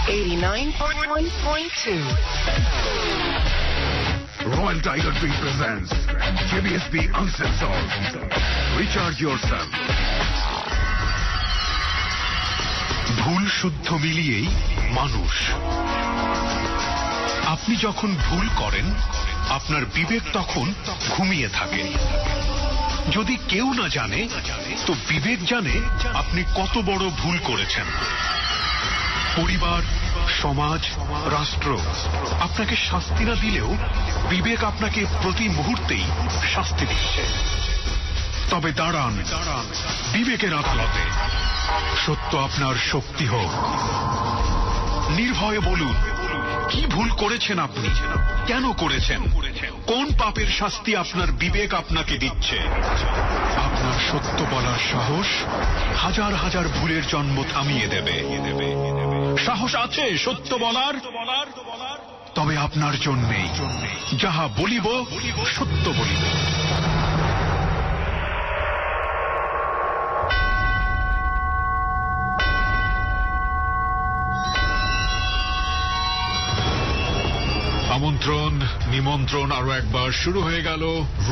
89.2. Royal Tiger Drink presents JBSB Uncensored. Recharge yourself. ভুল শুদ্ধ মিলিয়েই মানুষ। আপনি যখন ভুল করেন আপনার বিবেক তখন ঘুমিয়ে থাকে। যদি কেউ না জানে তো বিবেক জানে আপনি কত বড় ভুল করেছেন। পরিবার, সমাজ, রাষ্ট্র আপনাকে শাস্তি না দিলেও বিবেক আপনাকে প্রতি মুহূর্তেই শাস্তি দিচ্ছে। তবে দাঁড়ান বিবেকের আদালতে, সত্য আপনার শক্তি হোক। নির্ভয়ে বলুন কি ভুল করেছেন আপনি, কেন করেছেন, কোন পাপের শাস্তি আপনার বিবেক আপনাকে দিচ্ছে। আপনার সত্য বলার সাহস হাজার হাজার ভুলের জন্ম থামিয়ে দেবে। সাহস আছে সত্য বলার? তবে আপনার জন্যেই যাহা বলিব সত্য বলিব। আমন্ত্রণ, নিমন্ত্রণ আরো একবার শুরু হয়ে গেল।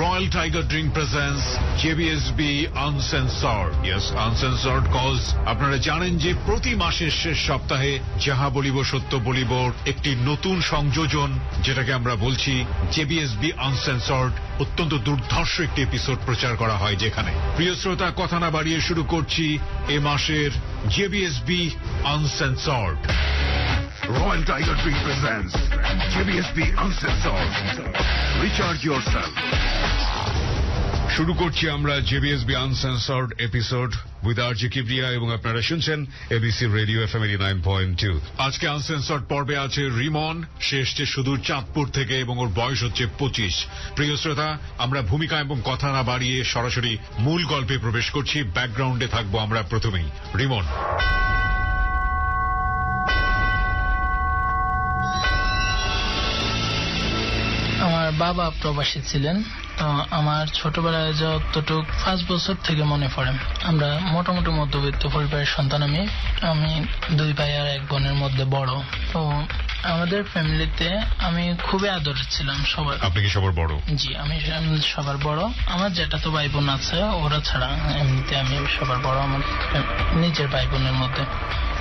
Royal Tiger drink presents JBSB uncensored. Yes, uncensored cause আপনারা জানেন যে প্রতি মাসের শেষ সপ্তাহে যাহা বলিব সত্য বলিব একটি নতুন সংযোজন, যেটাকে আমরা বলছি জেবিএসবি আনসেন্সর্ড। অত্যন্ত দুর্ধর্ষ একটি এপিসোড প্রচার করা হয় যেখানে। প্রিয় শ্রোতা, কথা না বাড়িয়ে শুরু করছি এ মাসের JBSB আনসেন্সর্ড। Royal Tiger Drink presents JBSB Uncensored. Recharge yourself. শুরু করছি আমরা JBSB আনসেন্সর্ড episode with RJ Kibria এবং আপনারা শুনছেন এবিসি রেডিও এফএম 89.2। আজকে আনসেন্সর্ড পর্বে আছে রিমন। সে এসছে সুদূর চাঁদপুর থেকে এবং ওর বয়স হচ্ছে 25। প্রিয় শ্রোতা, আমরা ভূমিকা এবং কথা না বাড়িয়ে সরাসরি মূল গল্পে প্রবেশ করছি। ব্যাকগ্রাউন্ডে থাকবো আমরা প্রথমেই। রিমন, আমার বাবা প্রবাসী ছিলেন, তো আমার ছোটবেলায় যতটুক 5 বছর থেকে মনে পড়ে, আমরা মোটামুটি মধ্যবিত্ত পরিবারের সন্তান। আমি 2 ভাই আর 1 বোনের মধ্যে বড়। তো আমাদের ফ্যামিলিতে আমি খুবই আদর ছিলাম সবার। আপনি কি সবার বড়? জি, আমি সবার বড়। আমার যেটা তো ভাই বোন আছে, ওরা ছাড়া এমনিতে আমি সবার বড় আমার নিজের ভাই বোনের মধ্যে।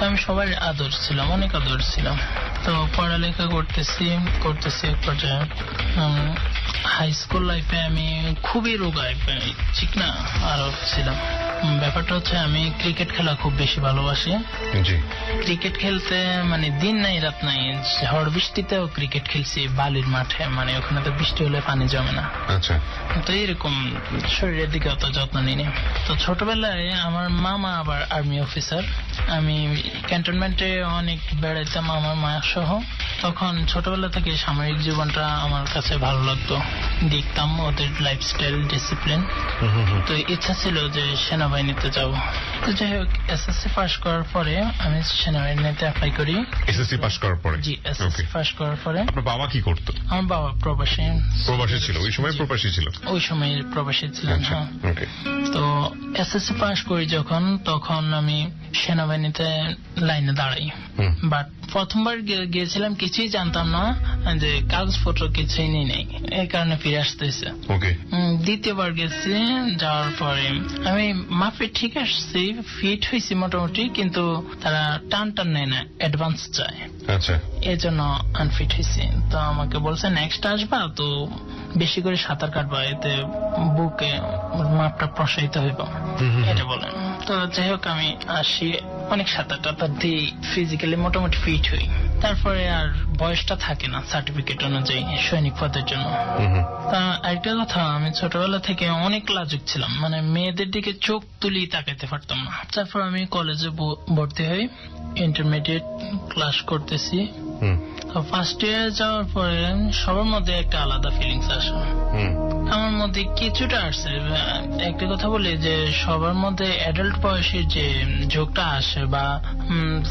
আমি সবার আদর ছিলাম, অনেক আদর ছিলাম। তো পড়ালেখা করতেছি এক পর্যায়ে হাই স্কুল লাইফে আমি খুবই রোগায় চিকনা আরো ছিলাম। ব্যাপারটা হচ্ছে আমি ক্রিকেট খেলা খুব বেশি ভালোবাসি। ক্রিকেট খেলতে মানে দিন নাই রাত নাই, ঝড় বৃষ্টিতেও ক্রিকেট খেলছি বালির মাঠে, মানে ওখানে তো বৃষ্টি হলে পানি জমে না। আচ্ছা, তো এরকম শরীরের দিকে অত যত্ন নিইনি। তো ছোটবেলায় আমার মামা আবার আর্মি অফিসার। আমি ক্যান্টনমেন্টে অনেক বেড়াইতাম আমার মায়ের সহ। তখন ছোটবেলা থেকে সামরিক জীবনটা আমার কাছে ভালো লাগতো, দেখতাম ওদের লাইফস্টাইল, ডিসিপ্লিন। তো ইচ্ছা ছিল যে সেনাবাহিনীতে যাব। তো যাই হোক, এসএসসি পাস করার পরে আমি সেনাবাহিনীতে অ্যাপ্লাই করি। এসএসসি পাস করার পরে? জি, এসএসসি পাস করার পরে। আপনার বাবা কি করতো? আমার বাবা প্রবাসী ছিল। ওই সময় প্রবাসী ছিল? ওই সময় প্রবাসী ছিলেন, হ্যাঁ। তো এসএসসি পাস করি যখন, তখন আমি সেনাবাহিনীতে লাইনে দাঁড়াই। বাট প্রথমবার গিয়েছিলাম, কিছুই জানতাম না, যে কাগজপত্র কিছুই নেই, এই কারণে ফিরে আসতেছে। দ্বিতীয়বার গেছি, যাওয়ার পরে আমি মাপে ঠিক আসছি, ফিট হয়েছি মোটামুটি, কিন্তু তারা টান নেয় না, অ্যাডভান্স চায়। আচ্ছা, এই জন্য আনফিট হয়েছি। তো আমাকে বলছে নেক্সট আসবা তো বেশি করে সাঁতার কাটবা, এতে বুকে মাপটা প্রসারিত হইব, এটা বলেন। তো যাই হোক, আমি আসি, অনেক সাঁতার টাতার দিয়ে ফিজিক্যালি মোটামুটি ফিট হই। তারপরে আর বয়সটা থাকে না সার্টিফিকেট অনুযায়ী সৈনিক পদের জন্য। আরেকটা কথা, আমি ছোটবেলা থেকে অনেক লাজুক ছিলাম, মানে মেয়েদের দিকে চোখ তুলি তাকাইতে পারতাম না। তারপর আমি কলেজে ভর্তি হই, ইন্টারমিডিয়েট ক্লাস করতেছি। ফার্স্ট ইয়ার যাওয়ার পরে সবার মধ্যে একটা আলাদা ফিলিংস আসে, আমার মধ্যে কিছুটা আসছে। একটা কথা বলি যে সবার মধ্যে অ্যাডাল্ট বয়সের যে ঝোঁকটা আসে বা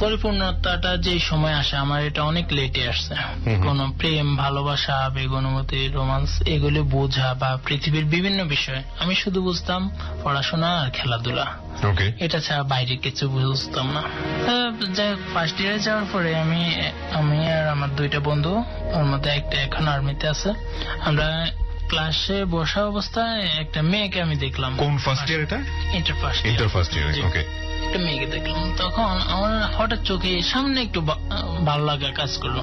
পরিপূর্ণতাটা যে সময় আসে, আমার এটা অনেক লেটে আসছে। কোন প্রেম, ভালোবাসা, আবেগ, অনুভূতি, রোমান্স এগুলো বোঝা বা পৃথিবীর বিভিন্ন বিষয় আমি শুধু বুঝতাম পড়াশোনা আর খেলাধুলা। ওকে। এটা ছাড়া বাইরে কিছু বুঝতাম না। যাই হোক, ফার্স্ট ইয়ারে যাওয়ার পরে আমি আর আমার দুইটা বন্ধু, ওর মধ্যে একটা এখন আর্মিতে আছে, আমরা ক্লাসে বসা অবস্থায় একটা মেয়েকে আমি দেখলাম। কোন ফার্স্ট ইয়ার এটা? Inter first year. ওকে। একটা মেয়েকে দেখলাম, তখন আমার হঠাৎ চোখে সামনে একটু ভালো লাগা কাজ করলো।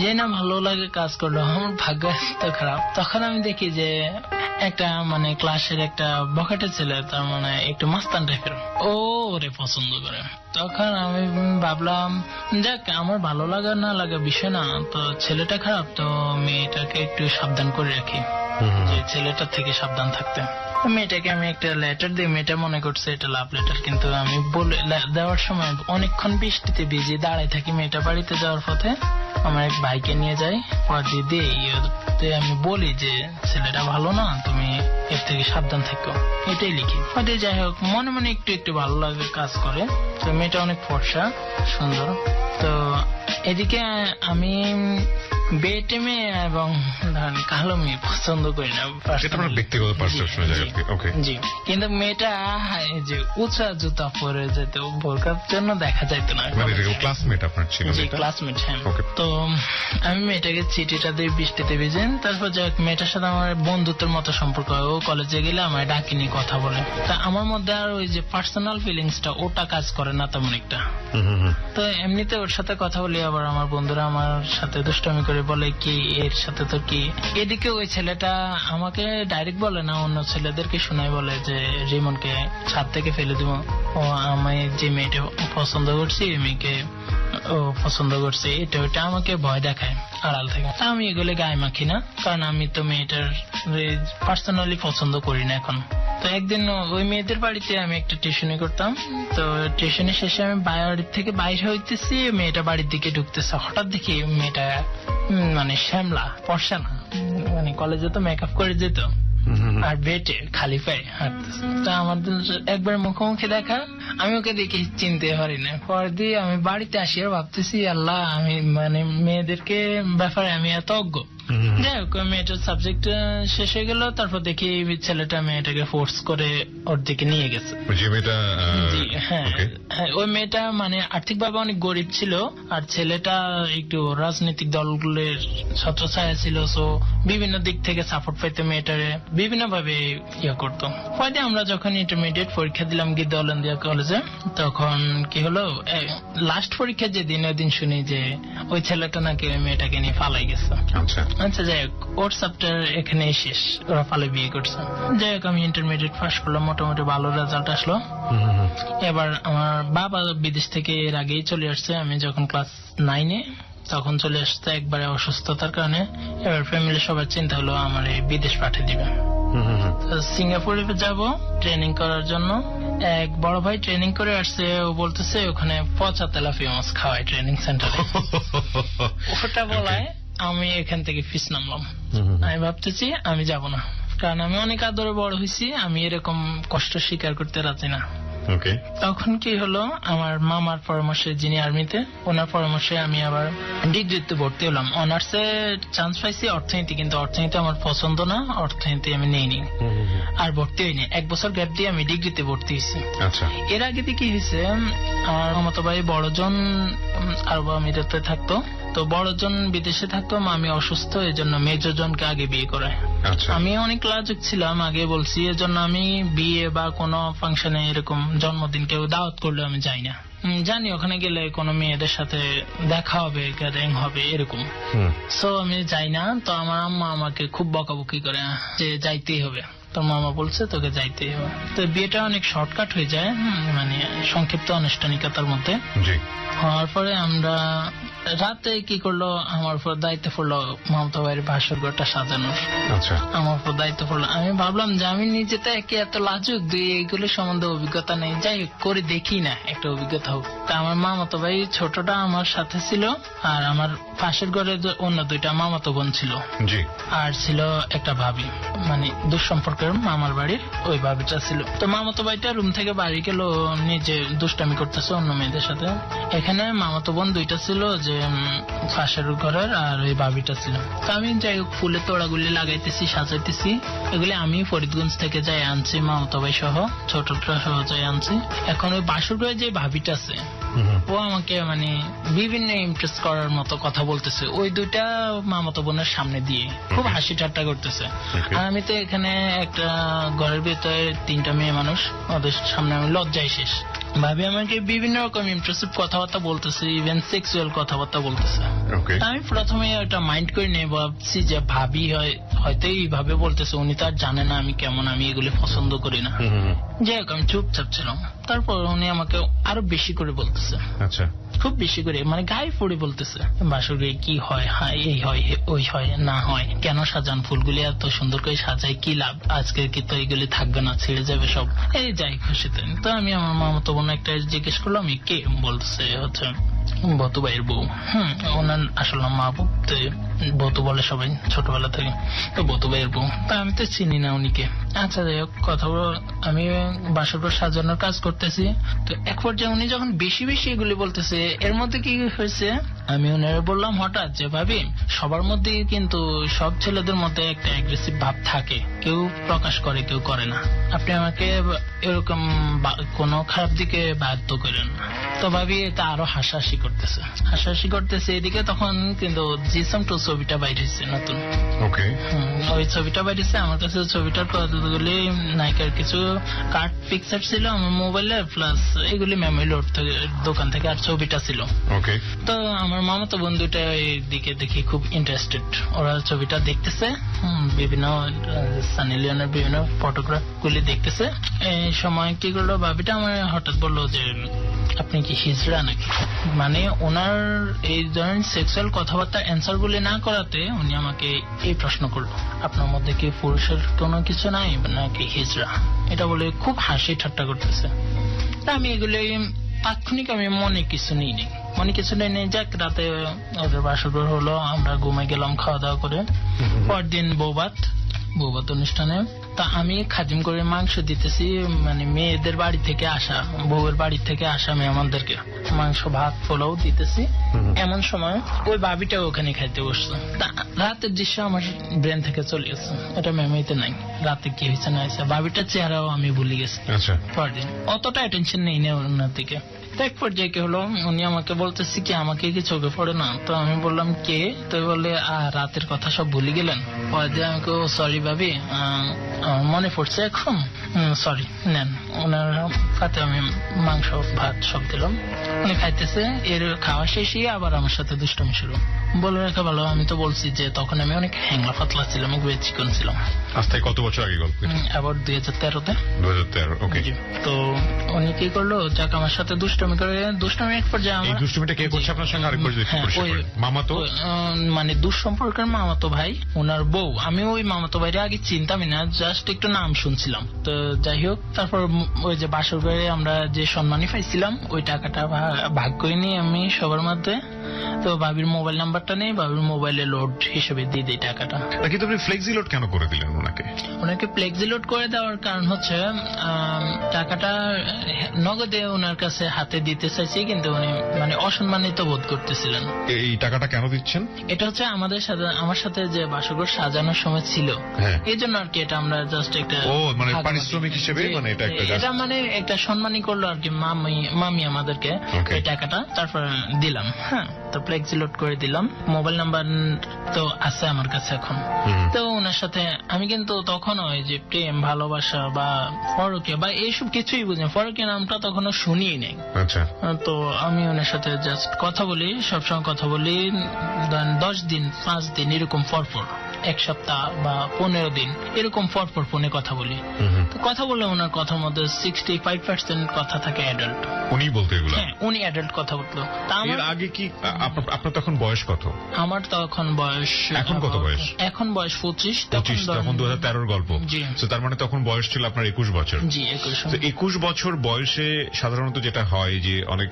যে না ভালো লাগে কাজ করলো, আমার ভাগ্য তো খারাপ। তখন আমি দেখি যে একটা মানে ক্লাসের একটা বখাটে ছেলে, তার মানে একটু মাস্তান টাইপের, ও ওরে পছন্দ করে। তখন আমি ভাবলাম যাক, আমার ভালো লাগা না লাগা বিষয় না, তো ছেলেটা খারাপ, তো মেয়েটাকে একটু সাবধান করে রাখি, যে ছেলেটার থেকে সাবধান থাকতে। মেয়েটাকে আমি একটা লেটার দিই, মেয়েটা মনে করছে এটা লাভ লেটার, কিন্তু আমি বলে দেওয়ার সময় অনেকক্ষণ বৃষ্টিতে ভিজে দাঁড়ায় থাকি। মেয়েটা বাড়িতে যাওয়ার পথে আমার এক ভাইকে নিয়ে যাই, পরে দিয়ে আমি বলি যে ছেলেটা ভালো না, তুমি এর থেকে সাবধান থাকো, এটাই লিখি। হয়তো যাই হোক, মনে মনে একটু একটু ভালো লাগে কাজ করে। তো মেয়েটা অনেক ফর্সা সুন্দর। তো এদিকে আমি বেটে মেয়ে এবং কালো মেয়ে পছন্দ করি না, ব্যক্তিগত পারসেপশন। জি, কিন্তু মেয়েটা যে উঁচা জুতা পরে যেত, বোরকার জন্য দেখা যাইতো না। ক্লাসমেট আপনার ছিল? জি, ক্লাসমেট। হ্যাঁ। তো আমি মেয়েটাকে চিঠিটা দিয়ে বৃষ্টিতে ভিজেন, তারপর যাই মেয়েটার সাথে আমার বন্ধুত্বের মতো সম্পর্ক হয়। ও কলেজে গেলে আমার ডাকিনি কথা বলে। তা আমার মধ্যে আর ওই যে পার্সোনাল ফিলিংসটা ওটা কাজ করে না তেমন একটা। তো এমনিতে ওর সাথে কথা বলি, আবার আমার বন্ধুরা আমার সাথে দুষ্টামি করে বলে কি এর সাথে তো কি। এদিকে ওই ছেলেটা আমাকে ডাইরেক্ট বলে না, অন্য ছেলেদেরকে শোনায়, বলে যে রিমনকে ছাদ থেকে ফেলে দিব, ও আমি যে মেয়েটা পছন্দ করছি এই মেয়েকে ও পছন্দ করছে, এটা ওইটা আমাকে ভয় দেখায় আড়াল থেকে। আমি এগুলো গায়ে মাখি না, কারণ আমি তো মেয়েটার পার্সোনালি পছন্দ করি না এখন। তো একদিন ওই মেয়েদের বাড়িতে আমি একটা টিউশনি করতাম। তো টিউশনি শেষে আমি বাড়ির থেকে বাইরে হইতেছি, মেয়েটা বাড়ির দিকে ঢুকতেছে। হঠাৎ দেখি মেয়েটা মানে শ্যামলা, ফর্সা না, মানে কলেজে তো মেকআপ করে যেত, আর বেটে খালি পায়ে হাঁটতেছে। তা আমার একবার মুখোমুখি দেখা, আমি ওকে দেখে চিনতে পারি না। পরে দিয়ে আমি বাড়িতে আসি আর ভাবতেছি আল্লাহ, আমি মানে মেয়েদেরকে ব্যাপারে আমি এত অজ্ঞ। যাই হোক, মেয়েটার সাবজেক্ট শেষ হয়ে গেল, তারপর দেখি ছেলেটা মেয়েটাকে ফোর্স করে ওর দিকে নিয়ে গেছে। হ্যাঁ, ওই মেয়েটা মানে আর্থিকভাবে অনেক গরিব ছিল, আর ছেলেটা একটু রাজনৈতিক দলগুলোর ছত্রছায়া ছিল, সো বিভিন্ন দিক থেকে সাপোর্ট পাইতে মেয়েটারে বিভিন্ন ভাবে ইয়ে করতো। পরে আমরা যখন ইন্টারমিডিয়েট পরীক্ষা দিলাম গিয়ে দলেন্দিয়া কলেজে, তখন কি হলো, লাস্ট পরীক্ষা যেদিন ওই দিন শুনি যে ওই ছেলেটা নাকি ওই মেয়েটাকে নিয়ে পালাই গেছে। আচ্ছা, যাই হোক, ওর সাবটার এখানে শেষ, ওরা পালে বিয়ে করছে। যাই হোক, আমি ইন্টারমিডিয়েট পাস করলাম, মোটামুটি ভালো রেজাল্ট আসলো। এবার আমার বাবা বিদেশ থেকে এর আগেই চলে আসছে, আমি যখন ক্লাস 9-এ তখন চলে আসছে একবারে অসুস্থতার কারণে। এবার ফ্যামিলি সবার চিন্তা হলো আমার বিদেশ পাঠিয়ে দিবে। সিঙ্গাপুরে যাব ট্রেনিং করার জন্য। এক বড় ভাই ট্রেনিং করে আসছে, ও বলতেছে ওখানে পচা তেলাপিয়া মাছ খাওয়ায় ট্রেনিং সেন্টারে। ওটা বলায় আমি এখান থেকে ফিস নামলাম। আমি ভাবতেছি আমি যাব না, কারণ আমি অনেক আদরে বড় হয়েছি, আমি এরকম কষ্ট স্বীকার করতে রাজি না। তখন কি হলো, আমার মামার পরামর্শে, যিনি আর্মিতে, ওনার পরামর্শে আমি আবার ডিগ্রিতে ভর্তি হলাম। অনার্সে চান্স পাইছি অর্থনীতি, কিন্তু অর্থনীতি আমার পছন্দ না, অর্থনীতি আমি নেইনি আর ভর্তি হইনি। 1 বছর গ্যাপ দিয়ে আমি ডিগ্রিতে ভর্তি হয়েছি। এর আগে কি হয়েছে, আমার মামাতো ভাই বড়জন আরব আমিরাতে থাকতো, তো বড়জন বিদেশে থাকতো, আমি অসুস্থ, এই জন্য মেজরজনকে আগে বিয়ে করায়। আমি অনেক লাজুক ছিলাম, আগে বলছি, এজন্য আমি বিয়ে বা কোনো ফাংশনে এরকম জন্মদিন কেউ দাওয়াত করলে আমি যাই না। জানি ওখানে গেলে কোনো মেয়েদের সাথে দেখা হবে, গ্যাদারিং হবে, এরকম, সো আমি যাই না। তো আমার আম্মা আমাকে খুব বকাবকি করে যে যাইতেই হবে, তোর মামা বলছে তোকে যাইতেই হবে। তো বিয়েটা অনেক শর্টকাট হয়ে যায়, মানে সংক্ষিপ্ত আনুষ্ঠানিকতার মধ্যে হওয়ার পরে আমরা রাতে কি করলো, আমার উপর দায়িত্ব পড়লো মামতা ভাইয়ের ভাসুর ঘরটা সাজানোর। আমার উপর দায়িত্ব পড়লো। আমি ভাবলাম যে আমি নিজে তো এত লাজুক, এইগুলো সম্বন্ধে অভিজ্ঞতা নেই, যাই করে দেখি না, একটা অভিজ্ঞতা হোক। তা আমার মামাতো ভাই ছোটটা আমার সাথে ছিল, আর আমার পাশের ঘরে অন্য 2টা মামাতো বোন ছিল, আর ছিল একটা ভাবি, মানে দুঃসম্পর্কের মামার বাড়ির ওই ভাবিটা ছিল। তো মামাতো ভাইটা রুম থেকে বাড়ি গেল, নিজে দুষ্টামি করতেছে অন্য মেয়েদের সাথে। এখানে মামাতো বোন 2টা ছিল, যে পাশের ঘরের আর ওই ভাবিটা ছিল। তো আমি যাই হোক ফুলের তোড়াগুলি লাগাইতেছি, সাজাইতেছি। এগুলি আমি ফরিদগঞ্জ থেকে যাই আনছি, মামতো ভাই সহ, ছোটটা সহ যাই আনছি। এখন ওই বাসর ঘরে যে ভাবিটা আছে ও আমাকে মানে বিভিন্ন ইমপ্রেস করার মতো কথা বলতেছে, ওই দুইটা মামাতো বোনের সামনে দিয়ে খুব হাসি ঠাট্টা করতেছে। আর আমি তো এখানে একটা ঘরের ভিতরে 3টা মেয়ে মানুষ, ওদের সামনে আমি লজ্জায় শেষ। ভাবি আমাকে বিভিন্ন রকম ইমপ্রেসিভ কথাবার্তা বলতেছে, ইভেন সেক্সুয়াল কথাবার্তা বলতেছে। আমি প্রথমে ওটা মাইন্ড করে নিয়ে ভাবছি যে ভাবি হয়তো এইভাবে বলতেছে, উনি তো আর জানে না আমি কেমন, আমি এগুলি পছন্দ করি না। যাই হোক আমি চুপচাপ ছিলাম। তারপর উনি আমাকে আরো বেশি করে বলতেছে, আচ্ছা খুব বেশি করে, মানে গায়ে পড়ে বলতেছে বাসরে কি হয়, এই হয় ওই হয় না হয়, কেন সাজান ফুলগুলি এত সুন্দর করে সাজাই, কি লাভ, আজকে কি তো এইগুলি থাকবে না, ছেড়ে যাবে সব, এই যাই খুশিতে। তো আমি আমার মামাতো বোন একটা জিজ্ঞেস করলাম কে, বলতেছে হচ্ছে বতু ভাইয়ের বউ। ওনার আসল নাম মাহবুব, তো বতু বলে সবাই ছোটবেলা থেকে, তো বতু ভাইয়ের বউ। তা আমি তো চিনি না উনিকে। আচ্ছা যাই হোক, কথা আমি বাসর ঘর সাজানোর কাজ করতেছি। তো এক পর্যায়ে উনি যখন বেশি বেশি এগুলি বলতেছে, এর মধ্যে কি হয়েছে, আমি ওনারা বললাম হঠাৎ যে ভাবি সবার মধ্যে কিন্তু সব ছেলেদের মধ্যে একটা অ্যাগ্রেসিভ ভাব থাকে, কেউ প্রকাশ করে কেউ করে না, আপনি আমাকে এরকম কোনো খারাপ দিকে বাধ্য করেন না। তো ভাবি এটা আরো হাসাহাসি করতেছে এদিকে। তখন কিন্তু জিসম টু ছবিটা বাইরেছে নতুন, ওই ছবিটা বাইরেছে। আমার কাছে ছবিটার কতগুলি নায়িকার কিছু কার্ড পিকচার ছিল আমার মোবাইলে, প্লাস এগুলি মেমোরি লোড দোকান থেকে, আর ছবিটা ছিল। তো আমার মামাতো বন্ধুটা দিকে দেখি খুব ইন্টারেস্টেড, ওরা ছবিটা দেখতেছে, বিভিন্ন সানি লিওনের বিভিন্ন ফটোগ্রাফ গুলি দেখতেছে। এই সময় কি করলো, ভাবিটা আমার হঠাৎ বললো যে আপনি কি হিজড়া নাকি, মানে ওনার এই ধরনের সেক্সুয়াল কথাবার্তার অ্যান্সার গুলি না করাতে উনি আমাকে এই প্রশ্ন করলো, আপনার মধ্যে কি পুরুষের কোনো কিছু নাই নাকি হিজড়া, এটা বলে খুব হাসি ঠাট্টা করতেছে। আমি এগুলি তাৎক্ষণিক আমি মনে কিছু নেই। যাক, রাতে ওদের বাসর হলো, আমরা ঘুমে গেলাম খাওয়া দাওয়া করে। পরদিন বৌভাত অনুষ্ঠানে, তা আমি খাদিম করে মাংস দিতেছি, মানে মেয়েদের বাড়ি থেকে আসা, বউয়ের বাড়ি থেকে আসা মেহমানদেরকে মাংস ভাত পোলাও দিতেছি। এমন সময় ওই ভাবিটাও ওখানে খাইতে বসছে। রাতের দৃশ্য আমার ব্রেন থেকে চলে গেছে, এটা মেমোরিতে নাই, রাতে কি হয়েছে না হয়েছে। ভাবিটার চেহারাও আমি ভুলে গেছি। পরদিন অতটা অ্যাটেনশন নেই না ওনার দিকে। এক পর্যায়ে কি হলো, উনি আমাকে বলতেছি কি আমাকে কি চোখে পড়ে না, তো আমি বললাম কে, তো বলে রাতের কথা সব ভুলে গেলেন। পরে আমাকে সরি ভাবি, মনে পড়ছে এখন, সরি নেন। ওনার সাথে আমি মাংস ভাত সব দিলাম, উনি খাইতেছে। এর খাওয়া শেষে আবার আমার সাথে দুষ্টমি শুরু। বলে রাখা ভালো, আমি তো বলছি যে তখন আমি অনেক হ্যাংলা পাতলা ছিলাম, একটু চিকন ছিলাম। আজ থেকে কত বছর আগে গল্প? আবার 2013-তে। ওকে। তো উনি কি করলো, যাক আমার সাথে দুষ্টমি করে, দুষ্টমি এক পর্যায়ে এই দুষ্টমিটা কে করছে আপনার সঙ্গে? আরেকবার যদি মামাতো, মানে দুঃসম্পর্কের মামাতো ভাই, ওনার বউ। আমি ওই মামাতো ভাইরে আগে চিনতামই না, জাস্ট একটু নাম শুনছিলাম। তো যাই হোক, তারপর ওই যে বাসর ঘরে আমরা যে সম্মানী পাইছিলাম, ওই টাকাটা ভাগ করে নিয়ে আমি সবার মধ্যে, তো ভাবির মোবাইল নাম্বারটা নেই, ভাবির মোবাইলে লোড হিসেবে দিয়ে দিই টাকাটা। কিন্তু আপনি ফ্লেক্সি লোড কেন করে দিলেন ওনাকে ফ্লেক্সি লোড করে দেওয়ার কারণ হচ্ছে টাকাটা নগদে ওনার কাছে হাতে দিতে চাইছি, কিন্তু উনি মানে অসম্মানিত বোধ করতেছিলেন। এই টাকাটা কেন দিচ্ছেন? এটা হচ্ছে আমার সাথে যে বাসঘর সাজানোর সময় ছিল, এই জন্য আর কি। এটা আমরা জাস্ট একটা মানে পারিশ্রমিক হিসেবে, মানে এটা মানে একটা সম্মানই করলো আর কি মামি আমাদেরকে এই টাকাটা। তারপর দিলাম, তো ফ্লেক্সি লোড করে দিলাম। মোবাইল নাম্বার তো আছে আমার কাছে এখন। তো ওনার সাথে আমি কিন্তু তখন ওই যে প্রেম ভালোবাসা বা পরকীয়া বা এইসব কিছুই বুঝি, পরকীয়া নামটা তখনও শুনিই নাই। তো আমি ওনার সাথে জাস্ট কথা বলি, সবসময় কথা বলি 10 দিন 5 দিন এরকম পরপর, 1 সপ্তাহ বা 15 দিন এরকম পরপর ফোনে কথা বলি। তো কথা বলে ওনার কথার মধ্যে 65% কথা থাকে অ্যাডাল্ট। উনি বলতে এগুলো? হ্যাঁ, উনি অ্যাডাল্ট কথা বলতো। এর আগে কি আপনার তখন বয়স কত? আমার তখন বয়স, এখন কত বয়স? এখন বয়স 25। তখন 2013-র গল্প। তার মানে তখন বয়স ছিল আপনার 21 বছর। জি, 21। তো 21 বছর বয়সে সাধারণত যেটা হয় যে অনেক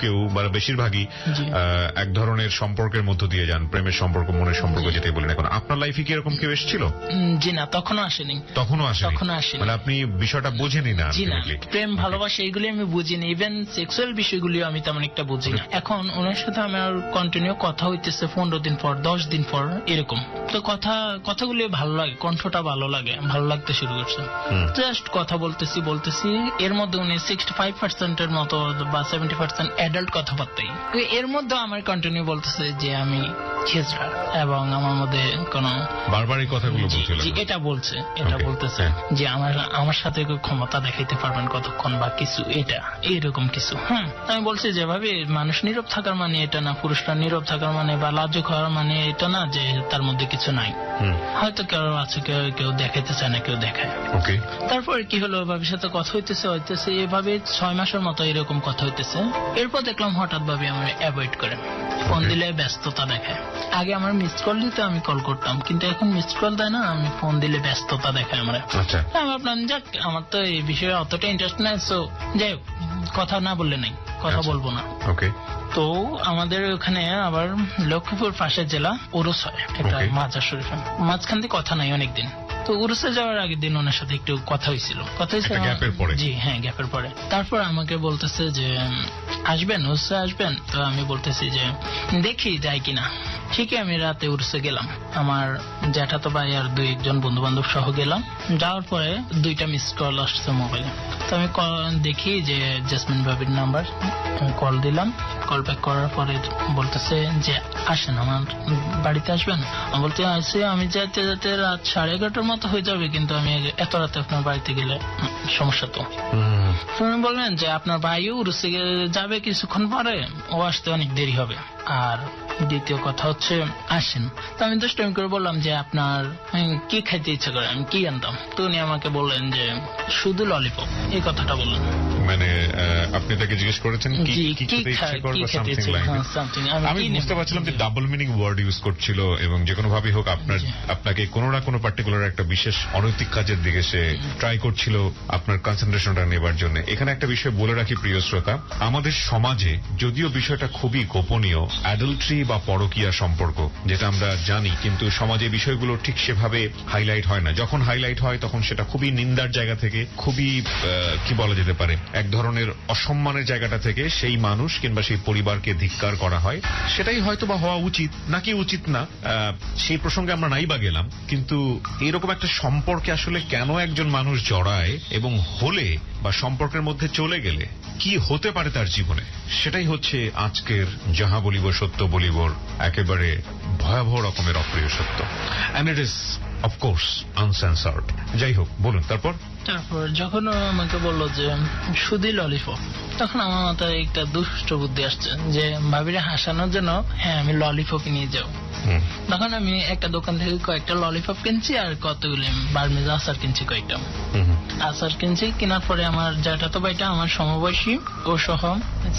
কেউ বা বেশিরভাগই এক ধরনের সম্পর্কের মধ্য দিয়ে যান, প্রেমের সম্পর্ক, মনের সম্পর্ক যেটাই বলেন এখন। আপনার লাইফে কি এরকম কেউ এসেছিল? জি না, তখনও আসেনি। তখনও তখনও আসেনি, আসেনি। মানে আপনি বিষয়টা বোঝেনি না? জি না, ultimately? প্রেম ভালোবাসা এগুলি আমি বুঝিনি, ইভেন সেক্সুয়াল বিষয়গুলিও আমি তেমন একটা বুঝি না। এখন ওনার সাথে আমার কন্টিনিউ কথা হইতেছে 15 দিন পর, 10 দিন পর এরকম। তো কথাগুলি ভালো লাগে, কণ্ঠটা ভালো লাগে, ভালো লাগতে শুরু করছে। জাস্ট কথা বলতেছি এর মধ্যে উনি 65% এর মতো বা 70% অ্যাডাল্ট কথাবার্তাই। এর মধ্যে আমার কন্টিনিউ বলতেছে যে আমি খিজড়া, এবং আমার মধ্যে কোন বারবার এই কথাগুলো বলছিল। এটা বলতেছে যে আমার সাথে ক্ষমতা দেখাইতে পারবেন কতক্ষণ বা কিছু, এটা এইরকম কিছু। আমি বলছি যেভাবে মানুষ নীরব থাকার মানে এটা না, পুরুষরা নীরব থাকার মানে বা লাজুক হওয়ার মানে এটা না যে তার মধ্যে কিছু নাই। হয়তো কেউ আছে, কেউ দেখাইতে চায় না, কেউ দেখায়। তারপরে কি হলো, ভাবির সাথে কথা হইতেছে এভাবে 6 মাসের মতো এরকম কথা হইতেছে। এরপর দেখলাম হঠাৎ ভাবে আমার অ্যাভয়েড করে, ফোন দিলে ব্যস্ততা দেখায়। আগে আমার মিসড কল দিতে আমি কল করতাম, কিন্তু এখন মিসড কল দেয় না, আমি ফোন দিলে ব্যস্ততা দেখায় আমার। আমি ভাবলাম যাক, আমার তো এই বিষয়ে অতটা ইন্টারেস্ট নাই, সো যাই হোক, কথা না বললে নাই, কথা বলবো না। তো আমাদের ওখানে আবার লক্ষ্মীপুর পাশের জেলা উরুস হয়, এটা মাজার শরীফে, মাঝখান দিয়ে কথা নাই অনেকদিন। তো উরুসে যাওয়ার আগের দিন ওনার সাথে একটু কথা হয়েছিল জি হ্যাঁ, গ্যাপের পরে। তারপর আমাকে বলতেছে যে আসবেন, উরুসে আসবেন। তো আমি বলতেছি যে দেখি যাই কিনা। ঠিকই আমি রাতে উরুসে গেলাম, আমার জ্যাঠাতো ভাই আর 2-1 বন্ধু বান্ধব সহ গেলাম। যাওয়ার পরে 2টা মিস কল আসছে মোবাইলে। তো আমি দেখি যে জেসমিন ভাবির নাম্বার, আমি কল দিলাম। কল ব্যাক করার পরে বলতেছে যে আসেন, আমার বাড়িতে আসবেন। আমি বলতে আসছি, আমি যেতে যেতে রাত 11:30 মতো হয়ে যাবে, কিন্তু আমি এত রাতে আপনার বাড়িতে গেলে সমস্যা তো। উনি বললেন যে আপনার ভাইও উরুসে যাবে কিছুক্ষণ পরে, ও আসতে অনেক দেরি হবে। আর দ্বিতীয় কথা হচ্ছে আসেন। তো আমি দুষ্টামি করে বললাম যে আপনার কি খাইতে ইচ্ছা করে, আমি কি আনতাম। তো উনি আমাকে বললেন যে শুধু ললিপপ, এই কথাটা বললেন। মানে আপনি তাকে জিজ্ঞেস করেছেন কি খেতে ইচ্ছা করে বা সামথিং। আমি বুঝতে পারছিলাম যে ডাবল মিনিং ওয়ার্ড ইউজ করছিল, এবং যে কোনো ভাবেই হোক আপনাকে কোনো না কোনো পার্টিকুলার একটা বিশেষ অনৈতিক কাজের দিকে সে ট্রাই করছিল আপনার কনসেন্ট্রেশনটা নেবার জন্য। এখানে একটা বিষয় বলে রাখি প্রিয় শ্রোতা, আমাদের সমাজে যদিও বিষয়টা খুবই গোপনীয়, অ্যাডাল্ট্রি বা পরকীয়া সম্পর্ক যেটা আমরা জানি, কিন্তু সমাজে বিষয়গুলো ঠিক সেভাবে হাইলাইট হয় না। যখন হাইলাইট হয় তখন সেটা খুবই নিন্দার জায়গা থেকে, খুবই কি বলা যেতে পারে, এক ধরনের অসম্মানের জায়গাটা থেকে সেই মানুষ কিংবা সেই পরিবারকে ধিক্কার করা হয়। সেটাই হয়তো বা হওয়া উচিত নাকি উচিত না, সেই প্রসঙ্গে আমরা নাই বা গেলাম। কিন্তু এরকম একটা সম্পর্কে আসলে কেন একজন মানুষ জড়ায়, এবং হলে বা সম্পর্কের মধ্যে চলে গেলে কি হতে পারে তার জীবনে, সেটাই হচ্ছে আজকের যাহা বলিব সত্য বলিবর একেবারে ভয়াবহ রকমের অপ্রিয় সত্য। And it is of course uncensored. যাই হোক, বলুন তারপর। তারপর যখন আমাকে বললো যে শুধু ললিপপ, তখন আমার মাথায় একটা দুষ্ট বুদ্ধি আসছে যে ভাবিরে হাসানোর জন্য হ্যাঁ আমি ললিপপ নিয়ে যাও। তখন আমি একটা দোকান থেকে কয়েকটা ললিপপ কিনছি, আর কতগুলি বার্মিজ আচার কিনছি, কয়েকটা আচার কিনছি। কেনার পরে আমার জ্যাঠাতো ভাইটা আমার সমবয়সী, ও সহ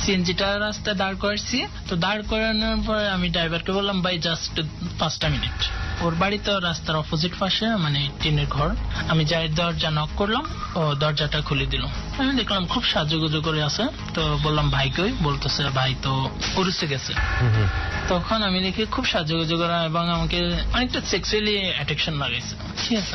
সিএনজিটা রাস্তায় দাঁড় করাচ্ছি। তো দাঁড় করানোর পরে আমি ড্রাইভারকে বললাম ভাই জাস্ট 5টা মিনিট। ওর বাড়ি তো রাস্তার অপোজিট পাশে, মানে টিনের ঘর। আমি যাই দরজা নক করলাম, ও দরজাটা খুলে দিল। আমি দেখলাম খুব সাজুগুজু করে আছে। তো বললাম ভাই কই, বলতেছে ভাই তো উরুসে গেছে। তখন আমি দেখি খুব সাজুগুজু করা, এবং আমাকে অনেকটা সেক্সুয়ালি অ্যাট্রাকশন লাগাইছে, ঠিক আছে,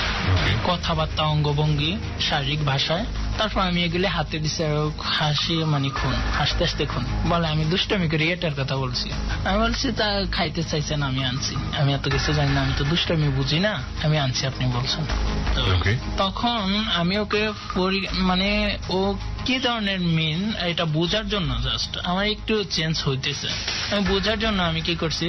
কথাবার্তা, অঙ্গভঙ্গি, শারীরিক ভাষায়। তারপর আমি এগুলি হাতে দিছি, আর হাসি মানে খুন, হাসতে হাসতে খুন। বলে আমি দুষ্টামি করি, এটার কথা বলছি। আমি বলছি তা খাইতে চাইছেন, আমি আনছি, আমি এত কিছু জানি না, আমি তো দুষ্টামি বুঝি না, আমি আনছি, আপনি বলছেন। তখন আমি ওকে মানে ও কি ধরনের মেন এটা বোঝার জন্য জাস্ট আমার একটু চেঞ্জ হইতেছে, আমি বোঝার জন্য আমি কি করছি,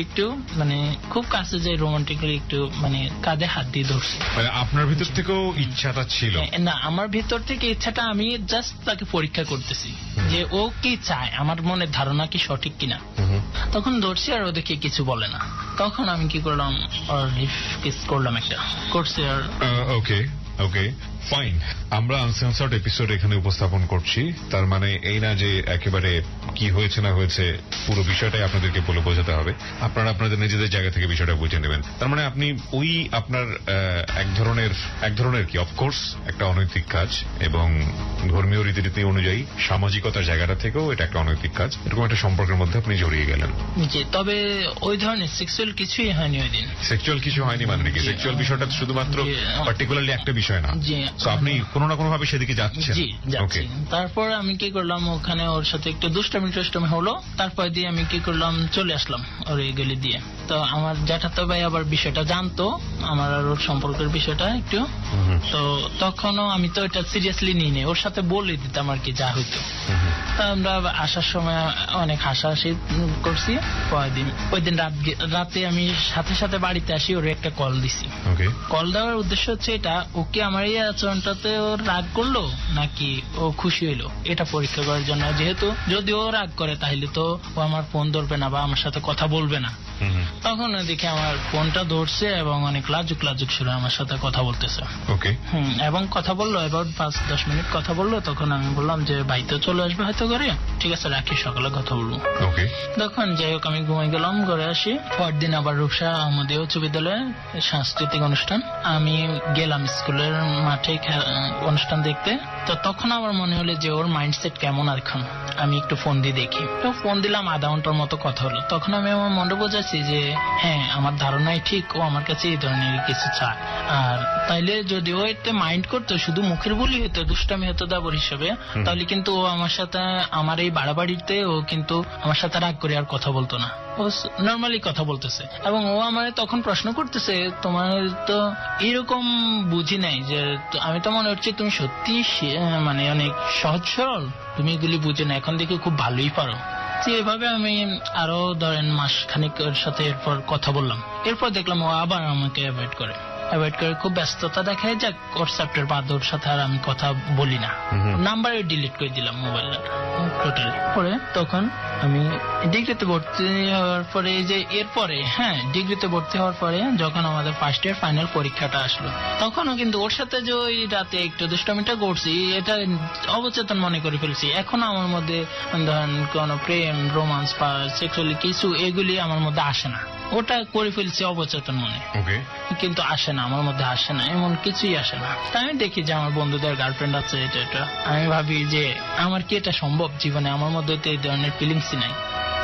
একটু মানে খুব কাছে যাই, রোমান্টিকলি একটু মানে কাঁধে হাত দিয়ে ধরছি। আপনার ভিতর থেকেও ইচ্ছাটা ছিল? না, আমার ভিতর থেকে ইচ্ছাটা, আমি জাস্ট তাকে পরীক্ষা করতেছি যে ও কি চায়, আমার মনের ধারণা কি সঠিক কিনা। তখন ধরছি, আর ও দেখে কিছু বলে না। তখন আমি কি করলাম, লিপ কিস করলাম, একটা করছি। আর ওকে, ফাইন, আমরা আনসেন্সর্ড এপিসোড এখানে উপস্থাপন করছি, তার মানে এই না যে একেবারে কি হয়েছে না হয়েছে পুরো বিষয়টাই আপনাদেরকে বলে বোঝাতে হবে, আপনারা আপনাদের নিজেদের জায়গা থেকে বিষয়টা বুঝে নেবেন। তার মানে আপনি ওই আপনার এক ধরনের কি অফকোর্স একটা অনৈতিক কাজ এবং ধর্মীয় রীতিনীতি অনুযায়ী সামাজিকতার জায়গাটা থেকেও এটা একটা অনৈতিক কাজ, এরকম একটা সম্পর্কের মধ্যে আপনি জড়িয়ে গেলেন। জি, তবে ওই ধরনের সেক্সুয়াল কিছুই হয়নি ওই দিন। সেক্সুয়াল কিছু হয়নি মানে নাকি? সেক্সুয়াল বিষয়টা শুধুমাত্র পার্টিকুলারলি একটা বিষয় না, তো আপনি কোনো না কোনো ভাবে সেদিকে যাচ্ছেন। জি যাচ্ছি। তারপর আমি কি করলাম, ওখানে ওর সাথে একটু দুষ্টামি হলো, তারপর দিয়ে আমি কি করলাম, চলে আসলাম ওর এই গলি দিয়ে। তো আমার জ্যাঠাতো ভাই আবার বিষয়টা জানতো, আমার আর ওর সম্পর্কের বিষয়টা একটু, তো তখনও আমি তো এটা সিরিয়াসলি নিই, ওর সাথে বলে দিতাম আর কি যা হইতো। আমরা আসার সময় অনেক হাসাহাসি করছি। ওই দিন রাতে আমি সাথে সাথে বাড়িতে আসি, ওর একটা কল দিছি। কল দেওয়ার উদ্দেশ্য হচ্ছে এটা, ওকে আমার এই আচরণটাতে ওর রাগ করলো নাকি ও খুশি হইলো এটা পরীক্ষা করার জন্য। যেহেতু যদি ও রাগ করে তাহলে তো ও আমার ফোন ধরবে না বা আমার সাথে কথা বলবে না। তখন দেখে আমার ফোনটা ধরছে এবং অনেক লাজুক সুরে আমার সাথে কথা বলতেছে। এবং কথা বললো এবার 5-10 মিনিট কথা বললো। তখন আমি বললাম যে ভাই তো চলে আসবে হয়তো ঘরে, ঠিক আছে রাখি, সকালে কথা বলবো। তখন যাই হোক আমি ঘুমাই গেলাম, ঘরে আসি। পরদিন আবার রূপসা আমাদের উচ্চ বিদ্যালয়ে সাংস্কৃতিক অনুষ্ঠান, আমি গেলাম স্কুলের মাঠে অনুষ্ঠান দেখতে। তো তখন আমার মনে হলো যে ওর মাইন্ডসেট কেমন এখন, আমি একটু ফোন দিয়ে দেখি। তো ফোন দিলাম, আধা ঘন্টার মতো কথা হলো। তখন আমি আমার মনে বোঝাচ্ছি যে হ্যাঁ আমার ধারণাই ঠিক, ও আমার কাছে এই ধরনের কিছু চায়। আর তাইলে যদি ও এতে মাইন্ড করতো, শুধু মুখের বলি হতো, দুষ্টামি হতো দাবর হিসেবে, তাহলে কিন্তু ও আমার সাথে আমার এই বাড়াবাড়িতে ও কিন্তু আমার সাথে রাগ করে আর কথা বলতো না, ও নর্মালি কথা বলতেছে। এবং ও আমার তখন প্রশ্ন করতেছে, তোমার তো এরকম বুঝি নাই যে, আমি তো মনে হচ্ছে তুমি সত্যি মানে অনেক সহজ সরল, তুমি এগুলি বুঝে না, এখন দেখে খুব ভালোই পারো। এভাবে আমি আরো ধরেন মাস খানিক ওর সাথে এরপর কথা বললাম। এরপর দেখলাম ও আবার আমাকে অ্যাভয়েড করে খুব ব্যস্ততা দেখায়, যাক হোয়াটসঅ্যাপের বাদ ওর সাথে আর আমি কথা বলি না, নাম্বার ডিলিট করে দিলাম মোবাইলের টোটালি। পরে তখন আমি ডিগ্রিতে ভর্তি হওয়ার পরে যে এরপরে ডিগ্রিতে ভর্তি হওয়ার পরে যখন আমাদের ফার্স্ট ইয়ার ফাইনাল পরীক্ষাটা আসলো, তখনও কিন্তু ওর সাথে যে ওই রাতে একটু দুষ্টামিটা করছি, এটা অবচেতন মনে করে ফেলছি। এখন আমার মধ্যে ধরেন কোন প্রেম, রোমান্স বা সেক্সুয়ালি কিছু এগুলি আমার মধ্যে আসে না, ওটা করে ফেলছি অবচেতন মনে, কিন্তু আসে না, আমার মধ্যে আসে না, এমন কিছুই আসে না। তাই আমি দেখি যে আমার বন্ধুদের গার্লফ্রেন্ড আছে, এটা আমি ভাবি যে আমার কি এটা সম্ভব জীবনে, আমার মধ্যে তো এই ধরনের ফিলিংসই নাই।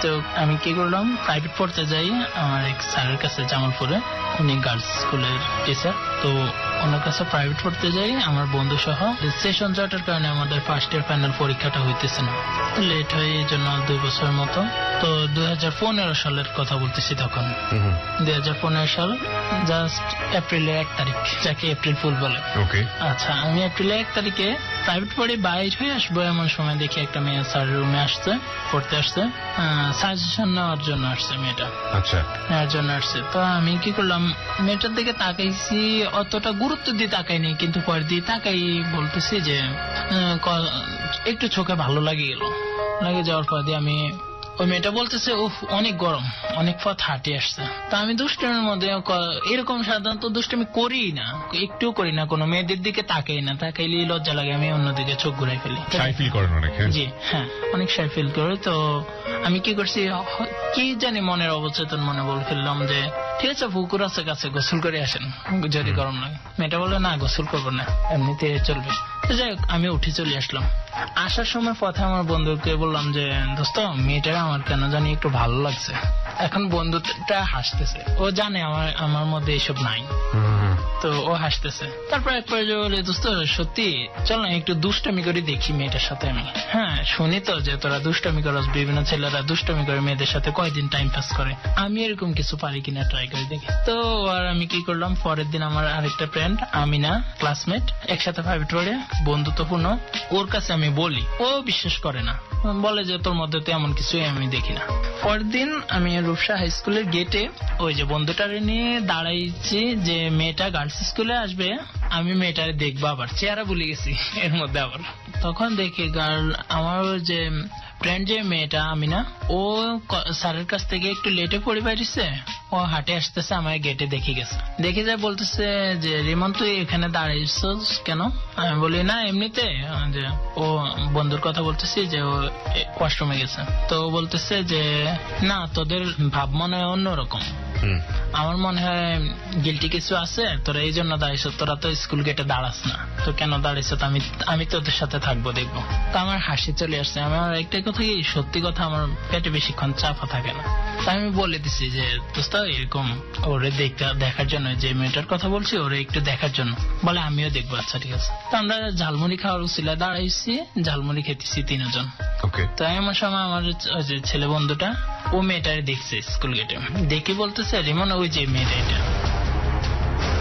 তো আমি কি করলাম, প্রাইভেট পড়তে যাই আমার এক স্যারের কাছে জামালপুরে, উনি গার্লস স্কুলের টিচার। তো ওনার কাছে প্রাইভেট পড়তে যাই আমার বন্ধু সহ। সেশন জটের কারণে আমাদের ফার্স্ট ইয়ার ফাইনাল পরীক্ষাটা হইতেছে না, লেট হয় এই জন্য 2 বছরের মতো। তো 2015 সালের কথা বলতেছি, তখন 2015 সাল জাস্ট এপ্রিলের 1 তারিখ, যাকে এপ্রিল ফুল বলে। আচ্ছা, আমি এপ্রিলের 1 তারিখে প্রাইভেট পড়ে বাইর হয়ে আসবো, এমন সময় দেখি একটা মেয়ে স্যার রুমে আসছে, পড়তে আসছে, সাজেশন নেওয়ার জন্য আসছে মেয়েটা। আচ্ছা, নেওয়ার জন্য আসছে। তো আমি কি করলাম, মেয়েটার দিকে তাকাইছি, অতটা গুরুত্ব দিয়ে তাকাইনি, কিন্তু পরে দিয়ে তাকাই বলতেছি যে একটু চোখে ভালো লাগে যাওয়ার পর দিয়ে আমি, ওই মেয়েটা বলতেছে উফ অনেক গরম, অনেক পথ হাঁটে আসছে। তা আমি দুষ্টামির মধ্যে এরকম সাধারণত দুষ্টামি করি না, একটু করি না, কোনো মেয়েদের দিকে তাকাই না, তাকাইলে লজ্জা লাগে, আমি অন্যদিকে চোখ ঘুরাই ফেলি। শাই ফিল করেন অনেক? জি হ্যাঁ, অনেক শাই ফিল করে। তো আমি কি করছি, কি জানি মনের অবচেতন মনে বলে ফেললাম যে ঠিক আছে পুকুর আছে কাছে, গোসল করে আসেন যদি গরম লাগে। মেয়েটা বলে না গোসল করবো না, এমনিতে চলবে। যাই হোক আমি উঠে চলে আসলাম। আসার সময় পথে আমার বন্ধুকে বললাম যে দোস্ত মেয়েটা আমার কেন জানি একটু ভালো লাগছে। এখন বন্ধুটা হাসতেছে, ও জানে আমার মধ্যে এসব নাই, তো ও হাসতেছে। তারপর এক পর্যায়ে বলে দোস্ত সত্যি চল না একটু দুষ্টামি করে দেখি মেয়েটার সাথে। আমি শুনি তো যে তোরা দুষ্টামি করস, বিভিন্ন ছেলেরা দুষ্টামি করে মেয়েদের সাথে কয়দিন টাইম পাস করে, আমি এরকম কিছু পারি কিনা ট্রাই করে দেখি। তো আর আমি কি করলাম, পরের দিন আমার আরেকটা ফ্রেন্ড আমিনা, ক্লাসমেট, একসাথে প্রাইভেট পড়ে, বন্ধুত্বপূর্ণ, ওর কাছে আমি বলি, ও বিশ্বাস করে না, বলে যে তোর মধ্যে তো এমন কিছুই আমি দেখি না। পরের দিন আমি রূপসা হাই স্কুলের গেটে ওই যে বন্ধুটারে নিয়ে দাঁড়াইছি যে মেয়েটা গার্লস স্কুলে আসবে, আমি মেয়েটারে দেখবো, আবার চেহারা ভুলে গেছি এর মধ্যে। আবার তখন দেখি গার্ল আমার যে ফ্রেন্ড যে মেয়েটা আমিনা, ও স্যারের কাছ থেকে একটু লেটে পড়ে পারিছে, ও হাঁটে আসতেছে, আমার গেটে দেখে গেছে, দেখে যায় বলতেছে যে রিমন তুই এখানে দাঁড়িয়েছিস কেন? আমি বলি না এমনিতে, যে ও বন্ধুর কথা বলতেছি যে ও ওয়াশরুমে গেছে। তো ও বলতেছে যে না তোদের ভাব মনে হয় অন্যরকম, আমার মনে হয় গিল্টি কিছু আছে, তোরা এই জন্য দাঁড়িয়েছ, তোরা তো স্কুল গেটে দাঁড়াস না, তো কেন দাঁড়িয়েছ? আমি তোদের সাথে থাকবো, দেখবো। তো আমার হাসি চলে আসছে। আমার একটাই কথা কি, সত্যি কথা, আমার পেটে বেশিক্ষণ চাপা থাকে না। তাই আমি বলে দিছি যে দোস্ত এরকম ওরে দেখার জন্য, যে মেয়েটার কথা বলছি ওরে একটু দেখার জন্য। বলে আমিও দেখবো। আচ্ছা ঠিক আছে। তো আমরা ঝালমুড়ি খাওয়ার উছিলায় দাঁড়াইছি, ঝালমুড়ি খেতেছি তিনজন। তো এমন সময় আমার ছেলে বন্ধুটা ও মেয়েটারে দেখছে স্কুল গেটে, দেখে বলতেছে রিমন ওই যে মেয়েটা এটা।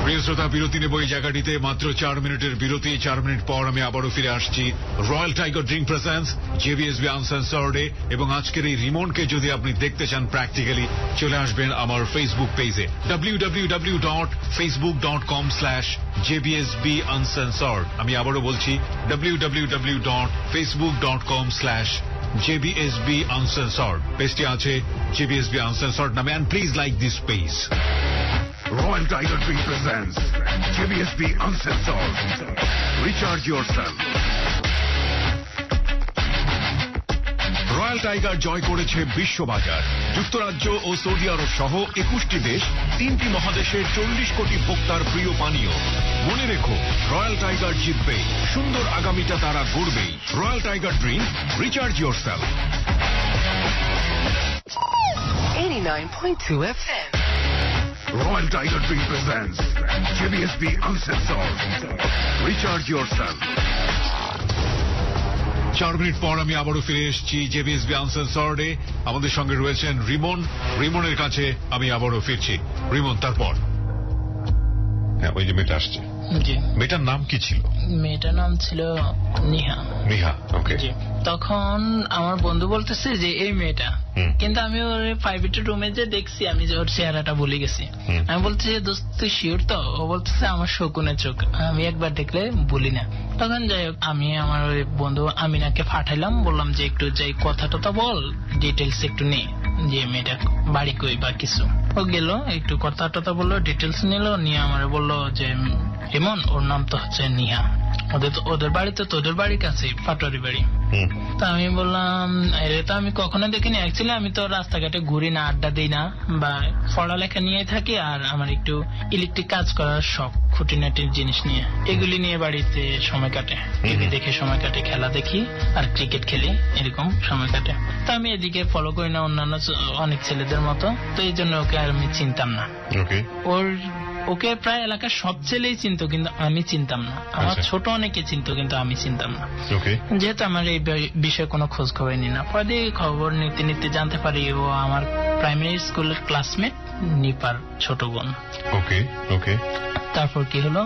প্রিয় শ্রোতা, বিরতি নেব এই জায়গাটিতে, মাত্র 4 মিনিটের বিরতি। 4 মিনিট পর আমি আবারও ফিরে আসছি royal Tiger drink presence JBSB আনসেন্সর্ডে। এবং আজকের এই রিমনকে যদি আপনি দেখতে চান প্র্যাকটিক্যালি, চলে আসবেন আমার ফেসবুক পেজে www.facebook.com/jbsbuncensored। আমি আবারও বলছি www.facebook.com/jbsbuncensored। পেজটি আছে জেবিএসবি আনসেন্সর্ড নামে। And please like this page. Royal Tiger Drink presents JBSB Uncensored. Recharge yourself. Royal Tiger জয় করেছে বিশ্ববাজার। যুক্তরাজ্য ও সৌদি আরব সহ 21টি দেশ, 3টি মহাদেশের 40 কোটি ভোক্তার প্রিয় পানীয়। মনে রেখো, রয়্যাল টাইগার জিতবে, সুন্দর আগামীটা তারা গড়বেই। Royal Tiger drink, recharge yourself. 89.2 FM. Royal Tiger Drink presents JBSB Uncensored. Recharge yourself. 4 minute পর আমি আবারও ফিরে এসেছি জেবিএসবি আনসেন্সর্ডে। আমাদের সঙ্গে রয়েছেন রিমন। রিমনের কাছে আমি আবারও ফিরছি। রিমন, তারপর? হ্যাঁ, ওই যে মেয়েটা আসছে, মেয়েটার নাম কি ছিল? মেয়েটার নাম ছিল নিহা। নিহা, ওকে। তখন আমার বন্ধু বলতেছে যে এই মেয়েটা, কিন্তু আমি ওর প্রাইভেট রুমে যে দেখছি, আমি যে ওর চেহারাটা ভুলে গেছি। আমি বলছি যে দোস্ত তুই শিওর তো? ও বলতেছে আমার শকুনের চোখ, আমি একবার দেখলে ভুলি না। তখন যাই হোক, আমি আমার ওই বন্ধু আমিনাকে পাঠাইলাম, বললাম যে একটু যাই কথা টথা বল, ডিটেলস একটু নে, যে মেয়েটা বাড়ি কই বা কিছু। ও গেল, একটু কথা টথা বললো, ডিটেলস নিল, নিয়ে আমার বললো যে রিমন, ওর নাম তো হচ্ছে নিহা, ওদের বাড়ি তো তোদের বাড়ির কাছে, পাটোয়ারি বাড়ি। তো আমি বললাম এটা তো আমি কখনো দেখিনি, অ্যাকচুয়ালি আমি তো রাস্তাঘাটে ঘুরি না, আড্ডা দিই না, বা পড়ালেখা নিয়ে থাকি, আর আমার একটু ইলেকট্রিক কাজ করার শখ, খুঁটিনাটির জিনিস নিয়ে, এগুলি নিয়ে বাড়িতে সময় কাটে, টিভি দেখে সময় কাটে, খেলা দেখি আর ক্রিকেট খেলি, এরকম সময় কাটে। তো আমি এদিকে ফলো করি না অন্যান্য অনেক ছেলেদের মতো, তো এই জন্য ওকে আর আমি চিনতাম না। ওকে প্রায় এলাকার সব ছেলেই চিনতো, কিন্তু আমি চিনতাম না। আমার ছোট অনেকে চিনতো, কিন্তু আমি চিনতাম না, যেহেতু আমার এই বিষয়ে কোনো খোঁজ খবর নি না। পরে খবর নিতে নিতে জানতে পারি ও আমার প্রাইমারি স্কুলের ক্লাসমেট নিপার ছোট বোন। তারপর কি হলো,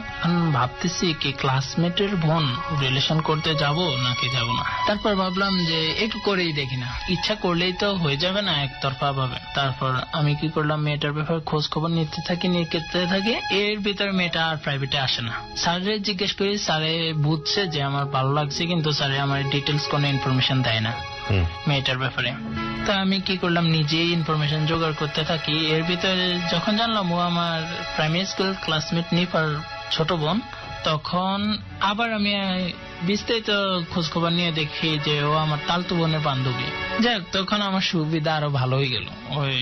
ভাবতেছি কি ক্লাসমেটের বোন রিলেশন করতে যাব নাকি যাব না। তারপর ভাবলাম যে একটু করেই দেখি না, ইচ্ছা করলেই তো হয়ে যাবে না একতরফা ভাবে। তারপর আমি কি করলাম, মেয়েটার ব্যাপারে খোঁজ খবর নিতে থাকি। এর ভিতরে মেয়েটা আর প্রাইভেটে আসে না। স্যারে জিজ্ঞেস করি, স্যারে বুঝছে যে আমার ভালো লাগছে, কিন্তু স্যারে আমার ডিটেলস কোনো ইনফরমেশন দেয় না মেয়েটার ব্যাপারে। তা আমি কি করলাম, নিজেই ইনফরমেশন জোগাড় করতে থাকি। এর ভিতরে যখন জানলাম ও আমার প্রাইমারি স্কুল ক্লাসমেট নিপার ছোট বোন, তখন আবার আমি বিস্তারিত খোঁজ খবর নিয়ে দেখি যে ও আমার তালতু বোনের বান্ধবী। যাক, তখন আমার সুবিধা আরো ভালো হয়ে গেল। ওই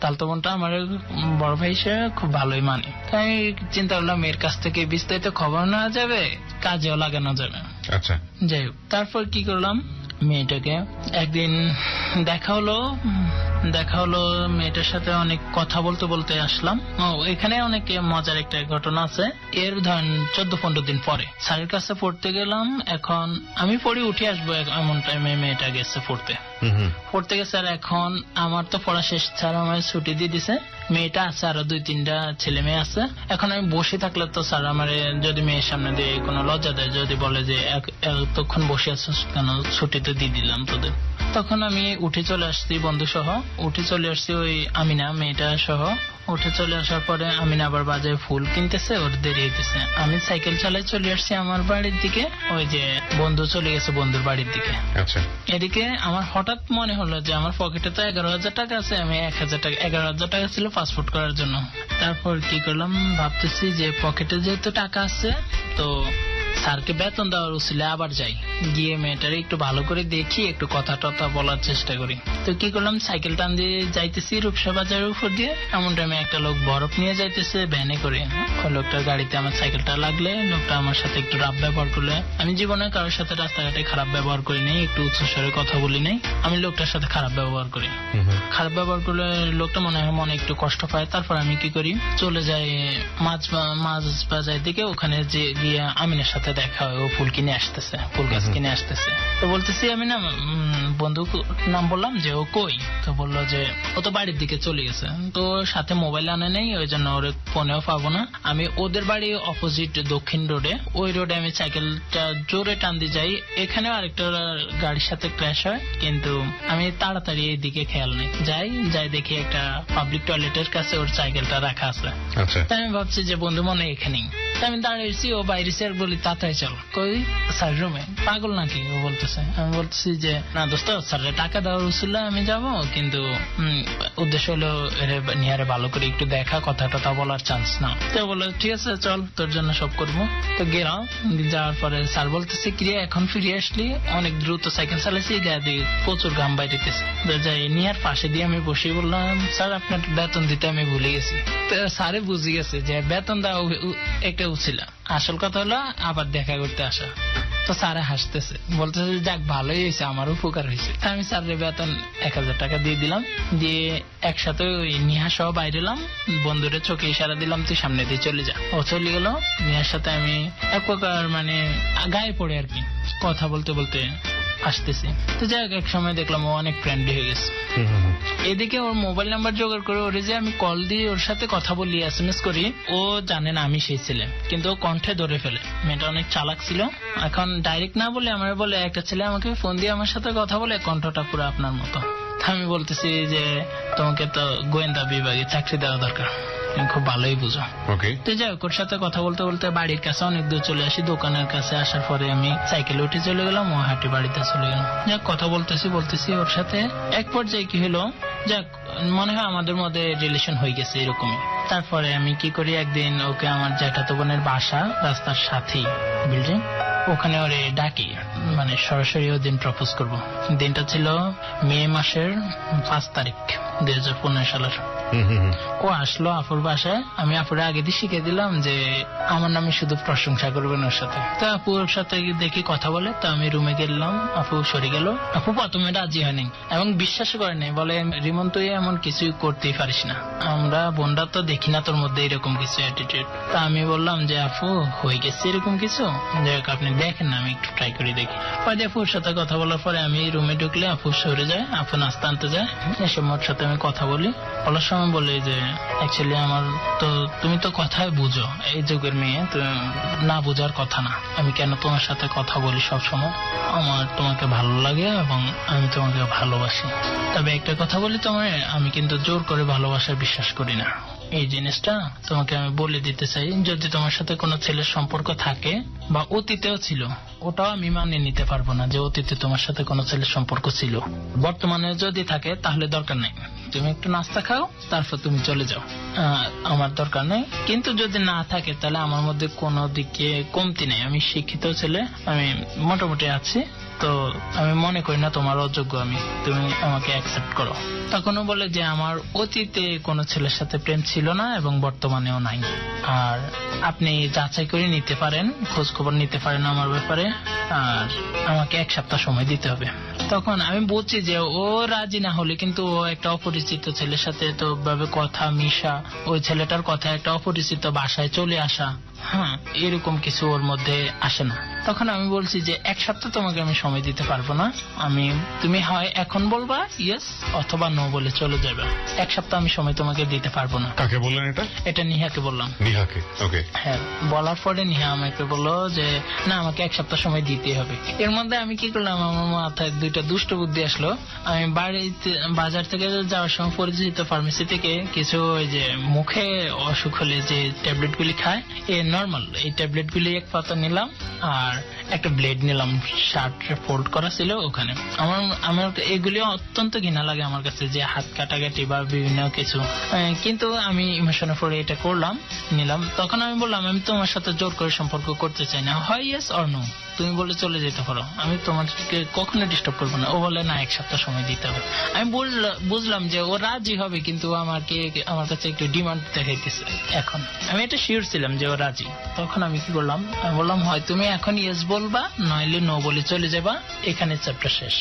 তালতু বোনটা আমার বড় ভাই হিসেবে খুব ভালোই মানে। তাই চিন্তা করলাম এর কাছ থেকে বিস্তারিত খবর নেওয়া যাবে, কাজেও লাগানো যাবে। আচ্ছা, যাই হোক, তারপর কি করলাম, মেয়েটাকে একদিন দেখা হলো। মেয়েটার সাথে অনেক কথা বলতে বলতে আসলাম। এখানে অনেক মজার একটা ঘটনা আছে। এর ধরেন 14-15 দিন পরে স্যারের কাছে পড়তে গেলাম। এখন আমি পড়ে উঠে আসবো, এমন টাইমে মেয়েটা গেছে পড়তে গেছে। আর এখন আমার তো পড়া শেষ, স্যার আমার ছুটি দিয়ে দিছে। মেয়েটা আছে, আরো 2-3টা ছেলে মেয়ে আছে। এখন আমি বসে থাকলে তো স্যার আমার যদি মেয়ের সামনে দিয়ে কোনো লজ্জা দেয়, যদি বলে যে এতক্ষণ বসে আছো কেন, ছুটি তো দিয়ে দিলাম তোদের। তখন আমি উঠে চলে আসছি, বন্ধু সহ উঠে চলে আসছি, ওই আমিনা মেয়েটা সহ উঠে চলে আসার পরে আমি আবার বাজারে ফুল কিনতেছে, ওর দেরি হইতেছে। আমি সাইকেল চালাই চলে আসছি আমার বাড়ির দিকে, ওই যে বন্ধু চলে গেছে বন্ধুর বাড়ির দিকে। আচ্ছা, এদিকে আমার হঠাৎ মনে হলো যে আমার পকেটে তো 11,000 টাকা আছে, আমি 1,000 টাকা 11,000 টাকা ছিল পাসপোর্ট করার জন্য। তারপর কি করলাম, ভাবতেছি যে পকেটে যেহেতু টাকা আছে তো স্যারকে বেতন দেওয়ার উচিলে আবার যাই, গিয়ে মেয়েটারে একটু ভালো করে দেখি, একটু কথা টথা বলার চেষ্টা করি। তো কি করলাম, সাইকেল টান দিয়ে যাইতেছি রূপসা বাজারের উপর দিয়ে, এমন টাইমে একটা লোক বরফ নিয়ে যাইতেছে ভ্যানে করে। ওই লোকটার গাড়িতে আমার সাইকেলটা লাগলে লোকটা আমার সাথে একটু রাফ ব্যবহার করলে। আমি জীবনে কারোর সাথে রাস্তাঘাটে খারাপ ব্যবহার করি নাই, একটু উচ্চস্বরে কথা বলি নাই, আমি লোকটার সাথে খারাপ ব্যবহার করি। খারাপ ব্যবহার করলে লোকটা মনে হয় মনে একটু কষ্ট পায়। তারপর আমি কি করি, চলে যাই মাছ বাজার দিকে, ওখানে যে গিয়ে আমিনের সাথে দেখা হয়, ও ফুল কিনে আসতেছে, ফুল গাছ কিনে আসতেছে। তো বলতেছি আমি না বন্ধু নাম বললাম যে ও কই, তো বললো যে ও তো বাড়ির দিকে চলে গেছে, তো সাথে মোবাইল আনে নেই, ওই জন্য ওর ফোনেও পাবো না। আমি ওদের বাড়ি অপোজিট দক্ষিণ রোডে, ওই রোডে আমি সাইকেলটা জোরে টান দিয়ে যাই, এখানেও আরেকটা গাড়ির সাথে ক্র্যাশ হয়, কিন্তু আমি তাড়াতাড়ি এই দিকে খেয়াল নেই, যাই দেখি একটা পাবলিক টয়লেটের কাছে ওর সাইকেলটা রাখা আছে। তাই আমি ভাবছি যে বন্ধু মনে এখানেই, আমি দাঁড়িয়েছি, ও বাইরে আর বলি তাড়াতাড়ি চল। কই স্যার রুমে, পাগল নাকি ও বলতেছে। আমি বলতেছি যে না দোস্ত, স্যারের টাকা দেওয়ার উচিত আমি যাবো, কিন্তু উদ্দেশ্য হলো নিয়ারে ভালো করে একটু দেখা, কথা টথা বলার চান্স না। তো বললো ঠিক আছে চল, তোর জন্য সব করবো। তো গেলাম, যাওয়ার পরে স্যার বলতেছে কি এখন ফিরে আসলি, অনেক দ্রুত সাইকেল চালাইছি, গায়ে দিয়ে প্রচুর ঘাম বাইরেতেছে। যাই নিয়ার পাশে দিয়ে আমি বসে বললাম স্যার আপনার বেতন দিতে আমি ভুলে গেছি। তো স্যারে বুঝে গেছে যে বেতন দেওয়া একটা উচিত, আসল কথা হলো আবার দেখা করতে আসা। তো স্যারে হাসতেছে, বলতেছে যাক ভালোই হয়েছে, আমার উপকার হয়েছে। আমি স্যারের বেতন 1,000 টাকা দিয়ে দিলাম, দিয়ে একসাথে ওই নিহা সহ বাইরে এলাম, বন্ধুরে চোখে ইশারা দিলাম তুই সামনে দিয়ে চলে যা। ও চলে গেল, নিহার সাথে আমি এক প্রকার মানে গায়ে পড়ে আর কি কথা বলতে বলতে আসতেছি। তো যাই হোক, এক সময় দেখলাম ও অনেক ফ্রেন্ডলি হয়ে গেছে। এদিকে ওর মোবাইল নাম্বার জোগাড় করে ওরে যে আমি কল দিয়ে ওর সাথে কথা বলি, SMS করি, ও জানে না আমি সেই ছেলে, কিন্তু ও কণ্ঠে ধরে ফেলে। মেয়েটা অনেক চালাক ছিল, এখন ডাইরেক্ট না বলে আমার বলে একটা ছেলে আমাকে ফোন দিয়ে আমার সাথে কথা বলে, কণ্ঠটা পুরো আপনার মতো। আমি বলতেছি যে তোমাকে তো গোয়েন্দা বিভাগে চাকরি দেওয়া দরকার, খুব ভালোই বুঝো। তো যাই হোক, ওর সাথে কথা বলতে বলতে বাড়ির কাছে অনেক দূর চলে আসি। দোকানের কাছে আসার পরে আমি সাইকেলে উঠে চলে গেলাম, ও হাঁটি বাড়িতে চলে গেলাম। যাক কথা বলতেছি ওর সাথে, এক পর্যায়ে কি হলো, যাক মনে হয় আমাদের মধ্যে রিলেশন হয়ে গেছে এরকমই। তারপরে আমি কি করি, একদিন ওকে আমার জ্যাঠাতো বোনের বাসা রাস্তার সাথেই বিল্ডিং, ওখানে ওরে ডাকি, মানে সরাসরি ওই দিন প্রপোজ করবো। দিনটা ছিল মে মাসের 5 তারিখ 2015 সালের। ও আসলো আপুর বাসায়, আমি আপুরে আগে দিয়ে শিখে দিলাম যে আমার নামে শুধু প্রশংসা করবেন ওর সাথে। তো আপুর সাথে দেখি কথা বলে, তো আমি রুমে গেলাম, আপু সরে গেল। আপু প্রথমে রাজি হয়নি এবং বিশ্বাস করে নাই, বলে রিমন তুই এমন কিছু করতেই পারিস না, আমরা বোনরা তো দেখি না তোর মধ্যে এরকম কিছু অ্যাটিটিউড। তা আমি বললাম যে আপু হয়ে গেছে এরকম কিছু, যাই হোক আপনি দেখেন না, আমি একটু ট্রাই করে দেখি। পরে আপুর সাথে কথা বলার পরে আমি রুমে ঢুকলে আপু সরে যায়, আপু নাস্তা আনতে যায়, এসে মোর সাথে আমি কথা বলি। বলার সময় বলি যে অ্যাকচুয়ালি আমার তো তুমি তো কথাই বুঝো, এই যুগের মেয়ে তো না বোঝার কথা না, আমি কেন তোমার সাথে কথা বলি সব সময়, আমার তোমাকে ভালো লাগে এবং আমি তোমাকে ভালোবাসি। তবে একটা কথা বলি তোমার, আমি কিন্তু জোর করে ভালোবাসায় বিশ্বাস করি না। এই জিনিসটা তোমাকে আমি বলে দিতে চাই, যদি তোমার সাথে কোনো ছেলের সম্পর্ক থাকে বা অতীতেও ছিল, ওটাও আমি মানে নিতে পারবো না যে অতীতে তোমার সাথে কোনো ছেলের সম্পর্ক ছিল। বর্তমানে যদি থাকে তাহলে দরকার নেই, তুমি একটু নাস্তা খাও তারপর তুমি চলে যাও, আমার দরকার নেই। কিন্তু যদি না থাকে তাহলে আমার মধ্যে কোনো দিকে কমতি নেই, আমি শিক্ষিত ছেলে, আমি মোটামুটি আছি, তো আমি মনে করি না তোমার অযোগ্য আমি, তুমি আমাকে অ্যাকসেপ্ট করো। তখনও বলে যে আমার অতীতে কোনো ছেলের সাথে প্রেম ছিল না এবং বর্তমানেও নাই, আর আপনি যাচাই করে নিতে পারেন, খোঁজ খবর নিতে পারেন আমার ব্যাপারে, আর আমাকে 1 সপ্তাহ সময় দিতে হবে। তখন আমি বলছি যে ও রাজি না হলে কিন্তু ও একটা অপরিচিত ছেলের সাথে তো ভাবে কথা মিশা, ওই ছেলেটার কথা একটা অপরিচিত বাসায় চলে আসা, হ্যাঁ এরকম কিছু ওর মধ্যে আসে না। তখন আমি বলছি যে 1 সপ্তাহ তোমাকে আমি সময় দিতে পারবো না, তুমি হয় এখন বলবা ইয়েস অথবা নো বলে চলে যাবে, 1 সপ্তাহ আমি সময় তোমাকে দিতে পারবো না। কাকে বললেন এটা? এটা নিহাকে বললাম। নিহাকে? ওকে। হ্যাঁ, বলার পরে নিহা আমাকে বললো যে না আমাকে 1 সপ্তাহ সময় দিতে হবে। এর মধ্যে আমি কি করলাম, আমার মাথায় 2টা দুষ্ট বুদ্ধি আসলো। আমি বাজার থেকে যাওয়ার সময় পরিচিত ফার্মেসি থেকে কিছু ওই যে মুখে অসুখ হলে যে ট্যাবলেট গুলি খায় নর্মাল, এই ট্যাবলেট গুলি 1 পাতা নিলাম আর একটা ব্লেড নিলাম, শার্ট ফোল্ড করা ছিল ওখানে। আমার এগুলি অত্যন্ত ঘৃণা লাগে আমার কাছে, যে হাত কাটাকাটি বা বিভিন্ন কিছু, কিন্তু আমি ইমোশনে পড়ে এটা করলাম, নিলাম। তখন আমি বললাম আমি তোমার সাথে জোর করে সম্পর্ক করতে চাই না, হয় ইয়েস অর নো, তুমি বলে চলে যেতে পারো, আমি তোমাকে কখনো ডিস্টার্ব করবো না। ও বলে না 1 সপ্তাহ সময় দিতে হবে। আমি বুঝলাম যে ও রাজি হবে, কিন্তু আমার কাছে একটু ডিমান্ড দেখাইতেছে। এখন আমি এটা শিওর ছিলাম যে ও রাজি। তখন আমি কি করলাম, আমি বললাম হয় তুমি এখন ইয়েস বলবা, নইলে নো বলে চলে যাবা, এখানে চ্যাপ্টার শেষ।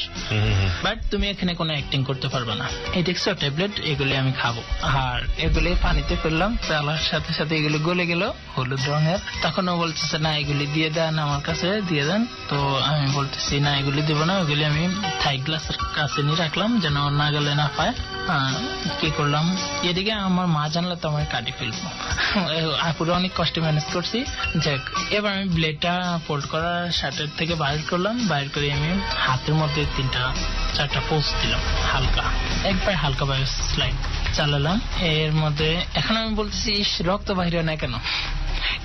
বাট তুমি এখানে কোনো অ্যাক্টিং করতে পারবে না। এই দেখছো ট্যাবলেট, এগুলি আমি খাবো। আর এগুলি পানিতে ফেললাম, ফেলার সাথে সাথে এগুলো গলে গেল হলুদ রঙের। তখন ও বলতেছে না এগুলি দিয়ে দেন আমার কাছে, দিয়ে দেন। তো আমি বলতেছি না এগুলি দিব না, ওগুলি আমি থাই গ্লাসের কাছে নিয়ে রাখলাম যেন না গেলে না পায়। কি করলাম, এদিকে আমার মা জানলে তো আমার কাটি ফেলবো। আপুরে অনেক কষ্টে ম্যানেজ করছি। যাক, এবার আমি ব্লেডটা ফোল্ড করা শার্টের থেকে বাইর করলাম, বাইর করে আমি হাতের মধ্যে 3-4টা পোস্ট দিলাম, হালকা একবার হালকা ভাবে স্লাইড চালালাম এর মধ্যে। এখন আমি বলতেছি রক্ত বাইরে না কেন,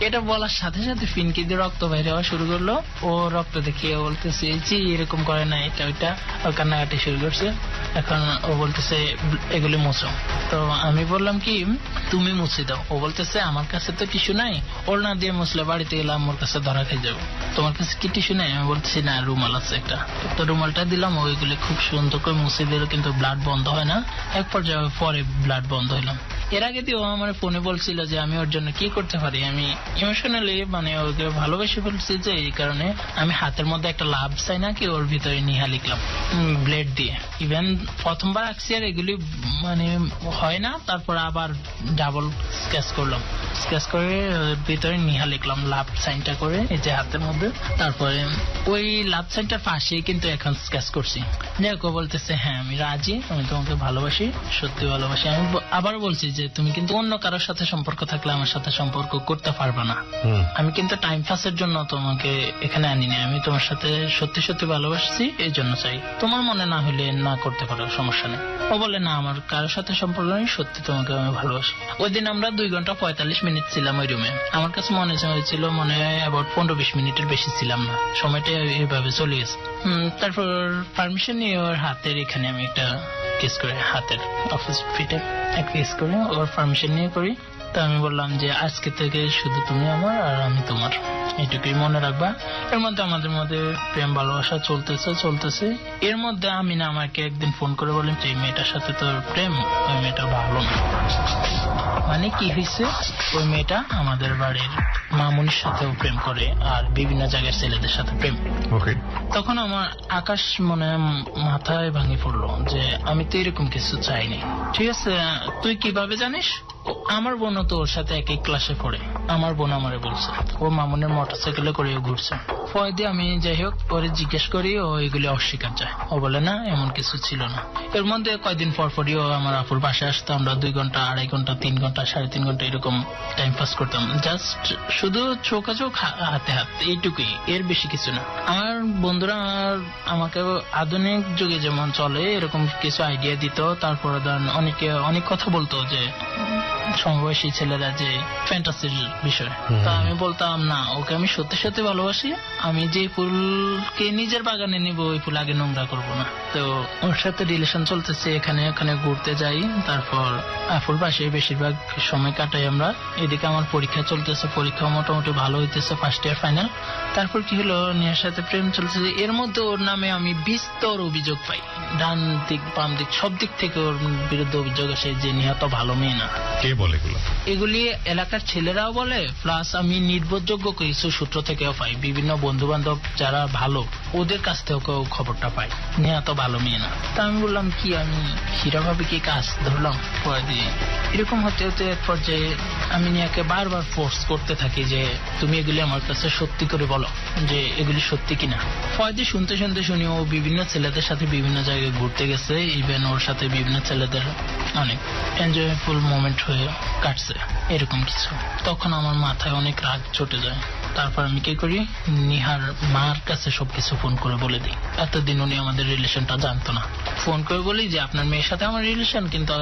এটা বলার সাথে সাথে ফিনকি দিয়ে রক্ত বাইরে হওয়া শুরু করলো। ও রক্ত দেখিয়ে বলতেছে জি এরকম করে না, এটা ওইটা, ও কান্নাকাটি শুরু করছে। এখন ও বলতেছে এগুলি মুছো। তো আমি বললাম কি তুমি মুছে দাও। ও বলতেছে আমার কাছে তো টিস্যু নাই, ওড়না দিয়ে মুছলে বাড়িতে গেলে আমার কাছে ধরা খেয়ে যাবো, তোমার কাছে কি টিস্যু নাই? আমি বলতেছি না রুমাল আছে একটা। তো রুমালটা দিলাম, ওইগুলি খুব সুন্দর করে মুছে দিল, কিন্তু ব্লাড বন্ধ হয় না। এক পর্যায়ে পরে ব্লাড বন্ধ হইলাম। এর আগে দিয়ে ও আমার ফোনে বলছিল যে আমি ওর জন্য কি করতে পারি। আমি ইমোশনালি ওকে ভালোবেসে ফেলছি, যে এই কারণে আমি হাতের মধ্যে একটা লাভ চাই না কি ওর ভিতরে নিহা লিখলাম ব্লেড দিয়ে। ইভেন প্রথমবার আঁকছি আর এগুলি হয় না, তারপর আবার ডাবল স্কেচ করলাম, স্কেচ করে ভিতরে নিহা লিখলাম লাভ সাইনটা করে এই যে হাতের মধ্যে। তারপরে ওই লাভ সাইনটার পাশেই কিন্তু এখন স্কেচ করছি। দেখো বলতেছে হ্যাঁ আমি রাজি, আমি তোমাকে ভালোবাসি, সত্যি ভালোবাসি। আমি আবার বলছি যে তুমি কিন্তু অন্য কারোর সাথে সম্পর্ক থাকলে আমার সাথে সম্পর্ক করতে পারবে না। আমি কিন্তু টাইম পাসের জন্য তোমাকে এখানে আনিনি, আমি তোমার সাথে সত্যি সত্যি ভালোবাসছি, এই জন্য চাই। তোমার মনে না হলে না করতে পারো, সমস্যা নেই। ও বলে না আমার কারোর সাথে সম্পর্ক নেই, সত্যি তোমাকে আমি ভালোবাসি। ওই দিন আমরা 2 ঘন্টা 45 মিনিট ছিলাম ওই রুমে। আমার কাছে মনে হয়েছিল মনে হয় অ্যাবাউট 15-20 মিনিটের বেশি ছিলাম না, সময়টা এইভাবে চলে গেছে। তারপর পারমিশন নিয়ে ওর হাতের এখানে আমি একটা কিস করে, হাতের অফিস ফিটে একটা কিস করে ওর পারমিশন নিয়ে করি। তো আমি বললাম যে আজকে থেকে শুধু তুমি আমার আর আমি তোমার, এইটুকুই মনে রাখবা। এর মধ্যে আমাদের মধ্যে প্রেম ভালোবাসা চলতেছে। এর মধ্যে আমি না আমাকে একদিন ফোন করে বললাম যে এই মেয়েটার সাথে তোর প্রেম, ওই মেয়েটা ভালো না। মানে কি হয়েছে, ওই মেয়েটা আমাদের বাড়ির মামুনির সাথেও প্রেম করে আর বিভিন্ন জায়গার ছেলেদের সাথে প্রেম। তখন আমার আকাশ মাথায় ভাঙি পড়লো যে আমি তো এরকম কিছু চাইনি। ঠিক আছে, তুই কিভাবে জানিস? আমার বোনও তো ওর সাথে একই ক্লাসে পড়ে, আমার বোন আমারে বলছে, ও মামুনের মোটরসাইকেলে করে ঘুরছে। পরে দিয়ে আমি যাই হোক পরে জিজ্ঞেস করি, ও এগুলি অস্বীকার যায়, ও বলে না এমন কিছু ছিল না। এর মধ্যে কয়েকদিন পরপরই ও আমার আপুর বাসায় আসতো, আমরা 2 ঘন্টা 2.5 ঘন্টা 3 ঘন্টা 3.5 ঘন্টা এরকম টাইম পাস করতাম, জাস্ট শুধু চোখাচোখ হাতে হাত, এইটুকুই, এর বেশি কিছু না। আমার বন্ধুরা আমাকে আধুনিক যুগে যেমন চলে এরকম কিছু আইডিয়া দিত, তারপরে অনেকে অনেক কথা বলতো যে সমবয়সী ছেলেরা যে ফ্যান্টাসির বিষয়। তা আমি বলতাম না, ওকে আমি সত্যি সত্যি ভালোবাসি, আমি যে ফুলকে নিজের বাগানে নিব ওই ফুল আগে নোংরা করবো না। তো ওর সাথে রিলেশন চলতেছে, এখানে ওখানে ঘুরতে যাই, তারপর আপুর পাশে বেশিরভাগ সময় কাটাই আমরা। এদিকে আমার পরীক্ষা চলতেছে, পরীক্ষা মোটামুটি ভালো হইতেছে, ফার্স্ট ইয়ার ফাইনাল। তারপর কি হলো, নিয়ার সাথে প্রেম চলতেছে। এর মধ্যে ওর নামে আমি বিস্তর অভিযোগ পাই, ডান দিক বাম দিক সব দিক থেকে ওর বিরুদ্ধে অভিযোগ আসে যে নিহত ভালো মেয়ে না। কে কে বলে এগুলি এলাকার ছেলেরাও বলে, প্লাস আমি নির্ভরযোগ্য কিছু সূত্র থেকেও পাই, বিভিন্ন বন্ধু বান্ধব যারা ভালো ওদের কাছ থেকেও খবরটা পাই। নেহা তো ভালো মেয়ে না। তা আমি বললাম কি আমি হীরাভাবে কি কাজ ধরলাম পরে দিয়ে। এরকম হতে হতে এক পর্যায়ে আমি নেহাকে বারবার ফোর্স করতে থাকি যে তুমি এগুলি আমার কাছে সত্যি করে বলো যে এগুলি সত্যি কিনা। ফয়দি শুনতে শুনতে শুনি ও বিভিন্ন ছেলেদের সাথে বিভিন্ন জায়গায় ঘুরতে গেছে, ইভেন ওর সাথে বিভিন্ন ছেলেদের অনেক এনজয়ফুল মোমেন্ট হয়ে কাটছে এরকম কিছু। তখন আমার মাথায় অনেক রাগ চটে যায়। তারপর আমি কি করি, নিহার মার কাছে সবকিছু ফোন করে বলে দিই। এতদিন উনি আমাদের রিলেশনটা জানতো না। ফোন করে বলি যে আপনার মেয়ের সাথে আমার রিলেশন, কিন্তু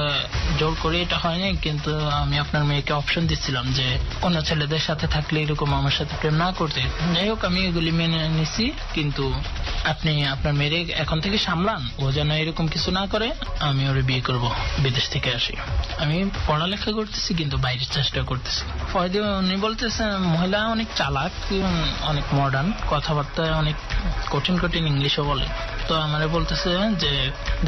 জোর করে এটা হয়নি, কিন্তু আমি আপনার মেয়েকে অপশন দিচ্ছিলাম যে অন্য ছেলেদের সাথে থাকলে এরকম আমার সাথে প্রেম না করতে। যাই হোক আমি এগুলি মেনে নিছি, কিন্তু আপনি আপনার মেয়ের এখন থেকে সামলান, ও যেন এরকম কিছু না করে। আমি ওরে বিয়ে করব, বিদেশ থেকে আসি। আমি পড়ালেখা করতেছি কিন্তু বাইরের চেষ্টা করতেছি। ফয়দি উনি বলতেছেন মহিলা অনেক চালাক, অনেক মডার্ন, কথাবার্তা অনেক কঠিন কঠিন ইংলিশও বলে। তো আমারে বলতেছে যে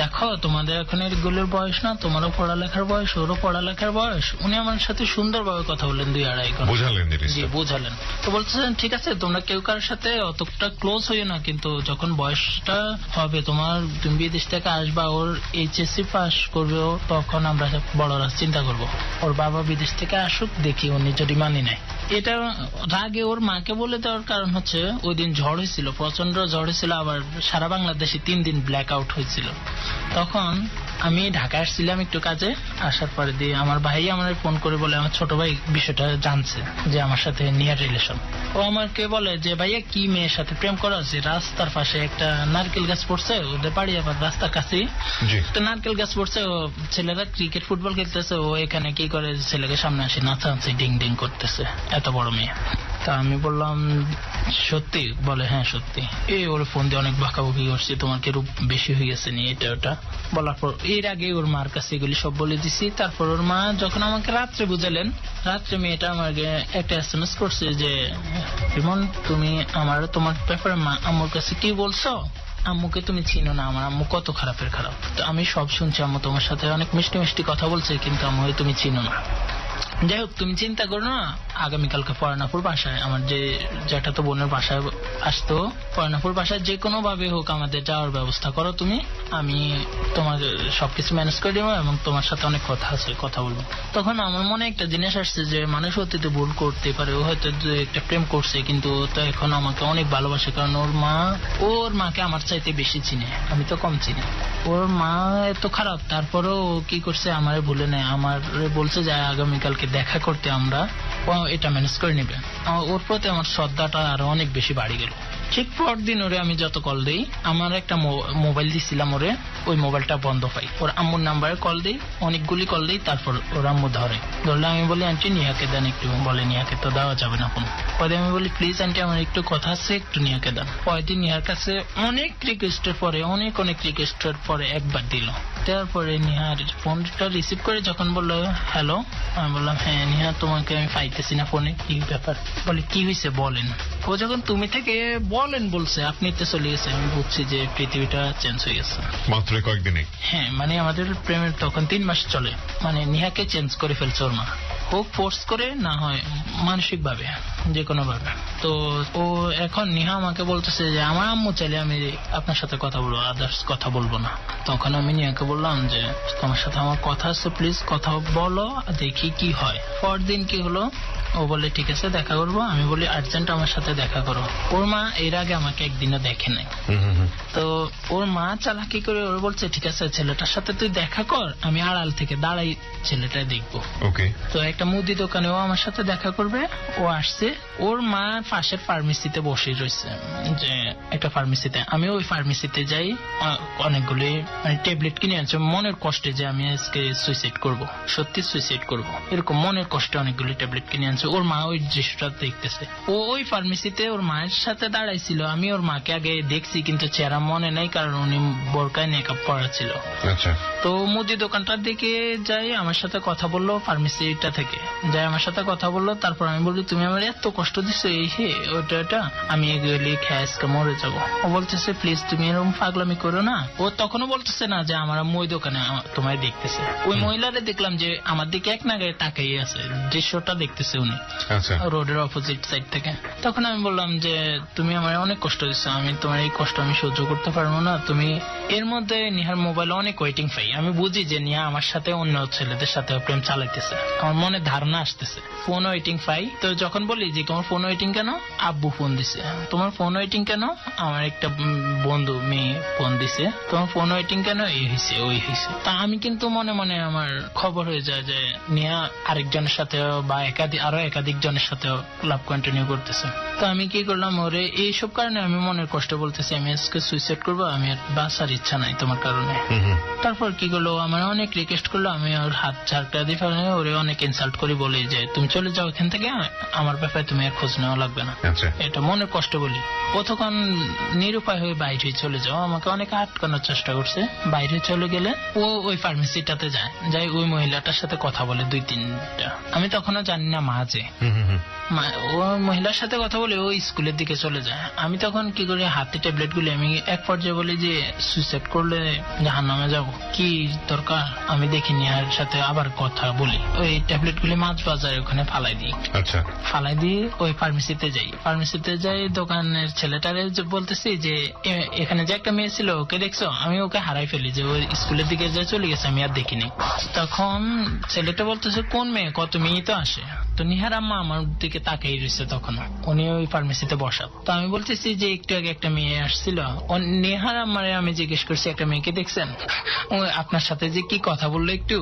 দেখো তোমাদের এখন এগুলোর বয়স না, তোমারও পড়ালেখার বয়স, ওরও পড়ালেখার বয়স। উনি আমার সাথে সুন্দরভাবে কথা বললেন 2-2.5 ঘন্টা। জি বুঝালেন। তো বলতেছেন ঠিক আছে তোমরা কেউ কারোর সাথে অতটা ক্লোজ হইও না, কিন্তু যখন বয়সটা হবে তোমার, তুমি বিদেশ থেকে আসবা, ওর এইচএসসি পাস করবে তখন আমরা বড়রা চিন্তা করব। ওর বাবা বিদেশ থেকে আসুক, দেখি উনি যদি মানি নেয়। এটা রাগে ওর মাকে বলে দেওয়ার কারণ হচ্ছে ওই দিন ঝড় হয়েছিল, প্রচন্ড ঝড় হয়েছিল, আবার সারা বাংলাদেশে 3 দিন ব্ল্যাক আউট হয়েছিল। তখন আমি ঢাকায় আসছিলাম একটু কাজে, আসার পরে দিয়ে আমার ভাই আমার ফোন করে বলে আমার ছোট ভাই বিষয়টা জানছে যে আমার সাথে নিয়ার রিলেশন। ও আমাকে বলে যে ভাইয়া কি মেয়ের সাথে প্রেম করা আছে, রাস্তার পাশে একটা নারকেল গাছ পড়ছে, ওদের বাড়ি আবার রাস্তার কাছেই তো নারকেল গাছ পড়ছে, ও ছেলেরা ক্রিকেট ফুটবল খেলতেছে, ও এখানে কি করে ছেলেকে সামনে আসে নাচাচ্ছে, ডিং ডিং করতেছে, এত বড় মেয়ে। তা আমি বললাম সত্যি? বলে হ্যাঁ সত্যি। এই ওর ফোন দিয়ে অনেক বকাবকি করছি, তোমার কি রূপ বেশি হয়ে গেছে নি, এটা ওটা বলার পর এর আগে ওর মার কাছে এগুলি সব বলে দিছি। তারপর ওর মা যখন আমাকে রাত্রে বুঝালেন, রাত্রে মেয়েটা আমাকে একটা SMS করছে যে রিমন তুমি আমার তোমার ব্যাপারে আম্মুর কাছে কি বলছো, আম্মুকে তুমি চিনো না, আমার আম্মু কত খারাপের খারাপ। তো আমি সব শুনছি, আম্মু তোমার সাথে অনেক মিষ্টি মিষ্টি কথা বলছে, কিন্তু আম্মু তুমি চিনো না। যাই হোক তুমি চিন্তা করো না, আগামীকালকে পরানাপুর বাসায় আমার যে জ্যাঠাতো বোনের বাসায় আসতো, পরানাপুর বাসায় যে কোনো ভাবে হোক আমাদের যাওয়ার ব্যবস্থা করো তুমি, আমি তোমার সবকিছু ম্যানেজ করে দেবো এবং তোমার সাথে অনেক কথা আছে, কথা বলবো। তখন আমার মনে একটা জিনিস আসছে যে মানুষ অতীতে ভুল করতে পারে, ও হয়তো একটা প্রেম করছে কিন্তু তো এখন আমাকে অনেক ভালোবাসে, কারণ ওর মাকে আমার চাইতে বেশি চিনে, আমি তো কম চিনি। ওর মা এত খারাপ, তারপরেও কি করছে আমার ভুলে নেয়, আমার বলছে যে আগামীকালকে দেখা করতে, আমরা এটা ম্যানেজ করে নিবে। ওর প্রতি আমার শ্রদ্ধাটা আরো অনেক বেশি বাড়ি গেল। ঠিক পরদিন ওরে আমি যত কল দিই, আমার একটা মোবাইল দিছিলাম ওরে, ওই মোবাইলটা বন্ধ পাই, ওর আম্মুর নাম্বারে কল দিই, অনেকগুলি কল দিই, তারপর ওর আম্মু ধরলে আমি বলি আন্টি নিহাকে দেন একটু, বলে নিহাকে তো দেওয়া যাবে না ফোন। পরে আমি বলি প্লিজ আন্টি আমার একটু কথা আছে, একটু নিহাকে দেন। পরের নিহার কাছে অনেক রিকোয়েস্টের পরে অনেক রিকোয়েস্টের পরে একবার দিল। তারপরে নিহার ফোনটা রিসিভ করে যখন বললো হ্যালো, আমি বললাম হ্যাঁ নিহা তোমাকে আমি পাইতেছি না ফোনে, কি ব্যাপার? বলে কি হয়েছে বলেন। ও যখন তুমি থেকে বলেন বলছে, আপনি তো চলে গেছে, আমি বুঝছি যে পৃথিবীটা চেঞ্জ হয়ে গেছে মাত্র কয়েকদিনে। হ্যাঁ মানে আমাদের প্রেমের তখন 3 মাস চলে, মানে নিহাকে চেঞ্জ করে ফেলছে ওর মা, হোক ফোর্স করে না হয় মানসিক ভাবে, যে কোনো ভাবে। তো ও এখন নিহা আমাকে বলতেছে যে আমার আম্মু চাইলে আমি আপনার সাথে কথা বলবো, আদার্স কথা বলবো না। তখন আমি নিহাকে বললাম যে তোমার সাথে আমার কথা আছে, প্লিজ কথা বলো, দেখি কি হয়। পরদিন কি হলো, ও বলে ঠিক আছে দেখা করবো। আমি বলি আর্জেন্ট আমার সাথে দেখা করো। ওর মা এর আগে আমাকে একদিনও দেখে নাই। তো ওর মা চালাকি করে ওর বলছে ঠিক আছে ছেলেটার সাথে তুই দেখা কর, আমি আড়াল থেকে দাঁড়াই ছেলেটা দেখবো। তো একটা মুদি দোকানে ও আমার সাথে দেখা করবে। ও আসছে, ওর মা পাশের ফার্মেসিতে বসে রয়েছে, যে একটা ফার্মেসিতে। আমি ওই ফার্মেসিতে যাই, অনেকগুলি মানে ট্যাবলেট কিনে আনছি মনের কষ্টে, যে আমি আজকে সুইসাইড করব, সত্যি সুইসাইড করব, এরকম মনের কষ্টে অনেকগুলি ট্যাবলেট কিনে আনছি। বলছে ওর মা ওই দৃশ্যটা দেখতেছে। ও ওই ফার্মেসিতে ওর মায়ের সাথে দাঁড়াইছিল, আমি ওর মাকে আগে দেখছি কিন্তু চেহারা মনে নাই কারণ উনি বোরকায় মেকআপ করা ছিল। তো মুদি দোকানটার দিকে যাই, আমার সাথে কথা বললো ফার্মেসিটা থেকে যাই, আমার সাথে কথা বললো। তারপর আমি বলি তুমি আমার এত কষ্ট দিচ্ছ এই ওটা আমি এগুলি খেয়ে মরে যাবো। ও বলতেছে প্লিজ তুমি এরকম পাগলামি করো না। ও তখনও বলতেছে না যে আমার ওই দোকানে তোমায় দেখতেছে। ওই মহিলারে দেখলাম যে আমার দিকে এক নাগারে তাকাই আছে, দৃশ্যটা দেখতেছে উনি রোডের অপোজিট সাইড থেকে। তখন আমি বললাম যে তুমি আমার অনেক কষ্ট দিচ্ছ, আমি তোমার এই কষ্ট আমি সহ্য করতে পারবো না। তুমি এর মধ্যে নিহার মোবাইলে অনেক ওয়েটিং পাই, আমি বুঝি যে নিহা আমার সাথে অন্য ছেলেদের সাথে প্রেম চালাইতেছে, আমার মনে ধারণা আসতেছে। ফোন ওয়েটিং পাই, তো যখন বলি যে তোমার ফোন ওয়েটিং কেন, আব্বু ফোন দিছে। তোমার ফোন ওয়েটিং কেন, আমার একটা বন্ধু মেয়ে ফোন দিছে। তোমার ফোন ওয়েটিং কেন, এই হয়েছে ওই হয়েছে। তা আমি কিন্তু মনে মনে আমার খবর হয়ে যায় যে নিহা আরেকজনের সাথে বা আরো একাধিক জনের সাথে লাভ কন্টিনিউ করতেছে। তো আমি কি করলাম, ওরে এইসব কারণে আমি মনের কষ্ট বলতেছি আমি আজকে সুইসাইড করবো, আমি আর বাঁচার ইচ্ছা নাই তোমার কারণে। তারপর কি করলো, আমার অনেক রিকোয়েস্ট করলো, আমি ওর হাত ঝাড়টা দিয়ে ফেলে ওরে অনেক ইনসাল্ট করি, বলি যে তুমি চলে যাও এখান থেকে, আমার ব্যাপারে তুমি আর খোঁজ নেওয়া লাগবে না, এটা মনের কষ্ট বলি। কতক্ষণ নিরুপায় হয়ে বাইরে চলে যাও, আমাকে অনেক আটকানোর চেষ্টা করছে। বাইরে চলে গেলে ও ওই ফার্মেসিটাতে যাই ওই মহিলাটার সাথে কথা বলে 2-3টা। আমি তখনও জানি না মা যে ও মহিলার সাথে কথা বলে ও স্কুলের দিকে চলে যায়। আমি তখন কি করি, হাতে ট্যাবলেট গুলি আমি এক পর্যায়ে বলি যে সুইসাইড করলে জাহান্নামে যাব, কি দরকার, আমি দেখিনি আর সাথে আবার কথা বলি। ওই ট্যাবলেট গুলি মাছ বাজারে ওখানে ফালাই দিই। ফালাই দিয়ে ওই ফার্মেসিতে যাই দোকানের ছেলেটারে বলতেছি যে এখানে যে একটা মেয়ে ছিল ওকে দেখছো, আমি ওকে হারাই ফেলি, যে ওই স্কুলের দিকে যে চলে গেছে আমি আর দেখিনি। তখন ছেলেটা বলতেছে কোন মেয়ে, কত মেয়ে তো আসে। তো নিহার আম্মা আমার দিকে তাকাই রয়েছে, তখন উনি ওই ফার্মেসিতে বসা। তো আমি বলতেছি যে একটু আগে একটা মেয়ে আসছিল, নিহার আম্মারে আমি জিজ্ঞেস করছি একটা মেয়েকে দেখছেন, আপনার সাথে যে কি কথা বললো একটু।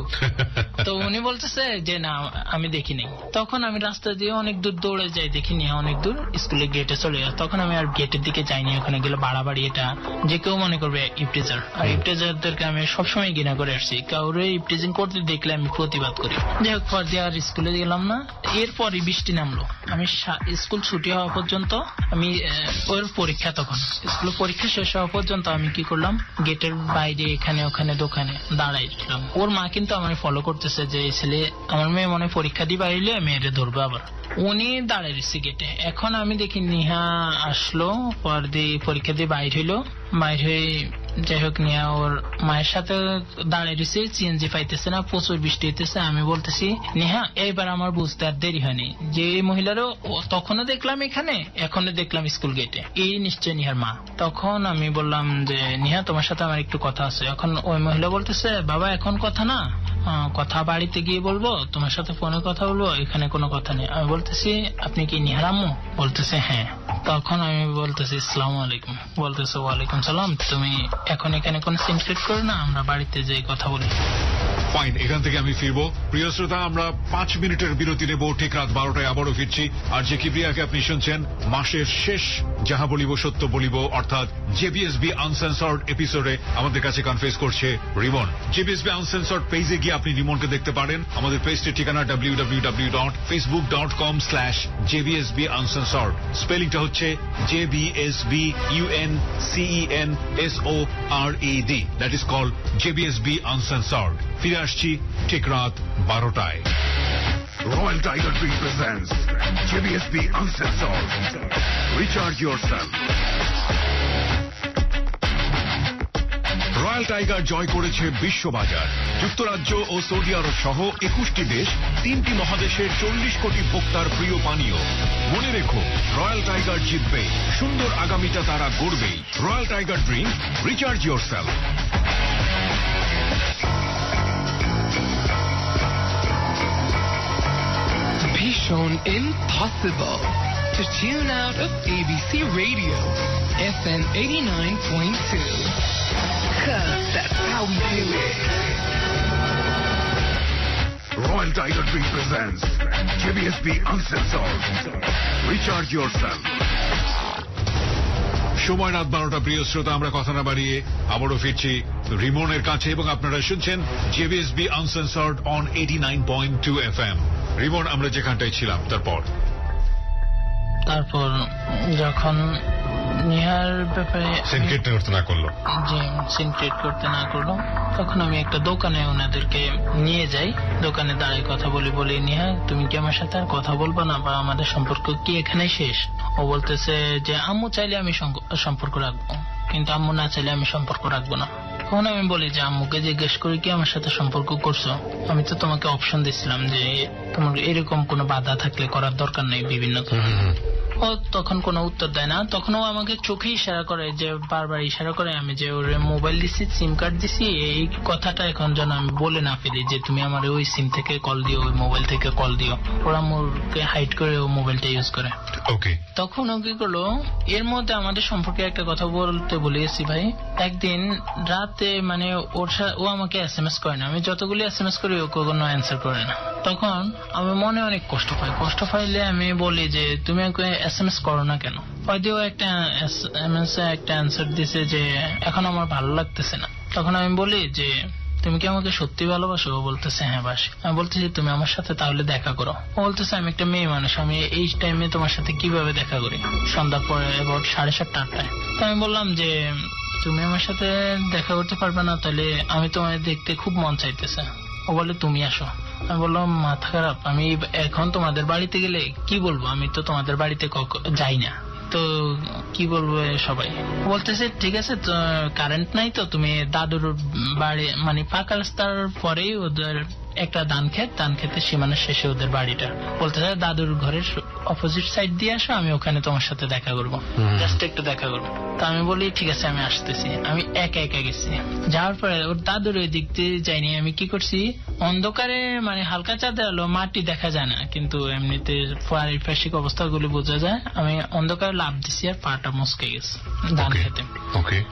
তো উনি বলতেছে যে না আমি দেখিনি। তখন আমি রাস্তা দিয়ে অনেক দূর দৌড়ে যাই, দেখি নিহা অনেক দূর স্কুলের গেটে চলে যায়। তখন আমি আর গেটের দিকে যাইনি, ওখানে গেলে বাড়াবাড়ি, এটা যে কেউ মনে করবে ইপটিজার, আর ইপটিজারদেরকে আমি সবসময় ঘৃণা করে আসছি, কাউরে ইপটিজিং করতে দেখলে আমি প্রতিবাদ করি। যাই হোক পর দিয়ে আর স্কুলে গেলাম না। এরপরই বৃষ্টি নামলো, আমি স্কুল ছুটি হওয়া পর্যন্ত আমি ওর পরীক্ষা, তখন স্কুলের পরীক্ষা শেষ হওয়া পর্যন্ত আমি কি করলাম, গেটের বাইরে এখানে ওখানে দোকানে দাঁড়াইছিলাম। ওর মা কিন্তু আমার ফলো করতেছে যে এই ছেলে আমার মেয়ে মনে পরীক্ষা দিয়ে বাইরে মেয়েরে ধরবে আবার। উনি দাঁড়ায় রয়েছে গেটে। এখন আমি দেখি নিহা আসলো, পর দিয়ে পরীক্ষা দিয়ে বাইর হইলো, বাইর হয়ে যাই হোক নিহা ওর মায়ের সাথে দাঁড়ায় রয়েছে, সিএনজি পাইতেছে না, প্রচুর বৃষ্টি হইতেছে। আমি বলতেছি নিহা এইবার আমার বুঝতে আর দেরি হয়নি যে এই মহিলারও তখনও দেখলাম এখানে, এখনো দেখলাম স্কুল গেটে, এই নিশ্চয় নিহার মা। তখন আমি বললাম যে নিহা তোমার সাথে আমার একটু কথা আছে। এখন ওই মহিলা বলতেছে বাবা এখন কথা না, কথা বাড়িতে গিয়ে বলবো, তোমার সাথে ফোনে কথা বলবো, এখানে কোনো কথা নেই। আমি বলতেছি আপনি কি নিহার আম্মু? বলতেছে হ্যাঁ। তখন আমি বলতেছি আসসালামু আলাইকুম। বলতেছে ওয়ালাইকুম সালাম, তুমি এখন এখানে কোনো সিনক্রেট করো না, আমরা বাড়িতে যেয়ে কথা বলি। ফাইন, এখান থেকে আমি ফিরবো। প্রিয় শ্রোতা, আমরা 5 মিনিটের বিরতি নেব, ঠিক রাত 12টায় আবারও ফিরছি। আর যে কিবরিয়াকে আপনি শুনছেন মাসের শেষ যাহা বলিব সত্য বলিব অর্থাৎ জেবিএসবি আনসেন্সর্ড এপিসোডে আমাদের কাছে কনফেস করছে রিমন। জেবিএসবি আনসেন্সর্ড পেজে গিয়ে আপনি রিমনকে দেখতে পারেন। আমাদের পেজটির ঠিকানা www.facebook.com/JBSB Uncensored। স্পেলিংটা হচ্ছে JBSBUNCENSORED, that is called JBSB Uncensored। ফিরে আসছি ঠিক রাত 12টায়। Royal Tiger Drink presents JBSB Uncensored. Recharge yourself. Royal Tiger জয় করেছে বিশ্ববাজার। যুক্তরাজ্য ও সৌদি আরব সহ 21টি দেশ, 3টি মহাদেশের 40 কোটি ভোক্তার প্রিয় পানীয়। মনে রেখো, রয়্যাল টাইগার জিতবে, সুন্দর আগামীটা তারা গড়বেই। Royal Tiger drink, recharge yourself. Be shown impossible to tune out of ABC Radio, FM 89.2. 'Cause that's how we do it. Royal Tiger Drink presents JBSB Uncensored. Recharge yourself. সময় রাত 12টা। প্রিয় শ্রোতা, আমরা কথা না বাড়িয়ে আবারও ফিরছি রিমনের কাছে এবং আপনারা শুনছেন জেবিএসবি আনসেন্সর্ড অন 89.2 FM। রিমন, আমরা যেখানটায় ছিলাম তারপর যখন নিহার ব্যাপারে সিনক্রেট করতে না করলো, জি সিনক্রেট করতে না করলো, তখন আমি একটা দোকানে ওনাদেরকে নিয়ে যাই। দোকানে দাঁড়ায় কথা বলি নিহা তুমি কি আমার সাথে আর কথা বলবো না, বা আমাদের সম্পর্ক কি এখানে শেষ? ও বলতেছে যে আম্মু চাইলে আমি সম্পর্ক রাখবো, কিন্তু আম্মু না চাইলে আমি সম্পর্ক রাখবো না। তখন আমি বলি যে আম্মুকে জিজ্ঞেস করি কি আমার সাথে সম্পর্ক করছো, আমি তো তোমাকে অপশন দিছিলাম যে তোমার এরকম কোনো বাধা থাকলে করার দরকার নেই বিভিন্ন। ও তখন কোনো উত্তর দেয় না। তখন ও আমাকে চোখে ইশারা করে, যে বারবার ইশারা করে আমি যে ওর মোবাইল দিছি, সিম কার্ড দিছি, এই কথাটা এখন যেন আমি বলে না ফেলি যে তুমি আমার ওই সিম থেকে কল দিও, ওই মোবাইল থেকে কল দিও। ওরা মোরকে হাইড করে ও মোবাইলটা ইউজ করে। ওকে, তখন ও কি করলো, এর মধ্যে আমাদের সম্পর্কে একটা কথা বলতে ভুলে গেছি ভাই। একদিন রাতে মানে ও আমাকে SMS করে না, আমি যতগুলি SMS করি ও কোনো অ্যান্সার করে না। তখন আমি মনে অনেক কষ্ট পাই। কষ্ট পাইলে আমি বলি যে তুমি SMS করো না কেন? হয়তো একটা SMS একটা অ্যান্সার দিছে যে এখন আমার ভালো লাগতেছে না। তখন আমি বলি যে তুমি কি আমাকে সত্যি ভালোবাসো? ও বলতেছে হ্যাঁ বাসি। আমি বলতেছি তুমি আমার সাথে তাহলে দেখা করো। ও বলতেছে আমি একটা মেয়ে মানুষ, আমি এই টাইমে তোমার সাথে কিভাবে দেখা করি? সন্ধ্যার পরে অ্যাবাউট 7:30-8টায়। তো আমি বললাম যে তুমি আমার সাথে দেখা করতে পারবে না, তাহলে আমি তোমায় দেখতে খুব মন চাইতেছে। ও বলে তুমি আসো। আমি বললাম মাথা খারাপ, আমি এখন তোমাদের বাড়িতে গেলে কি বলবো? আমি তো তোমাদের বাড়িতে যাই না, তো কি বলবো সবাই? বলতেছে ঠিক আছে, কারেন্ট নাই তো তুমি দাদুর বাড়ি মানে পাকা রাস্তার পরেই ওদের একটা ধান খেতের সীমানার শেষে ওদের বাড়িটা। বলতেছে দাদুর ঘরের অপোজিট সাইড দিয়ে আসো, আমি ওখানে তোমার সাথে দেখা করবো, জাস্ট একটু দেখা করবো। তো আমি বলি ঠিক আছে আমি আসতেছি। আমি একা গেছি। যাওয়ার পরে ওর দাদুর ওই দিক দিয়ে যাইনি। আমি কি করছি, অন্ধকারে মানে হালকা চাঁদের আলো, মাটি দেখা যায় না, কিন্তু এমনিতে পারিপার্শ্বিক অবস্থাগুলি বোঝা যায়। আমি অন্ধকারে লাফ দিছি আর পাটা মস্কে গেছে ধান খেতে।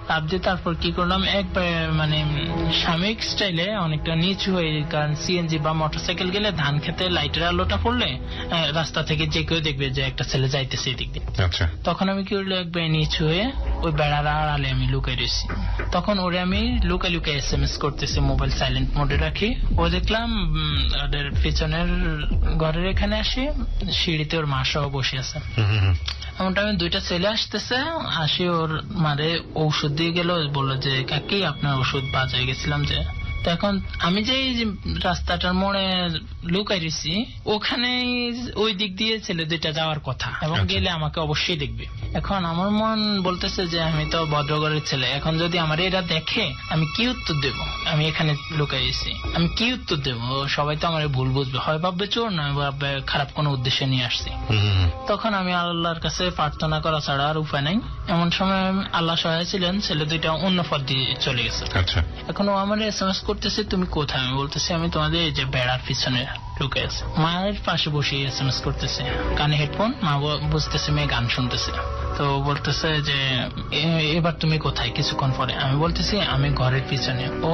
লাফ দিয়ে তারপর কি করলাম, একবার মানে সাময়িক স্টাইলে অনেকটা নিচু হয়ে, কারণ সিএনজি বা মোটরসাইকেল গেলে ধান খেতে লাইটের আলোটা পড়লে রাস্তা থেকে যে কেউ দেখবে যে একটা ছেলে যাইতেছে এদিক দিয়ে। তখন আমি কি করলো, একবার নিচু হয়ে ওই বেড়ার আড়ালে আমি লুকাই রয়েছি। তখন ওরে আমি লুকাই SMS করতেছি, মোবাইল সাইলেন্ট মোডে রাখি। ও দেখলাম ওদের পিছনের ঘরের এখানে আসি, সিঁড়িতে ওর মা সহ বসে আছে। এমন টাইমে দুইটা ছেলে আসতেছে, আসি ওর মারে ঔষধ দিয়ে গেল, বললো যে কাকি আপনার ওষুধ বাজারে গেছিলাম যে। এখন আমি যে রাস্তাটার মোড়ে লুকাই রয়েছি, ওখানে ওই দিক দিয়ে ছেলে দুইটা যাওয়ার কথা, এবং গেলে আমাকে অবশ্যই দেখবে। এখন আমার মন বলতেছে যে আমি তো ভদ্রঘরের ছেলে, এখন যদি আমার এরা দেখে আমি কি উত্তর দেব? আমি এখানে লুকাই রয়েছি, আমি কি উত্তর দেব? সবাই তো আমার ভুল বুঝবে, হয় ভাববে চোর, না ভাববে খারাপ কোনো উদ্দেশ্যে নিয়ে আসছি। তখন আমি আল্লাহর কাছে প্রার্থনা করা ছাড়া আর উপায় নাই। এমন সময় আল্লাহ সহায় ছিলেন, ছেলে দুইটা অন্য পথ দিয়ে চলে গেছে। এখন ও আমার SMS করতেছে তুমি কোথায়? আমি বলতেছি আমি তোমাদের এই যে বেড়ার পিছনে লুকে আছে। মায়ের পাশে বসে SMS করতেছে, কানে হেডফোন, মা বুঝতেছে মেয়ে গান শুনতেছে। তো বলতেছে যে এবার তুমি কোথায়? কিছুক্ষণ পরে আমি বলতেছি আমি ঘরের পিছনে। ও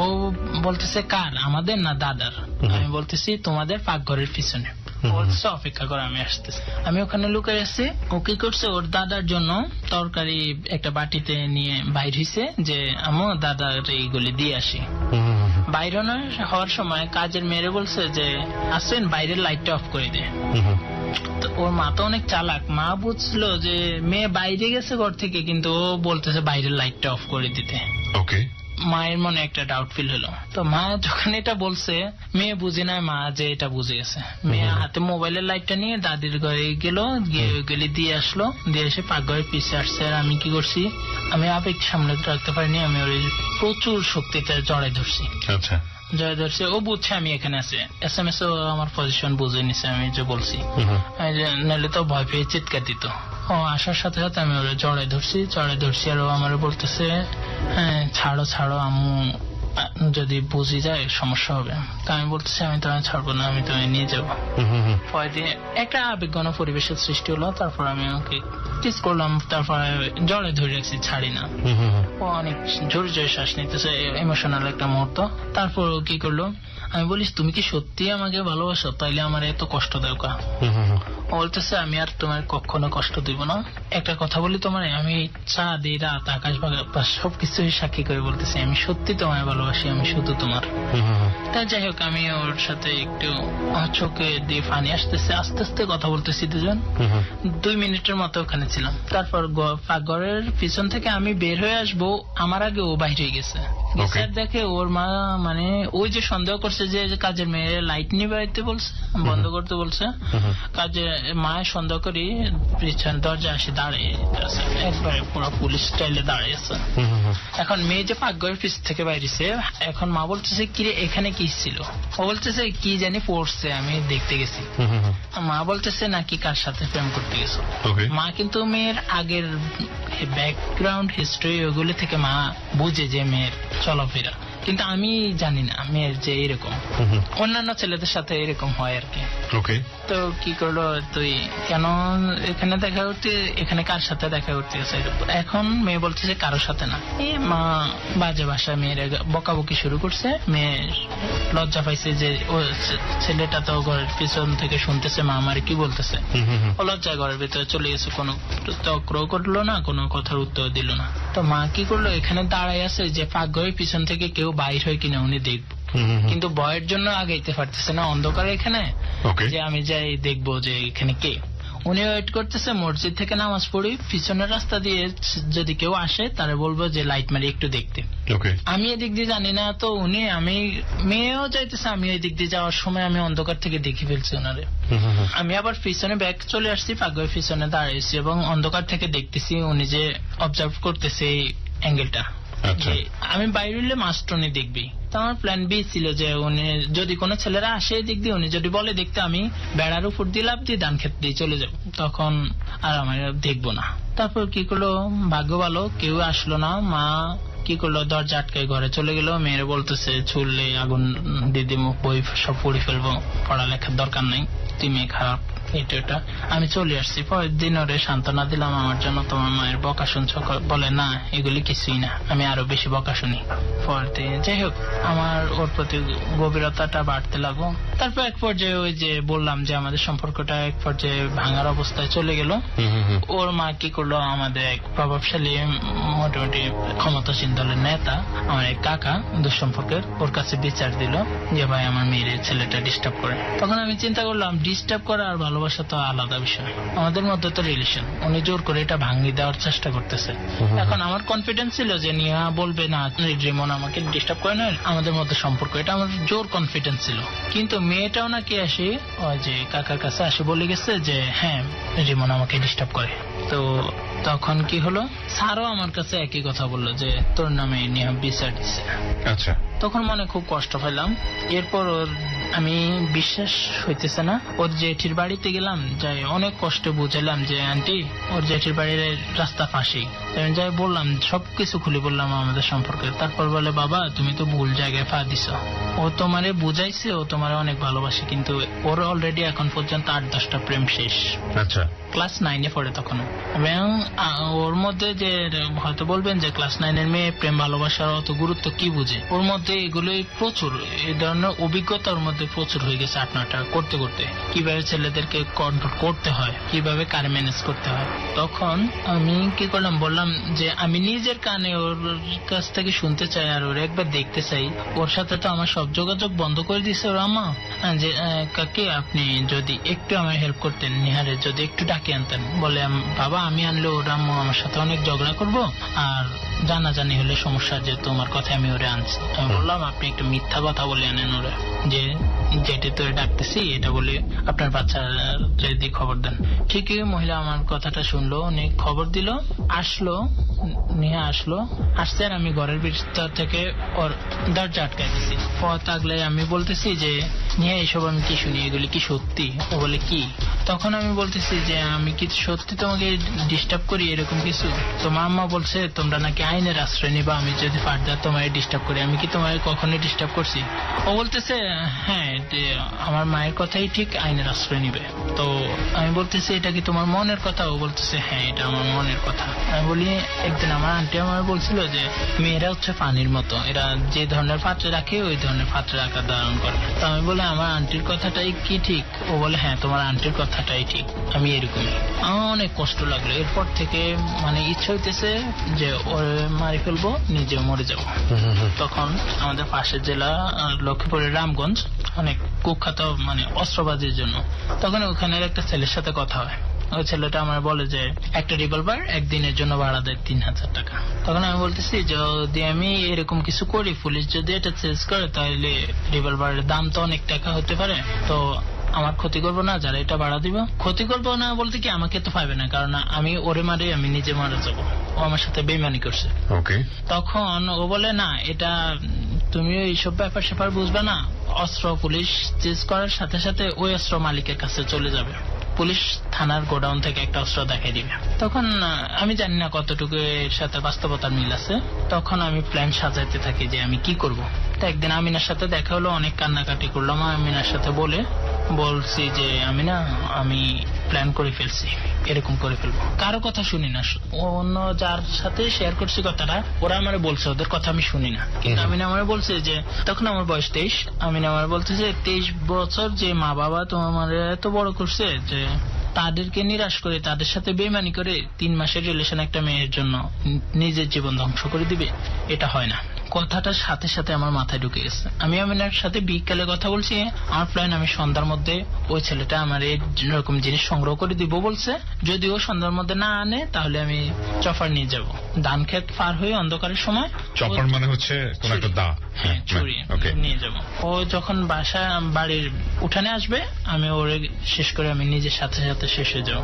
বলতেছে কার? আমাদের না দাদার? আমি বলতেছি তোমাদের পাকঘরের পিছনে। বলছে অপেক্ষা করে আমি আসতেছি। আমি ওখানে লুকাই আছি। ও কি করছে, ওর দাদার জন্য তরকারি একটা বাটিতে নিয়ে বাইর হইছে যে আমু দাদার এইগুলি দিয়ে আসি। বাইরে হওয়ার সময় কাজের মেয়েরে বলছে যে আসেন বাইরের লাইটটা অফ করে দে। ওর মা তো অনেক চালাক, মা বুঝলো যে মেয়ে বাইরে গেছে ঘর থেকে, কিন্তু ও বলতেছে বাইরের লাইটটা অফ করে দিতে। মায়ের মনে একটা ডাউট ফিল হলো। তো মা যখন এটা বলছে, মেয়ে বুঝে নাই মা যে এটা বুঝে গেছে। মেয়ে হাতে মোবাইলের লাইটটা নিয়ে দাদির ঘরে গেল, গিয়ে ওইগুলি দিয়ে আসলো, দিয়ে এসে পাকঘরের পিছিয়ে আসছে। আর আমি কি করছি, আমি আবেগ সামনে রাখতে পারিনি, আমি ওর প্রচুর শক্তিতে জড়াই ধরছি। জয় ধরছে, ও বুঝছে আমি এখানে আছি। SMS ও আমার পজিশন বুঝে নিছে আমি যে বলছি, নাহলে তো ভয় পেয়ে চিৎকার দিত। ও আসার সাথে সাথে আমি ওরা জড়াই ধরছি। আর ও আমার বলতেছে হ্যাঁ ছাড়ো আম্মু, যদি বুঝি যায় সমস্যা হবে। তা আমি বলতেছি আমি তো ছাড়বো না, আমি তো নিয়ে যাবো। ভয় দিয়ে একটা আবেগঘন পরিবেশের সৃষ্টি হলো। তারপর আমি ওকে কিস করলাম, তারপরে জড়ে ধরে রাখছি, ছাড়ি না। ও অনেক জোরে জোরে শ্বাস নিতেছে, ইমোশনাল একটা মুহূর্ত। তারপর ও কি করলো, আমি বলিস তুমি কি সত্যি আমাকে ভালোবাসো, তাইলে আমার এত কষ্ট দাও কা? ও বলতেছে আমি আর তোমার কখনো কষ্ট দিব না, একটা কথা বলি তোমার, আমি চাঁদ এই রাত আকাশ বাতাস সবকিছু সাক্ষী করে বলতেছি আমি সত্যি তোমায় ভালোবাসি, আমি শুধু তোমার। তাই যাই হোক আমি ওর সাথে একটু চোখে দিয়ে পানি আসতেছে, আস্তে আস্তে কথা বলতেছি দুজন। 2 মিনিটের মতো ওখানে ছিলাম। তারপর ঘরের পিছন থেকে আমি বের হয়ে আসবো, আমার আগে ও বাইরে গেছে। দেখে ওর মা মানে ওই যে সন্দেহ করছে যে কাজের মেয়ে লাইট নিবাইতে বলছে, বন্ধ করতে বলছে, কাজে মায়ের সন্দেহ করি পিছন দরজা আসে দাঁড়িয়ে একবারে পুরো পুলিশ স্টাইলে দাঁড়িয়েছে। এখন মেয়ে যে পাকঘরের পিছ থেকে বাইরেছে, এখন মা বলতেছে কিরে এখানে কি ছিল? ও বলতেছে কি জানি পড়ছে, আমি দেখতে গেছি। মা বলতেছে নাকি কার সাথে প্রেম করতে গেছো। মা কিন্তু মেয়ের আগের ব্যাকগ্রাউন্ড হিস্ট্রি ওগুলি থেকে মা বুঝে যে মেয়ের চলাফেরা, কিন্তু আমি জানি না মেয়ের যে এরকম অন্যান্য ছেলেদের সাথে এরকম হয় আর কি। তো কি করলো, তুই কেন এখানে দেখা করতে, এখানে কার সাথে দেখা করতে গেছে? এখন মেয়ে বলতেছে কারোর সাথে না। মা বাজে ভাষায় মেয়ের বকাবকি শুরু করছে। মেয়ে লজ্জা পাইছে যে ও ছেলেটা তো ঘরের পিছন থেকে শুনতেছে মা আমার কি বলতেছে। ও লজ্জা ঘরের ভিতরে চলে গেছে, কোনো চক্র করলো না, কোনো কথার উত্তর দিল না। তো মা কি করলো, এখানে দাঁড়াই আছে যে পাকঘরের পিছন থেকে কেউ বাইর হয় কিনা উনি দেখবো, কিন্তু ভয়ের জন্য আগাইতে পারতেছে না অন্ধকারে এখানে, যে আমি যাই দেখবো যে এখানে কে। উনি ওয়েট করতেছে মসজিদ থেকে নামাজ পড়ি, পিছনের রাস্তা দিয়ে যদি কেউ আসে তারা বলবো যে লাইট মারি একটু দেখতে। আমি এদিক দিয়ে জানি না, তো উনি আমি মেয়েও যাইতেছে, আমি ওই দিক দিয়ে যাওয়ার সময় আমি অন্ধকার থেকে দেখি ফেলছি ওনারে। আমি আবার পিছনে ব্যাক চলে আসছি, পাকঘরের পিছনে দাঁড়িয়েছি এবং অন্ধকার থেকে দেখতেছি উনি যে অবজার্ভ করতেছে এই অ্যাঙ্গেলটা। আমি বাইরে হলে মাস্টনি দেখবি। তো আমার প্ল্যান বি ছিল যে উনি যদি কোনো ছেলেরা আসে দিক দিয়ে, উনি যদি বলে দেখতে, আমি বেড়ার উপর দিয়ে লাফ দিয়ে ধান খেত দিয়ে চলে যাবো, তখন আর আমি দেখবো না। তারপর কি করলো, ভাগ্য ভালো কেউ আসলো না। মা কি করলো, দরজা আটকায় ঘরে চলে গেল। মেয়েরা বলতেছে ছুড়লে আগুন দিদি মুখ বই সব পড়ে ফেলবো, পড়ালেখার দরকার নেই, তুই মেয়ে খারাপ, এটা। আমি চলে আসছি। পরের দিন ওরে সান্ত্বনা দিলাম আমার জন্য তোমার মায়ের বকা শুনছ, বলে না এগুলি কিছুই না, আমি আরো বেশি বকা শুনি। পরের দিন যাই হোক আমার ওর প্রতি গভীরতাটা বাড়তে লাগলো। তারপর এক পর্যায়ে ওই যে বললাম যে আমাদের সম্পর্কটা এক পর্যায়ে ভাঙার অবস্থায় চলে গেল। ওর মা কি করলো, আমাদের এক প্রভাবশালী মোটামুটি ক্ষমতাসীন দলের নেতা, আমার এক কাকা দুঃসম্পর্কের, ওর কাছে বিচার দিল যে ভাই আমার মেয়ের ছেলেটা ডিস্টার্ব করে। তখন আমি চিন্তা করলাম ডিস্টার্ব করা আর ভালোবাসা তো আলাদা বিষয়, আমাদের মধ্যে তো রিলেশন, উনি জোর করে এটা ভাঙিয়ে দেওয়ার চেষ্টা করতেছে। এখন আমার কনফিডেন্স ছিল যে নিয়া বলবে না রিমন আমাকে ডিস্টার্ব করে না, আমাদের মধ্যে সম্পর্ক, এটা আমার জোর কনফিডেন্স ছিল। কিন্তু মেয়েটাও নাকি আসে ওই যে কাকার কাছে আসে বলে গেছে যে হ্যাঁ রিমন আমাকে ডিস্টার্ব করে। তো তখন কি হলো, স্যারও আমার কাছে একই কথা বললো যে তোর নামে নিয়ে বিচার দিচ্ছে। আচ্ছা, তখন মনে খুব কষ্ট পেলাম। এরপর ওর আমি বিশ্বাস হইতেছে না, ওর জেঠির বাড়িতে গেলাম, যাই অনেক কষ্ট বুঝালাম যে আন্টি ওর জেঠির বাড়ির রাস্তা পাশেই, যাই বললাম সবকিছু খুলে বললাম আমাদের সম্পর্কে। তারপর বলে বাবা তুমি তো ভুল জায়গায় পা দিছ, ও তোমারে বুঝাইছে ও তোমারে অনেক ভালোবাসে, কিন্তু ওর অলরেডি এখন পর্যন্ত 8-10টা প্রেম শেষ। আচ্ছা, ক্লাস 9-এ পড়ে তখন। এবং ওর মধ্যে যে হয়তো বলবেন যে ক্লাস 9-এর মেয়ে প্রেম ভালোবাসার অত গুরুত্ব কি বুঝে, ওর মধ্যে এগুলোই প্রচুর, এই ধরনের অভিজ্ঞতা ওর মধ্যে প্রচুর হয়ে গেছে। 8-9টা করতে করতে কিভাবে ছেলেদেরকে কন্ট্রোল করতে হয়, কিভাবে কারে ম্যানেজ করতে হয়। তখন আমি কি করলাম, বললাম যে আমি নিজের কানে ওর কাছ থেকে শুনতে চাই আর ওর একবার দেখতে চাই। ওর সাথে তো আমার সব যোগাযোগ বন্ধ করে দিছে ওর আম্মা, যে কাকে আপনি যদি একটু আমার হেল্প করতেন, নিহারে যদি একটু ডাকে আনতেন। বলে বাবা আমি আনলে ওর আম্মু আমার সাথে অনেক ঝগড়া করবো আর জানাজানি হলে সমস্যা, যে তোমার কথা আমি ওরে আনছি। আমি বললাম আপনি একটু মিথ্যা কথা বলে আনেন ওরা, যে যেটা তোরে ডাকতেছি এটা বলে আপনার বাচ্চার যদি খবর দেন। ঠিকই মহিলা আমার কথাটা শুনলো, অনেক খবর দিল, আসলো, নিয়ে আসছে। আর আমি ঘরের ভিতর থেকে ওর দরজা আটকাই দিছি। পথ আগলে আমি বলতেছি যে নিয়ে এইসব আমি কি শুনি, এগুলি কি সত্যি? ও বলে কি? তখন আমি বলতেছি যে আমি কি সত্যি তোমাকে ডিস্টার্ব করি এরকম কিছু? তোমার আম্মা বলছে তোমরা নাকি আইনের আশ্রয় নিবা, আমি যদি ফার্দার তোমায় ডিস্টার্ব করি, আমি কি তোমায় কখনোই ডিস্টার্ব করছি? ও বলতেছে হ্যাঁ আমার মায়ের কথাই ঠিক, আইনের আশ্রয় নিবে। তো আমি বলতেছি এটা কি তোমার মনের কথা? ও বলতেছে হ্যাঁ এটা আমার মনের কথা। আমি বলি একদিন আমার আন্টি আমার বলছিল যে মেয়েরা হচ্ছে পানির মতো, এরা যে ধরনের পাত্রে রাখে ওই ধরনের পাত্রে আকার ধারণ করে। তো আমি বলি আমার আন্টির কথাটাই কি ঠিক? ও বলে হ্যাঁ তোমার আন্টির কথাটাই ঠিক, আমি এরকমই। আমার অনেক কষ্ট লাগলো। এরপর থেকে মানে ইচ্ছা হইতেছে যে ওরে মারি ফেলবো, নিজে মরে যাবো। তখন আমাদের পাশের জেলা লক্ষ্মীপুরের রামগঞ্জ অনেক কুখ্যাত মানে অস্ত্রবাজির জন্য, তখন ওখানের একটা ছেলের সাথে কথা হয়। ওই ছেলেটা আমার বলে যে একটা রিভলভার একদিনের জন্য ভাড়া দেয় 3000 টাকা। তখন আমি বলতেছি যদি আমি এরকম কিছু করি, পুলিশ যদি এটা চেঞ্জ করে তাহলে রিভলভারের দাম তো অনেক টাকা হতে পারে, তো আমার ক্ষতি করবো না, যারা এটা ভাড়া দিব ক্ষতি করবো না বলতে কি আমাকে তো পাবে না, কারণ আমি ওরে মারি আমি নিজে মারা যাবো। ও আমার সাথে বেইমানি করছে। তখন ও বলে না এটা তুমি এইসব ব্যাপার স্যাপার বুঝবে না, অস্ত্র পুলিশ চেঞ্জ করার সাথে সাথে ওই অস্ত্র মালিকের কাছে চলে যাবে, পুলিশ থানার গোডাউন থেকে একটা অস্ত্র দেখাই দিবে। তখন আমি জানি না কতটুকু এর সাথে বাস্তবতার মিল আছে। তখন আমি প্ল্যান সাজাইতে থাকি যে আমি কি করব। তো একদিন আমিনার সাথে দেখা হলো, অনেক কান্নাকাটি করলাম। আমিনার সাথে বলছি যে আমি প্ল্যান করে ফেলছি, এরকম করে ফেলবো, কারো কথা শুনি না। অন্য যার সাথে শেয়ার করছি কথাটা ওরা আমার বলছে, ওদের কথা আমি শুনি না। কিন্তু আমিনা আমার বলছে যে তখন আমার বয়স 23, আমিনা আমার বলছে যে 23 বছর যে মা বাবা তোমার এত বড় করছে যে তাদেরকে নিরাশ করে তাদের সাথে বেইমানি করে 3 মাসের রিলেশন একটা মেয়ের জন্য নিজের জীবন ধ্বংস করে দিবে, এটা হয় না। কথাটার সাথে সাথে আমার মাথায় ঢুকে গেছে। আমি আমিনার সাথে বিকালে কথা বলছি, আমার প্ল্যান আমি সন্ধ্যার মধ্যে ওই ছেলেটা আমার এরকম জিনিস সংগ্রহ করে দিব বলছে, যদি ও সন্ধ্যার মধ্যে না আনে তাহলে আমি চপার নিয়ে যাব। ধান ক্ষেত পার হয়ে অন্ধকারের সময় চপার মানে হচ্ছে কোন একটা দা, হ্যাঁ ছুরি নিয়ে যাব। ও যখন বাড়ির উঠানে আসবে আমি ওরে শেষ করে আমি নিজের সাথে সাথে শেষ হয়ে যাবো।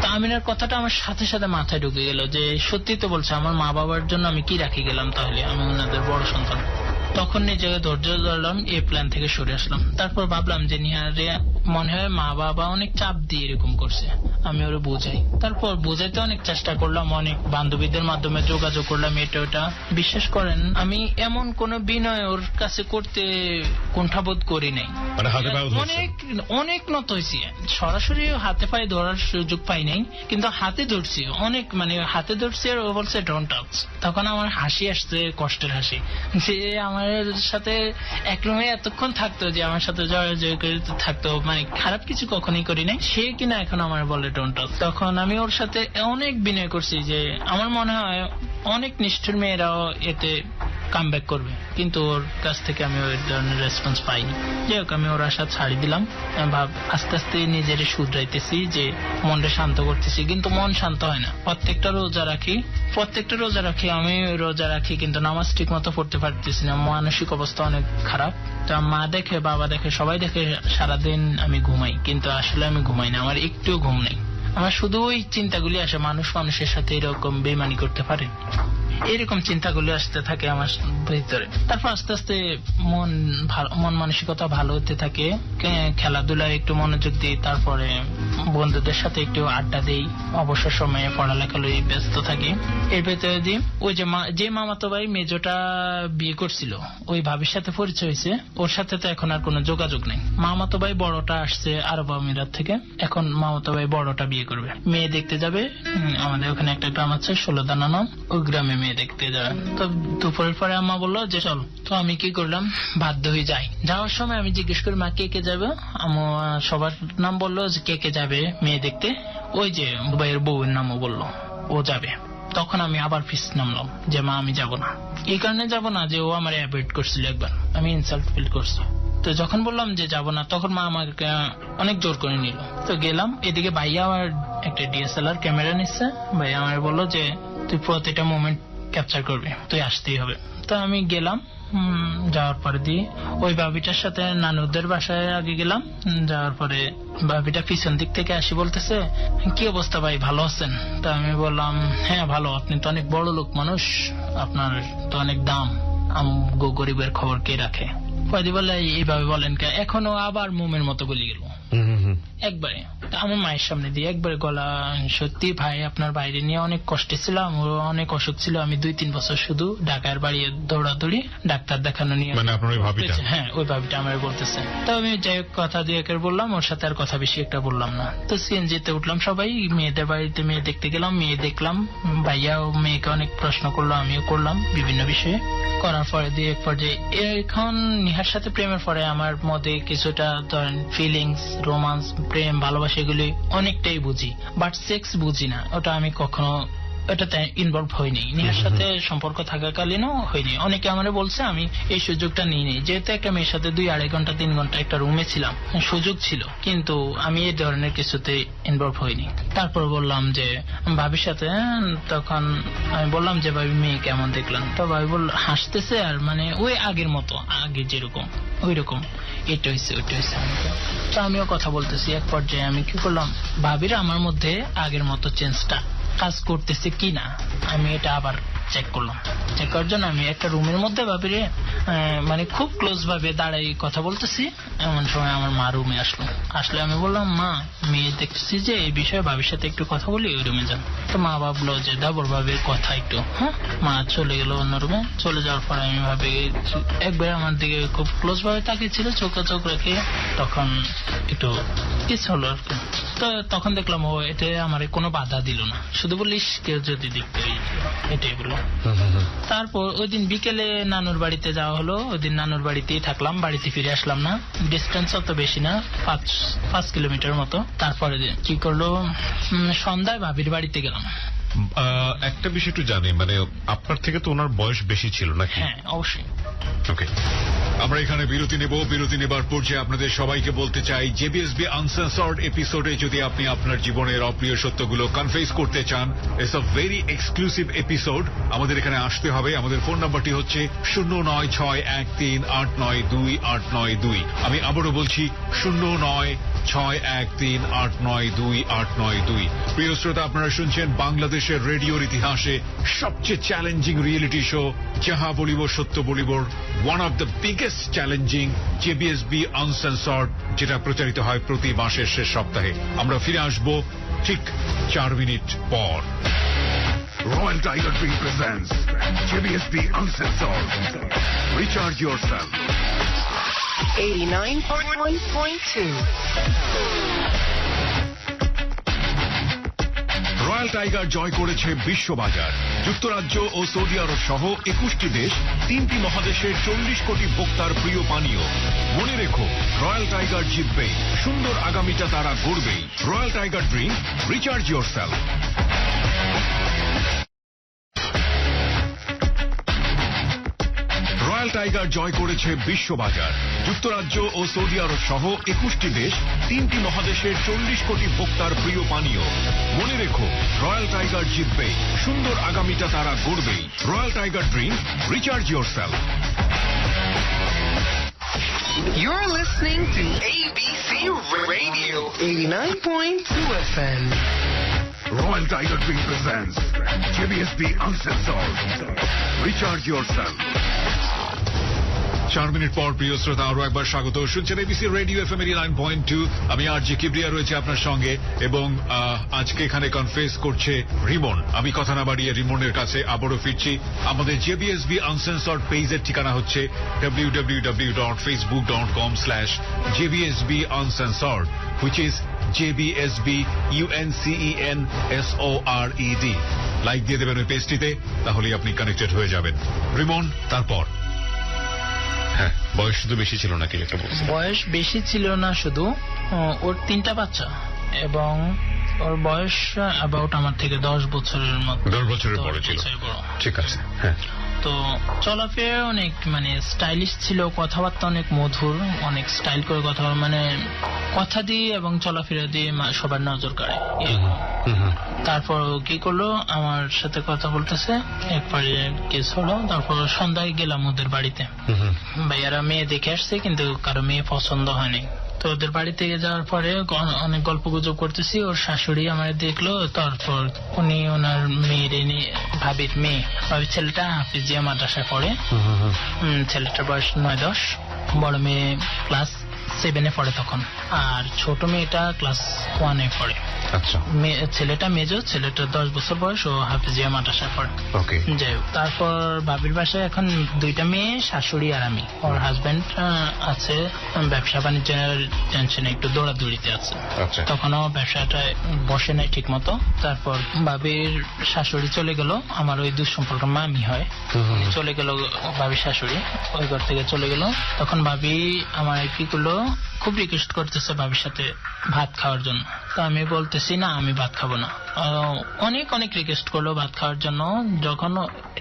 তা আমিনার কথাটা আমার সাথে সাথে মাথায় ঢুকে গেল যে সত্যি তো বলছে, আমার মা বাবার জন্য আমি কি রাখি গেলাম, তাহলে আমি ওনাদের বড় সন্তান। তখন নিজেকে ধৈর্য ধরলাম, এই প্ল্যান থেকে সরে আসলাম। তারপর ভাবলাম যে নিহারে মনে হয় মা বাবা অনেক চাপ দিয়ে এরকম করছে, আমি ওরে বোঝাই। তারপর বোঝাইতে অনেক চেষ্টা করলাম, অনেক বান্ধবীদের মাধ্যমে যোগাযোগ করলাম, এটা ওটা। বিশ্বাস করেন আমি এমন কোন বিনয় ওর কাছে করতে কুণ্ঠাবোধ করি নাই। অনেক নত হয়েছি, সরাসরি হাতে পায়ে ধরার সুযোগ পাই নাই, কিন্তু হাতে ধরছি অনেক, মানে হাতে ধরছি আর ও বলছে ডোন্ট টাচ। তখন আমার হাসি আসছে, কষ্টের হাসি, যে আমার সাথে এক রুমে এতক্ষণ থাকতো, যে আমার সাথে জয় করে থাকতো, মানে খারাপ কিছু কখনই করি নাই, সে কিনা এখন আমার বলে ডোন্ট টাচ। তখন আমি ওর সাথে অনেক বিনয় করছি যে আমার মনে হয় অনেক নিষ্ঠুর মেয়েরাও এতে কামব্যাক করবে, কিন্তু ওর কাছ থেকে আমি ওই ধরনের রেসপন্স পাইনি। যাই হোক আমি ওর আশা ছাড়ি দিলাম। আস্তে আস্তে নিজের শুধরাইতেছি, যে মনটা শান্ত করতেছি, কিন্তু মন শান্ত হয় না। প্রত্যেকটা রোজা রাখি, আমি রোজা রাখি, কিন্তু নামাজ ঠিক মতো পড়তে পারতেছি না। মানসিক অবস্থা অনেক খারাপ। তা মা দেখে, বাবা দেখে, সবাই দেখে সারাদিন আমি ঘুমাই, কিন্তু আসলে আমি ঘুমাই না, আমার একটু ঘুম নেই। আমার শুধু ওই চিন্তাগুলি আসে, মানুষ মানুষের সাথে এরকম বেইমানি করতে পারে, এরকম চিন্তাগুলি আসতে থাকে আমার ভিতরে। তারপর আস্তে আস্তে মন মানসিকতা ভালো হতে থাকে, খেলাধুলায় একটু মনোযোগ দিই, তারপরে বন্ধুদের সাথে একটু আড্ডা দিই, অবসর সময়ে পড়ালেখা লই ব্যস্ত থাকি। এর ভেতরে দিই ওই যে মামাতো ভাই মেজোটা বিয়ে করছিল, ওই ভাবির সাথে পরিচয় হয়েছে, ওর সাথে তো এখন আর কোনো যোগাযোগ নেই। মামাতো ভাই বড়টা আসছে আরব আমিরাত থেকে, এখন মামাতো ভাই বড়টা বিয়ে করবে, মেয়ে দেখতে যাবে। আমাদের ওখানে একটা গ্রাম আছে 16 দানা নাম, ওই গ্রামে মেয়ে দেখতে যাবে। তো দুপুরের পরে আম্মা বললো যে চল, তো আমি কি করলাম, বাধ্য হয়ে যাই। যাওয়ার সময় আমি জিজ্ঞেস করি মা কে কে যাবে, আম্মু সবার নাম বললো যে কে কে যাবে মেয়ে দেখতে, ওই যে ভাইয়ের বউয়ের নামও বললো ও যাবে। তখন আমি আবার ফিস নামলাম যে মা আমি যাব না, এই কারণে যাব না যে ও আমার অ্যাভয়েড করছিল, একবার আমি ইনসাল্ট ফিল করছি। তো যখন বললাম যে যাব না, তখন মা আমাকে অনেক জোর করে নিল। তো গেলাম, এদিকে ভাইয়া আমার একটা DSLR ক্যামেরা নিচ্ছে, ভাইয়া আমার বললো যে তুই প্রতিটা মোমেন্ট ক্যাপচার করবি, তুই আসতেই হবে। তো আমি গেলাম, যাওয়ার পরে দিয়ে ওই ভাবিটার সাথে নানুদের বাসায় আগে গেলাম। যাওয়ার পরে ভাবিটা পিছন দিক থেকে আসি বলতেছে কি অবস্থা ভাই, ভালো আছেন? তো আমি বললাম হ্যাঁ ভালো, আপনি তো অনেক বড় লোক মানুষ, আপনার তো অনেক দাম, গরিবের খবর কে রাখে? কয়দি বলে এইভাবে বলেন কে? এখনো আবার মোমের মতো গলি গেল একবারে। আমার মায়ের সামনে দিয়ে একবার গলা, সত্যি ভাই আপনার বাইরে নিয়ে অনেক কষ্টে ছিলাম, অনেক অসুখ ছিল, আমি 2-3 বছর শুধু ঢাকার বাড়ি দৌড়াদৌড়ি ডাক্তার দেখানো নিয়ে। মানে আপনার ওই ভাবিটা? হ্যাঁ, ওই ভাবিটা আমার বলতেছে। তো আমি যাই হোক কথা দিয়ে বললাম, ওর সাথে আর কথা বেশি একটা বললাম না। তো সিএনজিতে উঠলাম, সবাই মেয়েদের বাড়িতে মেয়ে দেখতে গেলাম, মেয়ে দেখলাম, ভাইয়াও মেয়েকে অনেক প্রশ্ন করলো, আমিও করলাম বিভিন্ন বিষয়ে। করার পরে দিয়ে এক পর্যায়ে এখন নিহার সাথে প্রেমের পরে আমার মধ্যে কিছুটা ধরেন ফিলিংস, রোমান্স, প্রেম, ভালোবাসা এগুলি অনেকটাই বুঝি, বাট সেক্স বুঝি না। ওটা আমি কখনো এটাতে ইনভলভ হয়নি, নিহার সাথে সম্পর্ক থাকাকালীনও হয়নি। অনেকে আমার বলছে আমি এই সুযোগটা নিইনি, যেহেতু একটা মেয়ের সাথে 2-2.5 ঘন্টা 3 ঘন্টা একটা রুমে ছিলাম, সুযোগ ছিল, কিন্তু আমি এই ধরনের কিছুতে ইনভলভ হয়নি। তারপর বললাম যে ভাবির সাথে, তখন আমি বললাম যে ভাবি মেয়ে কেমন দেখলাম, তো ভাবি বলল, হাসতেছে আর মানে ওই আগের মতো, আগে যেরকম ওই রকম, এটা হয়েছে ওইটা হয়েছে। তো আমিও কথা বলতেছি, এক পর্যায়ে আমি কি করলাম, ভাবির আমার মধ্যে আগের মতো চেঞ্জটা কাজ করতেছে কিনা আমি এটা আবার চেক করলাম। চেক করার জন্য আমি একটা রুমের মধ্যে ভাবিরে মানে খুব ক্লোজ ভাবে দাঁড়াই কথা বলতেছি, এমন সময় আমার মা রুমে আসলে আমি বললাম, মা মেয়ে দেখতেছি যে এই বিষয়ে ভাবির সাথে একটু কথা বলি, ওই রুমে যান। তো মা ভাবলো যে দাবর ভাবির কথা একটু, হ্যাঁ, মা চলে গেল অন্য রুমে। চলে যাওয়ার পরে আমি ভাবি একবার আমার দিকে খুব ক্লোজ ভাবে তাকিয়েছিল, চোখ রেখে, তখন একটু কিস হলো আর কি। তো তখন দেখলাম ও এটা আমার কোনো বাধা দিল না, শুধু বলিস কেউ যদি দেখতে, এটাই বললো। তারপর ওই দিন বিকেলে নানুর বাড়িতে যাওয়া হলো, ওই দিন নানুর বাড়িতেই থাকলাম, বাড়িতে ফিরে আসলাম না, ডিস্টেন্স অত বেশি না, 5 কিলোমিটার মতো। তারপরে কি করলো, সন্ধ্যায় ভাবির বাড়িতে গেলাম। একটা বিষয় একটু জানি, মানে আপনার থেকে তো ওনার বয়স বেশি ছিল নাকি? হ্যাঁ, অবশ্যই। ওকে, আমরা এখানে বিরতি নেব। বিরতি নেবার পর্যায়ে আপনাদের সবাইকে বলতে চাই, জেবিএসবি আনসেন্সর্ড এপিসোডে যদি আপনি আপনার জীবনের অপ্রিয় সত্যগুলো কনফেস করতে চান, it's a very exclusive episode. আমাদের এখানে আসতে হবে। আমাদের ফোন নাম্বারটি হচ্ছে 096113892892। আমি আবারও বলছি 096113892892। প্রিয় শ্রোতা, আপনারা শুনছেন বাংলাদেশের রেডিওর ইতিহাসে সবচেয়ে চ্যালেঞ্জিং রিয়েলিটি শো, যাহা বলিব সত্য বলিব, one of the biggest challenging, JBSB uncensored, যেটা প্রচারিত হয় প্রতি মাসের শেষ সপ্তাহে। আমরা ফিরে আসব ঠিক 4 মিনিট পর। Royal Tiger Drink presents JBSB Uncensored. Recharge yourself. 89.1.2. Royal Tiger জয় করেছে বিশ্ববাজার। যুক্তরাজ্য ও সৌদি আরব সহ 21টি দেশ, 3টি মহাদেশের 40 কোটি ভোক্তার প্রিয় পানীয়। মনে রেখো, রয়্যাল টাইগার জিতবে, সুন্দর আগামীটা তারা গড়বেই। Royal Tiger drink, recharge yourself. Royal Tiger জয় করেছে বিশ্ববাজার। যুক্তরাজ্য ও সৌদি আরব সহ 21টি দেশ, 3টি মহাদেশের 40 কোটি ভোক্তার প্রিয় পানীয়। মনে রেখো, রয়্যাল টাইগার জিতবে, সুন্দর আগামীটা তারা গড়বেই। Royal Tiger drink, recharge yourself. You're listening to ABC Radio 89.2 FM. Royal Tiger Drink presents JBSB Uncensored. Recharge yourself. 4 minute পর প্রিয় শ্রোতা, আরো একবার স্বাগত। শুনছেন এবিসি রেডিও এফএম 89.2। আমি আরজি কিবরিয়া রয়েছে আপনার সঙ্গে, এবং আজকে এখানে কনফেস করছে রিমন। আমি কথা না বাড়িয়ে রিমনের কাছে আবারও ফিরছি। আমাদের জেবিএসবি আনসেন্সর্ড পেজের ঠিকানা হচ্ছে www.facebook.com/JBSB Uncensored, which is JBSB UNCENSORED। Like দিয়ে দেবেন ওই পেজটিতে, তাহলেই আপনি কানেক্টেড হয়ে যাবেন। রিমন, তারপর? হ্যাঁ, বয়স শুধু বেশি ছিল নাকি? একটা বয়স বেশি ছিল না, শুধু ওর 3টা বাচ্চা, এবং ওর বয়স অ্যাবাউট আমার থেকে 10 বছরের মতো। 10 বছরের বড় ছিল। ঠিক আছে, হ্যাঁ। তো চলাফেরা অনেক মানে স্টাইলিশ ছিল, কথাবার্তা অনেক মধুর, অনেক স্টাইল করে কথা, মানে কথা দিয়ে এবং চলাফেরা দিয়ে সবার নজর কাড়ে। তারপর কি করলো, আমার সাথে কথা বলতেছে, একবারে কেস হলো। তারপর সন্ধ্যায় গেলাম ওদের বাড়িতে। ভাইয়ারা মেয়ে দেখে আসছে, কিন্তু কারো মেয়ে পছন্দ হয়নি। তো ওদের বাড়ি থেকে যাওয়ার পরে অনেক গল্প গুজব করতেছি, ওর শাশুড়ি আমার দেখলো। তারপর উনি ওনার মেয়ের ভাবির ছেলেটা হাফিজিয়া মাদ্রাসায় পড়ে। ছেলেটার বয়স 9-10, বড় মেয়ে ক্লাস 7-এ পড়ে তখন, আর ছোট মেয়েটা ক্লাস 1-এ পড়ে। আচ্ছা, ছেলেটা মেজো, ছেলেটা 10 বছর বয়স, ও হাফিজিয়া মাদ্রাসায় পড়ে। ওকে। যাই হোক, তারপর বাবির বাসায় এখন 2টা মেয়ে, শাশুড়ি আর আমি। ওর হাজবেন্ড আছে ব্যবসা বাণিজ্যের টেনশনে একটু দৌড়াদৌড়িতে আছে, তখনও ব্যবসাটা বসে নাই ঠিক মতো। তারপর বাবির শাশুড়ি চলে গেল, আমার ওই দুঃসম্পর্ক মামি হয়, চলে গেল বাবির শাশুড়ি, ওই ঘর থেকে চলে গেল। তখন ভাবি আমার কি করলো, খুব রিকোয়েস্ট করতেছে ভাবির সাথে ভাত খাওয়ার জন্য। তো আমি বলতেছি না, আমি ভাত খাবো না। অনেক অনেক রিকোয়েস্ট করলো ভাত খাওয়ার জন্য। যখন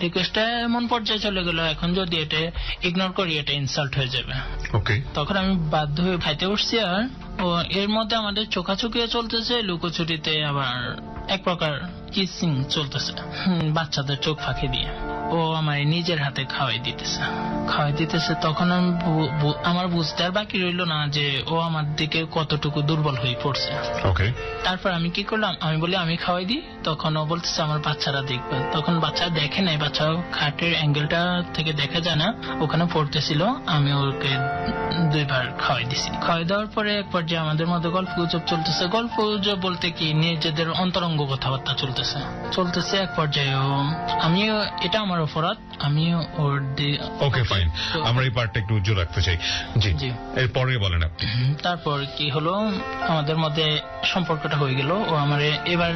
রিকোয়েস্টটা এমন পর্যায়ে চলে গেল, এখন যদি এটা ইগনোর করি এটা ইনসাল্ট হয়ে যাবে। ওকে। তখন আমি বাধ্য হয়ে খাইতে বসছি, আর এর মধ্যে আমাদের চোখাচোখিও চলতেছে, লুকোচুরিতে আবার এক প্রকার কিসিং চলতেছে বাচ্চাদের চোখ ফাঁকি দিয়ে। ও আমার নিজের হাতে খাওয়াই দিতেছে। তখন আমার বুঝতে আর বাকি রইল না যে ও আমার দিকে কতটুকু দুর্বল হয়ে পড়ছে। তারপর আমি কি করলাম, আমি বলি আমি খাওয়াই দিই। তখন ও বলতেছে আমার বাচ্চারা দেখবে। তখন বাচ্চারা দেখে নাই, বাচ্চা খাটের অ্যাঙ্গেলটা থেকে দেখা যায় না, ওখানে পড়তেছিল। আমি ওকে 2 বার খাওয়াই দিছি। খাওয়াই দেওয়ার পরে এক পর্যায়ে আমাদের মধ্যে গল্প গুজব চলতেছে। গল্প গুজব বলতে কি, নিজেদের অন্তরঙ্গ কথাবার্তা চলতেছে। এক পর্যায়ে আমিও, এটা আমার অপরাধ, আমিও ওর ওকে ফাইন, আমরা এই পার্টটা একটু উজ্জ্বল রাখতে চাই। জি, এরপরে বলেন আপনি। তারপর কি হলো, আমাদের মধ্যে সম্পর্কটা হয়ে গেল। ও আমার এবার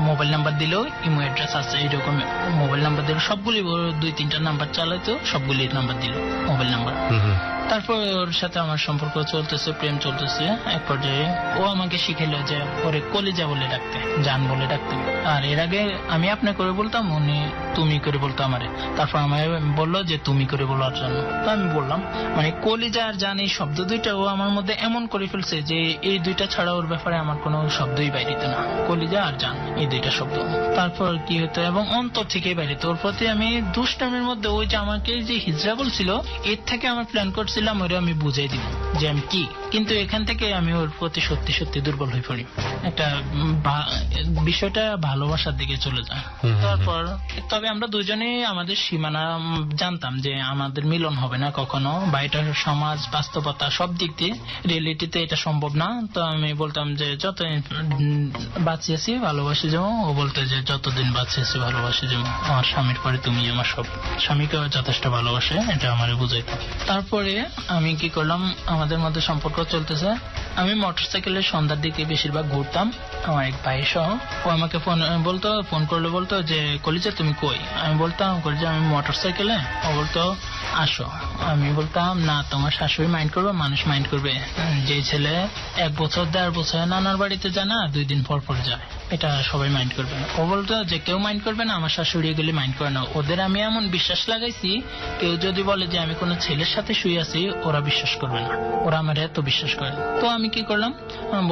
মোবাইল নাম্বার দিল, ইমো অ্যাড্রেস আছে, এরকম মোবাইল নাম্বার দিল। সবগুলি 2-3টা নাম্বার চালাইতো, সবগুলি নাম্বার দিল, মোবাইল নাম্বার। তারপর ওর সাথে আমার সম্পর্ক চলতেছে, প্রেম চলতেছে। এক পর্যায়ে ও আমাকে শিখাইলো যে ওরে কলিজা বলে ডাকতে, জান বলে ডাকতে। আর এর আগে আমি আপনি করে বলতাম, উনি তুমি করে বলতো আমারে। তারপর আমায় বললো যে তুমি করে বলার জন্য। তো আমি বললাম, মানে কলিজা আর জান এই শব্দ দুইটা ও আমার মধ্যে এমন করে ফেলছে যে এই দুইটা ছাড়া ওর ব্যাপারে আমার কোনো শব্দই বাইরিত না, কলিজা আর জান এই 2টা শব্দ। তারপর কি হতো, এবং অন্তর থেকে বাইরিত। ওর প্রতি আমি দুষ্টামের মধ্যে, ওই যে আমাকে যে হিজড়া বলছিল, এর থেকে আমার প্ল্যান করছিলাম ওরে আমি বুঝাই দিব যে আমি কি। কিন্তু এখান থেকে আমি ওর প্রতি সত্যি সত্যি দুর্বল হয়ে পড়ি। একটা বিষয়টা ভালোবাসার দিকে চলে যায়। তারপর তবে আমরা দুজনেই আমাদের সীমানা জানতাম যে আমাদের মিলন হবে না কখনো, বা এটা সমাজ বাস্তবতা সব দিক দিয়ে রিয়েলিটিতে এটা সম্ভব না। তো আমি বলতাম যে যত বাঁচিয়েছি ভালোবাসি যেমন, ও বলতে যে যতদিন বাঁচিয়েছি ভালোবাসি যেমন, আমার স্বামীর পরে তুমি আমার সব। স্বামীকেও যথেষ্ট ভালোবাসে, এটা আমার বুঝাইতো। তারপরে আমি কি করলাম, আমাদের মধ্যে সম্পর্ক চলতেছে। আমি মোটরসাইকেলের সন্ধ্যার দিকে বেশিরভাগ ঘুরতাম আমার এক ভাই সহ। ও আমাকে ফোন করলে বলতো যে কলিজা তুমি কই। আমি বলতাম কলিজা আমি মোটরসাইকেলে। ও বলতো আসো। আমি বলতাম না, তোমার শাশুড়ি মাইন্ড করবে, মানুষ মাইন্ড করবে। যে ছেলে 1 বছর 1.5 বছর নানার বাড়িতে যায় না, 2 দিন পর যায়, এটা সবাই মাইন্ড করবে না। ও বলতো যে কেউ মাইন্ড করবে না, আমার শাশুড়ি এগুলি মাইন্ড করে না। ওদের আমি এমন বিশ্বাস লাগাইছি, কেউ যদি বলে যে আমি কোনো ছেলের সাথে শুয়ে আছি, ওরা বিশ্বাস করবে না, ওরা আমার এত বিশ্বাস করে। তো আমি কি করলাম,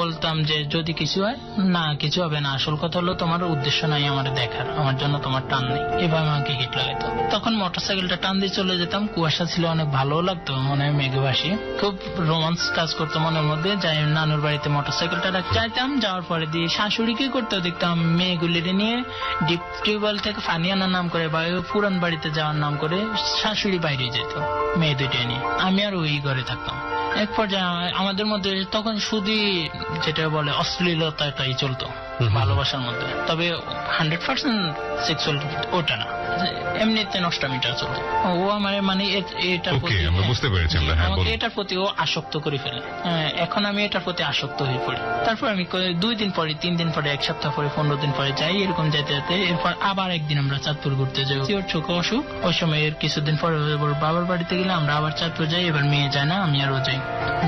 বলতাম যে যদি কিছু হয়, না কিছু হবে না, আসল কথা হলো তোমার উদ্দেশ্য নাই আমার দেখার, আমার জন্য তোমার টান নেই, এভাবে আমাকে গিট লাগাইতো। তখন মোটরসাইকেলটা টান দিয়ে চলে যেতাম। কুয়াশা ছিল, অনেক ভালো লাগতো, মনে হয় মেঘভাসী, খুব রোমান্স কাজ করতো মনের মধ্যে। যাই নানুর বাড়িতে মোটরসাইকেলটা চাইতাম, যাওয়ার পরে দিয়ে শাশুড়ি কি করতো দেখতাম, মেয়েগুলির নিয়ে ডিপ টিউবওয়েল থেকে পানি আনার নাম করে বা পুরান বাড়িতে যাওয়ার নাম করে শাশুড়ি বাইরে যেত মেয়ে 2টা নিয়ে, আমি আর ওই ঘরে থাকতাম। এক পর্যায়ে আমাদের মধ্যে তখন শুধু যেটা বলে অশ্লীলতাটাই চলতো ভালোবাসার মধ্যে, তবে 100% সেক্সুয়াল ওটা না, এমনিতে নষ্টামিটা চলতো। ও আমার মানে এটার প্রতি, আমাকে এটার প্রতি ও আসক্ত করে ফেলে। এখন আমি এটার প্রতি আসক্ত হয়ে পড়ি। তারপর আমি 2 দিন পরে, 3 দিন পরে, 1 সপ্তাহ পরে, 15 দিন পরে যাই, এরকম যেতে যেতে এরপর আবার একদিন আমরা চাঁদপুর ঘুরতে যাই। ওর চোখে অসুখ, ওই সময় এর কিছুদিন পরে ওর বাবার বাড়িতে গেলে আমরা আবার চাঁদপুর যাই। এবার মেয়ে যায় না, আমি আর ও যাই।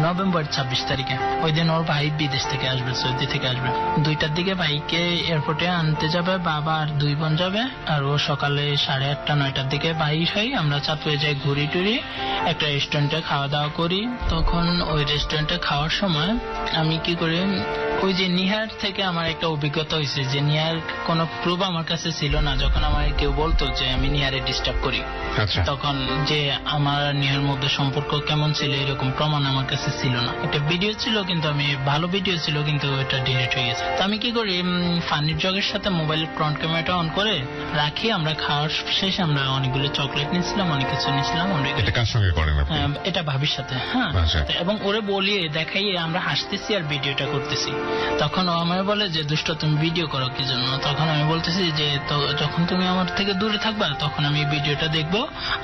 নভেম্বর 26 তারিখে ওই দিন ওর ভাই বিদেশ থেকে আসবে, সৌদি থেকে আসবে। 2টার দিকে ভাইকে এয়ারপোর্টে আনতে যাবে, বাবা আর 2 বোন যাবে। আর ও সকালে 8:30 9টার দিকে বাইর হই, আমরা চাঁদপুরে যাই, ঘুরি টুরি, একটা রেস্টুরেন্টে খাওয়া দাওয়া করি। তখন ওই রেস্টুরেন্টে খাওয়ার সময় আমি কি করি, ওই যে নিহার থেকে আমার একটা অভিজ্ঞতা হয়েছে যে নিহার কোনো প্রুফ আমার কাছে ছিল না। যখন আমার কেউ বলতো যে আমি নিহারে ডিস্টার্ব করি, তখন যে আমার নিহার মধ্যে সম্পর্ক কেমন ছিল এরকম প্রমাণ আমার কাছে ছিল না। একটা ভিডিও ছিল, কিন্তু আমি ভালো ভিডিও ছিল, কিন্তু এটা ডিলিট হয়ে গেছে। তো আমি কি করি, ফানির জগের সাথে মোবাইলের ফ্রন্ট ক্যামেরাটা অন করে রাখি। আমরা খাওয়ার খাওয়ার শেষে আমরা অনেকগুলো চকলেট নিয়েছিলাম, অনেক কিছু নিয়েছিলাম। এটা কার সঙ্গে করেন আপনি? এটা ভাবির সাথে। হ্যাঁ, এবং ওরে বলিয়ে দেখাইয়ে আমরা হাসতেছি আর ভিডিওটা করতেছি। তখন ও আমায় বলে যে দুষ্ট তুমি ভিডিও করো কি জন্য? তখন আমি বলতেছি যে তো যখন তুমি আমার থেকে দূরে থাকবা তখন আমি ভিডিওটা দেখবো,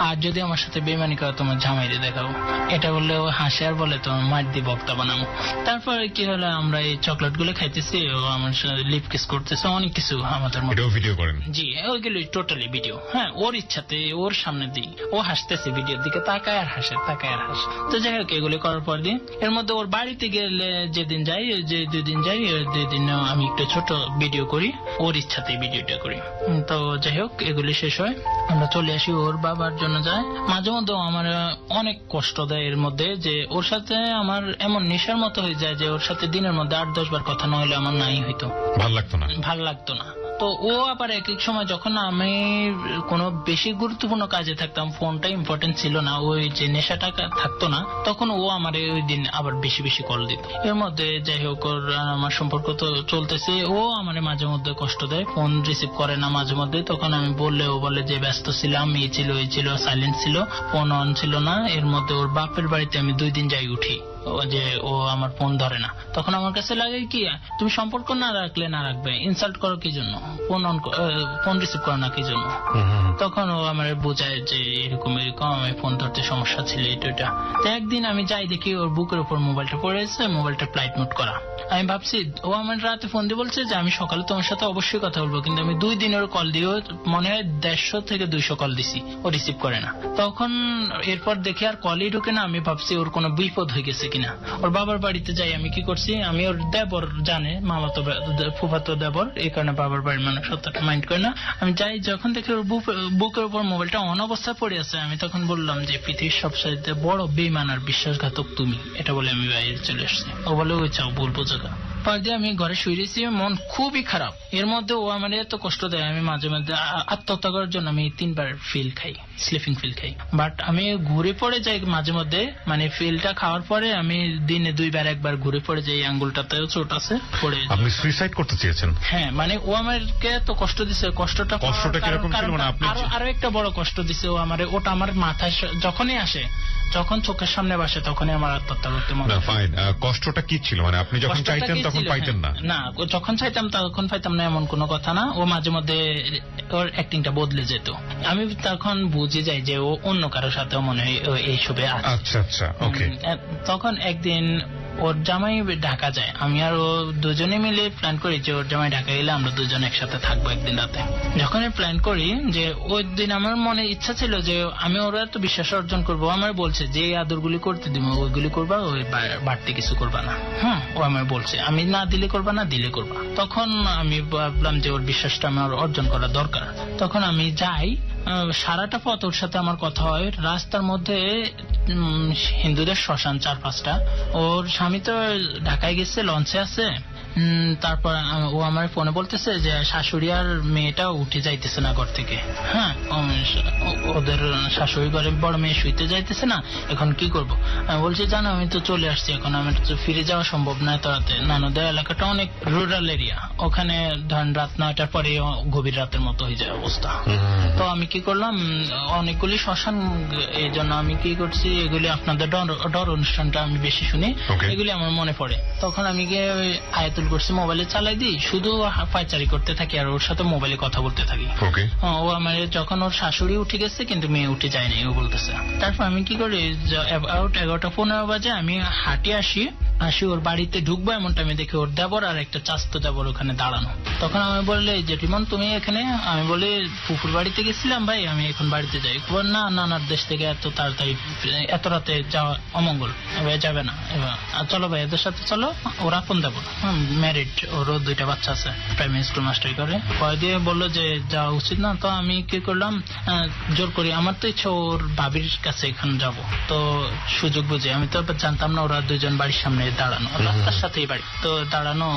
আর যদি আমার সাথে বেমানি করো তোমার জামাইরে দেখাবো। এটা বললে ও হাসে আর বলে তোমার মার দিয়ে বক্তা বানাবো। তারপরে কি হলো, আমরা এই চকলেট গুলো খাইতেছি, ও আমার সাথে লিপ কিস করতেছে, অনেক কিছু আমাদের মধ্যে ভিডিও করেন। জি, ওইগুলো টোটালি ভিডিও। হ্যাঁ, ওর ইচ্ছাতে ওর সামনে দিই, ও হাসতেছে ভিডিওর দিকে তাকায় আর হাসে, তাকায় আর হাসে। তো যাই হোক এগুলি করার পর দিন এর মধ্যে ওর বাড়িতে গেলে যেদিন যাই, যে 2 দিন যাই, 2 দিন আমি একটু ছোট ভিডিও করি, ওর ইচ্ছাতে ভিডিওটা করি। তো যাই হোক এগুলি শেষ হয়, আমরা চলে আসি, ওর বাবার জন্য যায়। মাঝে মধ্যে আমার অনেক কষ্ট দেয় এর মধ্যে, যে ওর সাথে আমার এমন নেশার মতো হয়ে যায় যে ওর সাথে দিনের মধ্যে 8-10 বার কথা না হলে আমার নাই হইতো, ভাল লাগতো না। তো ও আবার এক এক সময় যখন আমি কোনো বেশি গুরুত্বপূর্ণ কাজে থাকতাম, ফোনটা ইম্পর্টেন্ট ছিল না, ওই যে নেশাটা থাকতো না, তখন ও আমার ওই দিন আবার বেশি বেশি কল দিত। এর মধ্যে যাই হোক ওর আমার সম্পর্ক তো চলতেছে, ও আমার মাঝে মধ্যে কষ্ট দেয়, ফোন রিসিভ করে না মাঝে মধ্যে। তখন আমি বললে ও বলে যে ব্যস্ত ছিলাম, এই ছিল, সাইলেন্ট ছিল, ফোন অন ছিল না। এর মধ্যে ওর বাপের বাড়িতে আমি 2 দিন যাই উঠি, যে ও আমার ফোন ধরে না। তখন আমার কাছে লাগে কি, তুমি সম্পর্ক না রাখলে না রাখবে, ইনসাল্ট করো কি জন্য, ফোন রিসিভ করো না কি জন্য। তখন ও আমার বোঝায় যে এরকম আমি ফোন ধরতে সমস্যা ছিল এটা। তো একদিন আমি যাই দেখি ওর বুকের উপর মোবাইলটা পড়েছে, মোবাইলটা ফ্লাইট মোড করা। আমি ভাবছি ও আমার রাতে ফোন দিয়ে বলছে যে আমি সকালে তোমার সাথে অবশ্যই কথা বলবো, কিন্তু আমি 2 দিন ওর কল দিয়ে মনে হয় 150 থেকে 200 কল দিছি, ও রিসিভ করে না। তখন এরপর দেখি আর কলই ঢুকে না, আমি ভাবছি ওর কোনো বিপদ হয়ে গেছে কিনা। ওর বাবার বাড়িতে যাই, আমি কি করছি, আমি ওর দেবর জানে, মামাতো ফুফাতো দেবর, এই কারণে বাবার বাড়ির মানুষ অতটা মাইন্ড করে না। আমি যাই, যখন দেখি ওর বুকের উপর মোবাইলটা অন অবস্থায় পড়ে আছে, আমি তখন বললাম যে পৃথিবীর সবচাইতে বড় বেঈমান আর বিশ্বাসঘাতক তুমি, এটা বলে আমি বাইরে চলে আসছি। ও বলে ওই চাও বলবো জায়গা। পর দিয়ে আমি ঘরে শুয়ে রয়েছি, মন খুবই খারাপ। এর মধ্যে ও আমার এত কষ্ট দেয়, আমি মাঝে মাঝে আত্মহত্যা করার জন্য আমি 3 বার স্লিপিং ফিল খাই। বাট আমি ঘুরে পড়ে যাই মাঝে মধ্যে, মানে ফিলটা খাওয়ার পরে আমি দিনে 2 বার 1 বার ঘুরে পড়ে যাই, আঙ্গুলটাতেও চোট আছে পড়ে। আপনি সুইসাইড করতে চেয়েছেন? হ্যাঁ, মানে ও আমাকে এত কষ্ট দিছে, কষ্টটা কিরকম ছিল, মানে আপনি আরো একটা বড় কষ্ট দিছে ও আমারে। ওটা আমার মাথায় যখনই আসে, যখন চোখের সামনে বসে, তখনই আমার আত্মহত্যা করতে মনে হয়। ফাইন, কষ্টটা কি ছিল, মানে আপনি যখন চাইতেন তখন পাইতেন না? না, যখন চাইতাম তখন পাইতাম না, এমন কোনো কথা না। ও মাঝে মধ্যে ওর অ্যাক্টিংটা বদলে যেত, আমি তখন বুঝে যাই যে ও অন্য কারোর সাথেও মনে হয় এইসবে আছে। আচ্ছা, ওকে। তখন একদিন ওর জামাই ঢাকা যায়, আমি আর ও দুজনে মিলে প্ল্যান করি যে ওর জামাই ঢাকা গেলে আমরা দুজন একসাথে থাকবো একদিন রাতে। যখন প্ল্যান করি যে ওই দিন আমার মনে ইচ্ছা ছিল যে আমি ওর এত বিশ্বাস অর্জন করবো, আমার বলছে যে আদরগুলি করতে দিব ওইগুলি করবা, ওই বাড়তি কিছু করবা না। ও আমার বলছে আমি না দিলে করবা, না দিলে করবা। তখন আমি ভাবলাম যে ওর বিশ্বাসটা আমার অর্জন করা দরকার। তখন আমি যাই, সারাটা পথ ওর সাথে আমার কথা হয়। রাস্তার মধ্যে হিন্দুদের শ্মশান 4-5টা, ওর স্বামী তো ঢাকায় গেছে, লঞ্চে আছে। তারপর ও আমার ফোনে বলতেছে যে শাশুড়ি আর মেয়েটা উঠে যাইতেছে না ঘর থেকে। হ্যাঁ, ওদের শাশুড়ি ঘরে বড় মেয়ে শুইতে যাইতেছে না, এখন কি করব? আমি বলছি জানো আমি তো চলে আসছি, এখন আমার তো ফিরে যাওয়া সম্ভব নয় তাড়াতে। নানুদের এলাকাটা অনেক রুরাল এরিয়া, ওখানে ধরেন রাত 9টার পরে গভীর রাতের মতো হয়ে যায় অবস্থা। তো আমি কি করলাম, অনেকগুলি শ্মশান, এই জন্য আমি কি করছি, এগুলি আপনাদের ডর অনুষ্ঠানটা আমি বেশি শুনি, এগুলি আমার মনে পড়ে। তখন আমি গিয়ে আয়াতুল করছি, মোবাইলে চালাই দিই, শুধু পায়চারি করতে থাকি আর ওর সাথে মোবাইলে কথা বলতে থাকি। ও আমার যখন ওর শাশুড়ি উঠে গেছে কিন্তু মেয়ে উঠে যায়নি, ও বলতেছে। তারপর আমি কি করি, 11:15 বাজে আমি হাঁটি আসি ওর বাড়িতে ঢুকবো, এমনটা আমি দেখি ওর দেবর আর একটা চাস্তো দেবর ওখানে দাঁড়ানো। তখন আমি বললে জেঠিমন তুমি এখানে? আমি বলি ফুফুর বাড়িতে গেছিলাম ভাই, আমি এখন বাড়িতে যাই। না, নানার দেশ থেকে এত তাড়াতাড়ি এত রাতে যাওয়া অমঙ্গল, এবার যাবে না। এবার চলো ভাই এদের সাথে চলো, ওরা আপন দেবর, ম্যারিড, ওরও 2টা বাচ্চা আছে, প্রাইমারি স্কুল মাস্টারি করে। পরে দিয়ে বললো যে যাওয়া উচিত না। তো আমি কি করলাম, জোর করি, আমার তো ইচ্ছা ওর ভাবির কাছে এখানে যাব। তো সুযোগ বুঝে, আমি তো জানতাম না ওরা 2জন বাড়ির সামনে দাঁড়ানো, রাস্তার সাথেই বাড়ি, তো দাঁড়ানো।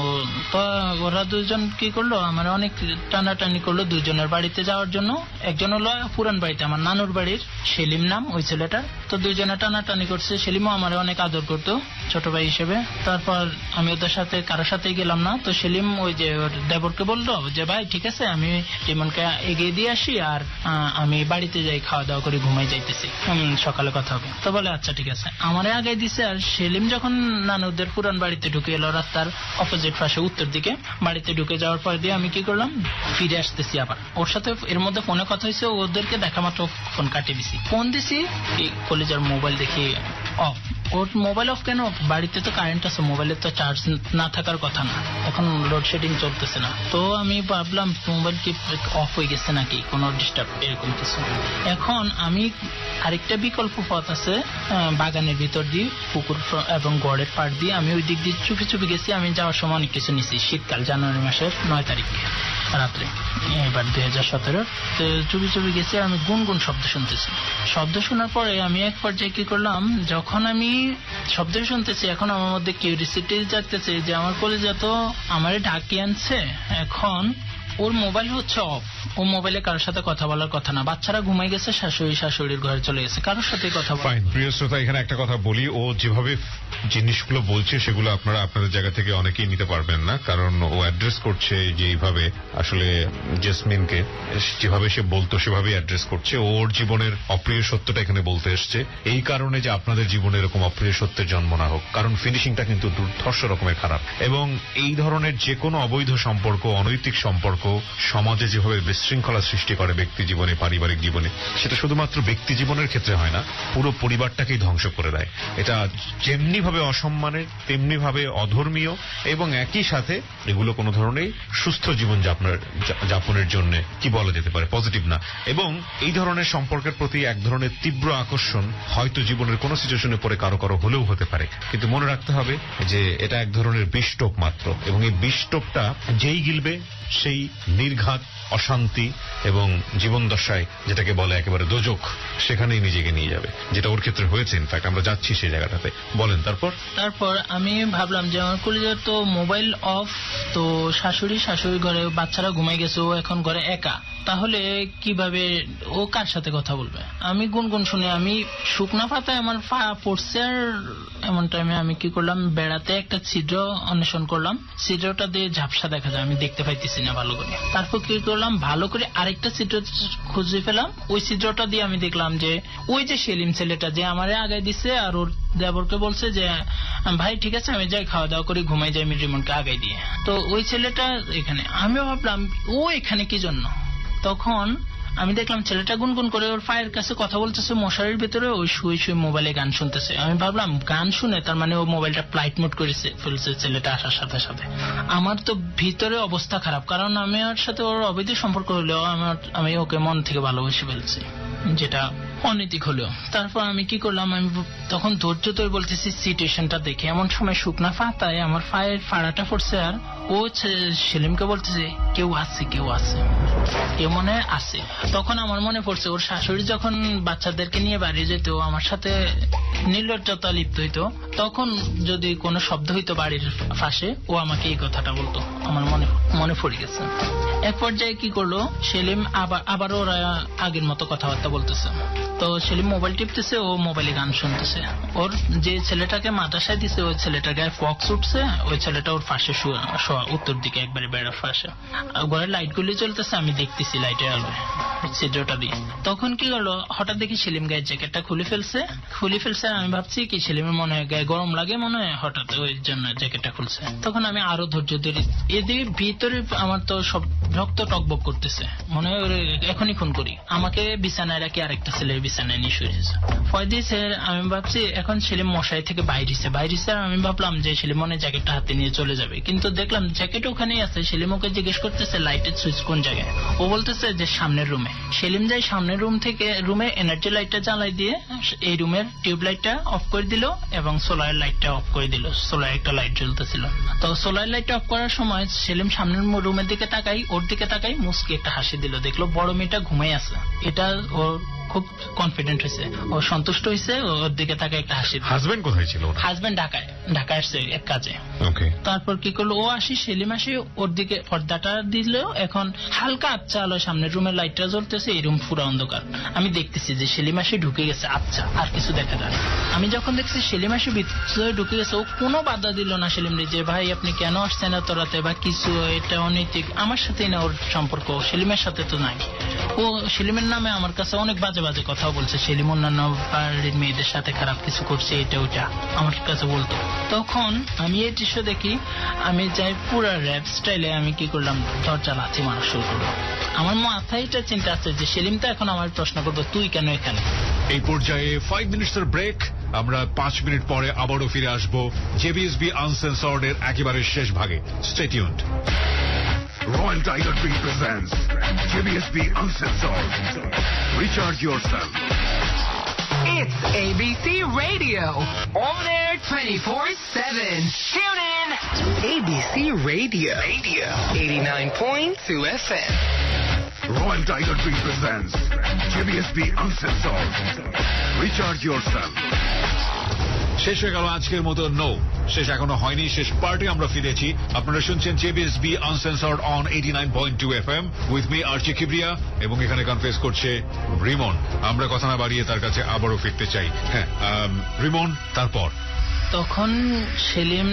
তো ওরা 2জন কি করলো, আমার অনেক টানাটানি করলো 2জনের বাড়িতে যাওয়ার জন্য। একজন হলো পুরান বাড়িতে, আমার নানুর বাড়ির, সেলিম নাম ওই ছেলেটার, তো দুইজনে টানাটানি করছে। সেলিমও আমার অনেক আদর করতো ছোট ভাই হিসেবে। তারপর আমি ওদের সাথে কারোর সাথেই গেলাম না। তো সেলিম ওই যে ওর দেবরকে বললো যে ভাই ঠিক আছে আমি রিমনকে এগিয়ে দিয়ে আসি, আর আমি বাড়িতে যাই, খাওয়া দাওয়া করে ঘুমাই যাইতেছি, সকালে কথা হবে। তো বলে আচ্ছা ঠিক আছে, আমারে আগে দিছে। আর সেলিম যখন নানুদের পুরান বাড়িতে ঢুকে এলো রাস্তার অপোজিট পাশে উত্তর দিকে, বাড়িতে ঢুকে যাওয়ার পর দিয়ে আমি কি করলাম, ফিরে আসতেছি আবার ওর সাথে। এর মধ্যে ফোনে কথা হয়েছে, ওদেরকে দেখা মাত্র ফোন কাটিয়ে দিছি। ফোন দিছি, কলেজের মোবাইল দেখি অফ। ওর মোবাইল অফ কেন? বাড়িতে তো কারেন্ট আছে, মোবাইলের তো চার্জ না থাকার কথা না, এখন লোডশেডিং চলতেছে না। তো আমি ভাবলাম মোবাইল কি অফ হয়ে গেছে নাকি, কোনো ডিস্টার্ব এরকম কিছু। এখন আমি আরেকটা বিকল্প পথ আছে বাগানের ভিতর দিয়ে, পুকুর এবং গড়ের পাড় দিয়ে, আমি ওই দিক দিয়ে চুপি চুপি গেছি। আমি যাওয়ার সময় অনেক কিছু নিছি। শীতকাল, জানুয়ারি মাসের 9 তারিখ রাত্রে, এবার 2017। তো চুপি চুপি গেছি, আর আমি গুনগুন শব্দ শুনতেছি। শব্দ শোনার পরে আমি এক পর্যায়ে কি করলাম, যখন আমি শব্দ শুনতেছি এখন আমার মধ্যে কিউরিসিটি জাগতেছে যে আমার কলেজে তো আমারে ডাকিয়ে আনছে, এখন ওর মোবাইল হচ্ছে অফ, ও মোবাইলে কারোর সাথে কথা বলার কথা না, বাচ্চারা ঘুমাই গেছে, শাশুড়ির ঘরে চলে গেছে, কারোর সাথে কথা বলে। প্রিয় শ্রোতা, এখানে একটা কথা বলি, ও যেভাবে জিনিসগুলো বলছে সেগুলো আপনারা আপনাদের জায়গা থেকে অনেকেই নিতে পারবেন না, কারণ ও অ্যাড্রেস করছে যে এইভাবে, আসলে জেসমিনকে যেভাবে সে বলতো সেভাবেই অ্যাড্রেস করছে। ওর জীবনের অপ্রিয় সত্যটা এখানে বলতে এসছে, এই কারণে যে আপনাদের জীবনে এরকম অপ্রিয় সত্যের জন্ম না হোক, কারণ ফিনিশিংটা কিন্তু দুর্ধর্ষ রকমের খারাপ। এবং এই ধরনের যে কোনো অবৈধ সম্পর্ক, অনৈতিক সম্পর্ক সমাজে যেভাবে বিশৃঙ্খলা সৃষ্টি করে ব্যক্তি জীবনে, পারিবারিক জীবনে, সেটা শুধুমাত্র ব্যক্তি জীবনের ক্ষেত্রে হয় না, পুরো পরিবারটাকেই ধ্বংস করে দেয়। এটা যেমনি ভাবে অসম্মানের, তেমনি ভাবে অধর্মীয়, এবং একই সাথে এগুলো কোনো ধরনের সুস্থ জীবন যাপনের জন্য কি বলা যেতে পারে, পজিটিভ না। এবং এই ধরনের সম্পর্কের প্রতি এক ধরনের তীব্র আকর্ষণ হয়তো জীবনের কোনো সিচুয়েশনে পরে কারো কারো হলেও হতে পারে, কিন্তু মনে রাখতে হবে যে এটা এক ধরনের বিষটোপ মাত্র, এবং এই বিষটোপটা যেই গিলবে সেই নির্ঘাত অশান্তি এবং জীবন দশায়, যেটাকে বলে একেবারে দোজখ, সেখানেই নিজেকে নিয়ে যাবে, যেটা ওর ক্ষেত্রে হয়েছে। ইনফ্যাক্ট আমরা যাচ্ছি সেই জায়গাটাতে। বলেন তারপর আমি ভাবলাম যে আমার কলেজের তো মোবাইল অফ, তো শাশুড়ি ঘরে, বাচ্চারা ঘুমাই গেছে, ও এখন ঘরে একা, তাহলে কিভাবে ও কার সাথে কথা বলবে? আমি গুনগুন শুনে আমি শুকনা পাতায় আমার পা পড়ছে, আর এমন টাইমে আমি কি করলাম, বেড়াতে একটা ছিদ্র অন্বেষণ করলাম, ছিদ্রটা দিয়ে ঝাপসা দেখা যায়, আমি দেখতে পাইতেছি না ভালো করে। তারপর কি করলাম, ভালো করে আরেকটা ছিদ্র খুঁজে পেলাম, ওই ছিদ্রটা দিয়ে আমি দেখলাম যে ওই যে সেলিম ছেলেটা যে আমারে আগায় দিছে, আর ওর দেবরকে বলছে যে ভাই ঠিক আছে আমি যাই, খাওয়া দাওয়া করে ঘুমাই যাই রিমনকে আগায় দিয়ে। তো ওই ছেলেটা এখানে, আমিও ভাবলাম ও এখানে কি জন্য। তখন আমি দেখলাম ছেলেটা গুনগুন করে ওর পায়ের কাছে কথা বলতেছে, মশারির ভিতরে ওই শুয়ে শুয়ে মোবাইলে গান শুনতেছে। আমি ভাবলাম গান শুনে তার মানে ও মোবাইলটা ফ্লাইট মোড করে ফেলছে ছেলেটা আসার সাথে সাথে। আমার তো ভিতরে অবস্থা খারাপ, কারণ আমি ওর সাথে ওর অবৈধ সম্পর্ক হলেও আমি ওকে মন থেকে ভালোবেসে ফেলছি, যেটা অনৈতিক হলেও। তারপর আমি কি করলাম, আমি তখন ধৈর্য ধরে বলতেছি সিচুয়েশনটা দেখে। এমন সময় শুকনা পাতায় আমার পায়ের ফাড়াটা পড়ছে, আর ও সেলিমকে বলতেছে কেউ আছে, কেউ মনে আছে। তখন আমার মনে পড়ছে ওর শাশুড়ি যখন বাচ্চাদেরকে নিয়ে বাড়ি যেত, আমার সাথে নির্লজ্জতা লিপ্ত হইতো, তখন যদি কোনো শব্দ হইতো বাড়ির পাশে, ও আমাকে এই কথাটা বলতো, আমার মনে পড়ে গেছে। এক পর্যায়ে কি করলো সেলিম, আবার ওরা আগের মতো কথাবার্তা বলতেছে। তো সেলিম মোবাইল টিপতেছে, ও মোবাইলে গান শুনতেছে। ওর যে ছেলেটাকে মাদ্রাসায় দিছে, ওই ছেলেটার গায়ে ফক্স উঠছে, ওই ছেলেটা ওর পাশে শোয়া, উত্তর দিকে একবারে বেড়ার পাশে। ঘরের লাইট গুলি চলতেছে, আমি দেখতেছি লাইটের আলোয় ছিদ্রটা দিয়ে। তখন কি হলো, হঠাৎ দেখি সেলিম গায়ের জ্যাকেটটা খুলে ফেলছে। আমি ভাবছি কি সেলিমের মনে হয় গায়ে গরম লাগে, মনে হয় হঠাৎ ওই জন্য জ্যাকেটটা খুলছে। তখন আমি আরো ধৈর্য ধরি, এদিকে ভিতরে আমার তো সব রক্ত টকবক করতেছে, মনে হয় এখনই ফোন করি। আমাকে বিছানায় রাখি আরেকটা ছেলের বিছানায় নিয়ে শুয়ে দিয়েছে। ফয়দিছে আমি ভাবছি এখন সেলিম মশাই থেকে বাইরেছে। আমি ভাবলাম যে সেলিম মনে জ্যাকেটটা হাতে নিয়ে চলে যাবে, কিন্তু দেখলাম জ্যাকেট ওখানেই আছে। সেলিম ওকে জিজ্ঞেস করতেছে লাইটের সুইচ কোন জায়গায়, ও বলতেছে যে সামনের রুমে। সেলিম যাই সামনের রুমে এনার্জি লাইটটা জ্বালাই দিয়ে এই রুমের টিউব লাইটটা অফ করে দিল এবং সোলার লাইটটা অফ করে দিল। সোলার একটা লাইট জ্বলতেছিল, তো সোলার লাইটটা অফ করার সময় সেলিম সামনের রুমের দিকে তাকাই, ওর দিকে তাকাই, মুস্কি একটা হাসি দিল, দেখলো বড় মেয়েটা ঘুমাই আছে। এটা ওর খুব কনফিডেন্ট হয়েছে, ও সন্তুষ্ট হয়েছে, ওর দিকে তাকে একটা হাসি। হাজবেন্ড কোথায় ছিল? হাজবেন্ড ঢাকায় আসছে এক কাজে। তারপর কি করলো, ও আসি সেলিম আসি ওর দিকে পর্দাটা দিল, এখন হালকা আচ্ছা আলো, সামনে রুমের লাইটটা জ্বলতেছে, এই রুম পুরো অন্ধকার। আমি দেখতেছি যে সেলিম আসি ঢুকে গেছে, আচ্ছা আর কিছু দেখা যায়। আমি যখন দেখছি সেলিম আসি ভিতরে ঢুকে গেছে, ও কোনো বাধা দিল না সেলিম রে যে ভাই আপনি কেন আসছেন এত রাতে বা কিছু, এটা অনৈতিক। আমার সাথেই না ওর সম্পর্ক, সেলিমের সাথে তো নাই। ও সেলিমের নামে আমার কাছে অনেক বাজে বাজে কথা বলছে, সেলিম অন্যান্য বাড়ির মেয়েদের সাথে খারাপ কিছু করছে, এটা ওটা আমার কাছে বলতো। তখন আমি এই দৃশ্য দেখি, আমি যাই পুরো র্যাপ স্টাইলে আমি কি করলাম, দরজা লাথি মারা শুরু করলাম। আমার মাথায় এটা চিন্তা আছে যে সেলিম তো এখন আমার প্রশ্ন করবো তুই কেন এখানে। এই পর্যায়ে 5 মিনিটের ব্রেক, আমরা 5 মিনিট পরে আবারও ফিরে আসবো জেবিএসবি আনসেন্সর্ড এর একেবারে শেষ ভাগে। Stay tuned. Royal Tiger Drink presents JBSB Uncensored. Recharge yourself. It's ABC Radio. On air 24/7. Tune in. ABC Radio. 89.2 FM. Royal Tiger Drink presents JBSB Uncensored. Recharge yourself. শেষ হয়ে গেল আজকের মতো। শেষ এখনো হয়নি, শেষ পার্টি আমরা ফিরেছি। আপনারা শুনছেন JBSB আনসেন্সর্ড on 89.2 FM with me আরজি কিবরিয়া, এবং এখানে কনফেস করছে রিমন। আমরা কথা না বাড়িয়ে তার কাছে আবারও ফিরতে চাই। হ্যাঁ রিমন, তারপর তখন সেলিম,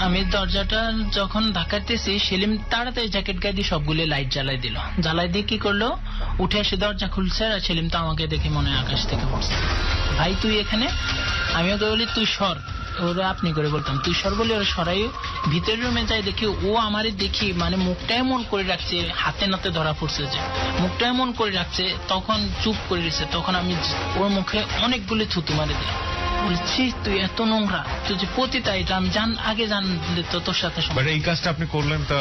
আমি দরজাটা যখন ধাক্কাতেছি, সেলিম তাড়াতাড়ি জ্যাকেট গায়ে দিয়ে সবগুলো লাইট জ্বালাই দিল। জ্বালাই দিয়ে কি করলো, উঠে এসে দরজা খুলছে, আর সেলিম তো আমাকে দেখে মনে আকাশ থেকে পড়ছে, ভাই তুই এখানে। আমি ওকে বলি তুই সর, ওরা আপনি করে বলতাম, তুই সর বলে ওরা সরাই। ভিতরের রুমে যাই দেখি ও আমারই দেখি মানে মুখটা এমন করে রাখছে, হাতে নাতে ধরা পড়ছে যে মুখটা এমন করে রাখছে, তখন চুপ করে দিচ্ছে। তখন আমি ওর মুখে অনেকগুলি থুতু মারি দিলাম, বলছি তুই এত নোংরা, তুই যে পতিতা, এটা আমি আগে জানলে তো তোর সাথে। এই কাজটা আপনি করলেন, তা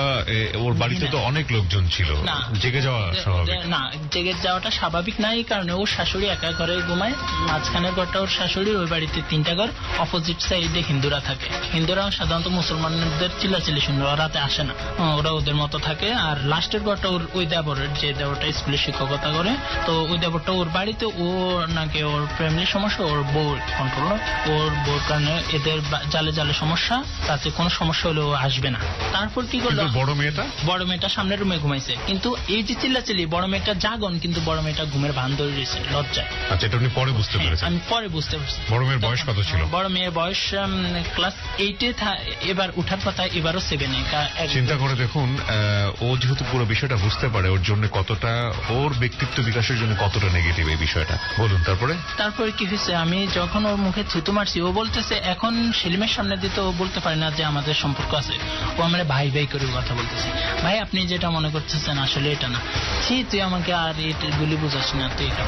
ওর বাড়িতে তো অনেক লোকজন ছিল, জেগে যাওয়া স্বাভাবিক না? জেগে যাওয়াটা স্বাভাবিক না, এই কারণে ওর শাশুড়ি একা ঘরে ঘুমায়, মাঝখানের ঘরটা ওর শাশুড়ির, ওই বাড়িতে 3টা ঘর, অপোজিট সাইডে হিন্দুরা থাকে। হিন্দুরা সাধারণত মুসলমানদের চিল্লাচিল্লি শুনবে, রাতে আসে না, ওরা ওদের মতো থাকে। আর লাস্টের ঘরটা ওর ওই দেবরের, যে দেবরটা স্কুলে শিক্ষকতা করে, তো ওই দেবরটা ওর বাড়িতে, ও নাকি ওর ফ্যামিলির সমস্যা, ওর বউ কন্ট্রোল, ওর বউর কারণে এদের জালে জালে সমস্যা, তাতে কোনো সমস্যা হলে ও আসবে না। তারপর কি করলো, বড় মেয়েটা সামনের রুমে ঘুমাইছে, কিন্তু এই যে চিল্লাচিল্লি, বড় মেয়েটা জাগন, কিন্তু বড় মেয়েটা ঘুমের ভান ধরে রয়েছে লজ্জায়। আচ্ছা, এটা আপনি পরে বুঝতে পেরেছেন? আমি পরে বুঝতে পারছি। বড় মেয়ের বয়স কত ছিল? বড় মেয়ের বয়স ক্লাস 8-এ, এবার উঠার কথা, এবারও 7-এ। চিন্তা করে দেখুন, ও যেহেতু পুরো বিষয়টা বুঝতে পারে, ওর জন্য কতটা, ওর ব্যক্তিত্ব বিকাশের জন্য কতটা নেগেটিভ এই বিষয়টা, বলুন। তারপরে কি হয়েছে, আমি যখন ওর মুখে থুতু মারছি, ও বলতেছে, এখন সেলিমের সামনে দিতে ও বলতে পারে না যে আমাদের সম্পর্ক আছে, ও আমার ভাই ভাই করে কথা বলতেছে। ভাই আপনি যেটা মনে করতেছেন আসলে এটা না, তুই আমাকে আর এগুলি বুঝাস না, তুই এটা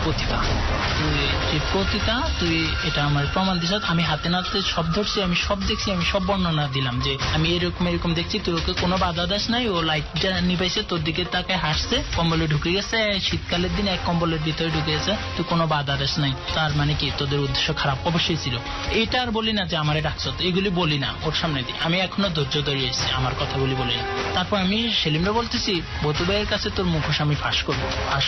পতিতা, তুই এটা আমার প্রমাণ দিস। আমি হাতে নাতে সব ধরছি, আমি সব দেখছি, আমি সব বর্ণনা দিলাম যে আমি এরকম দেখছি, তুই ওকে কোনো বাধা দাস নাই, ও লাইট নিভাইছে, তোর দিকে তাকে হাসছে, কম্বলে ঢুকে গেছে, শীতকালের দিন এক কম্বলের ভিতরে ঢুকে গেছে, তুই কোনো বাধা দাস নাই। তার মানে কি তোদের উদ্দেশ্য খারাপ? অবশ্যই ছিল। এটা আর বলি না যে আমারে ডাকছ, এগুলি বলি না ওর সামনে দিয়ে, আমি এখনো ধৈর্য ধরে এসেছি, আমার কথাগুলি বলি না। তারপর আমি সেলিমরা বলতেছি, বতু ভাইয়ের কাছে তোর মুখোশ আমি ফাঁস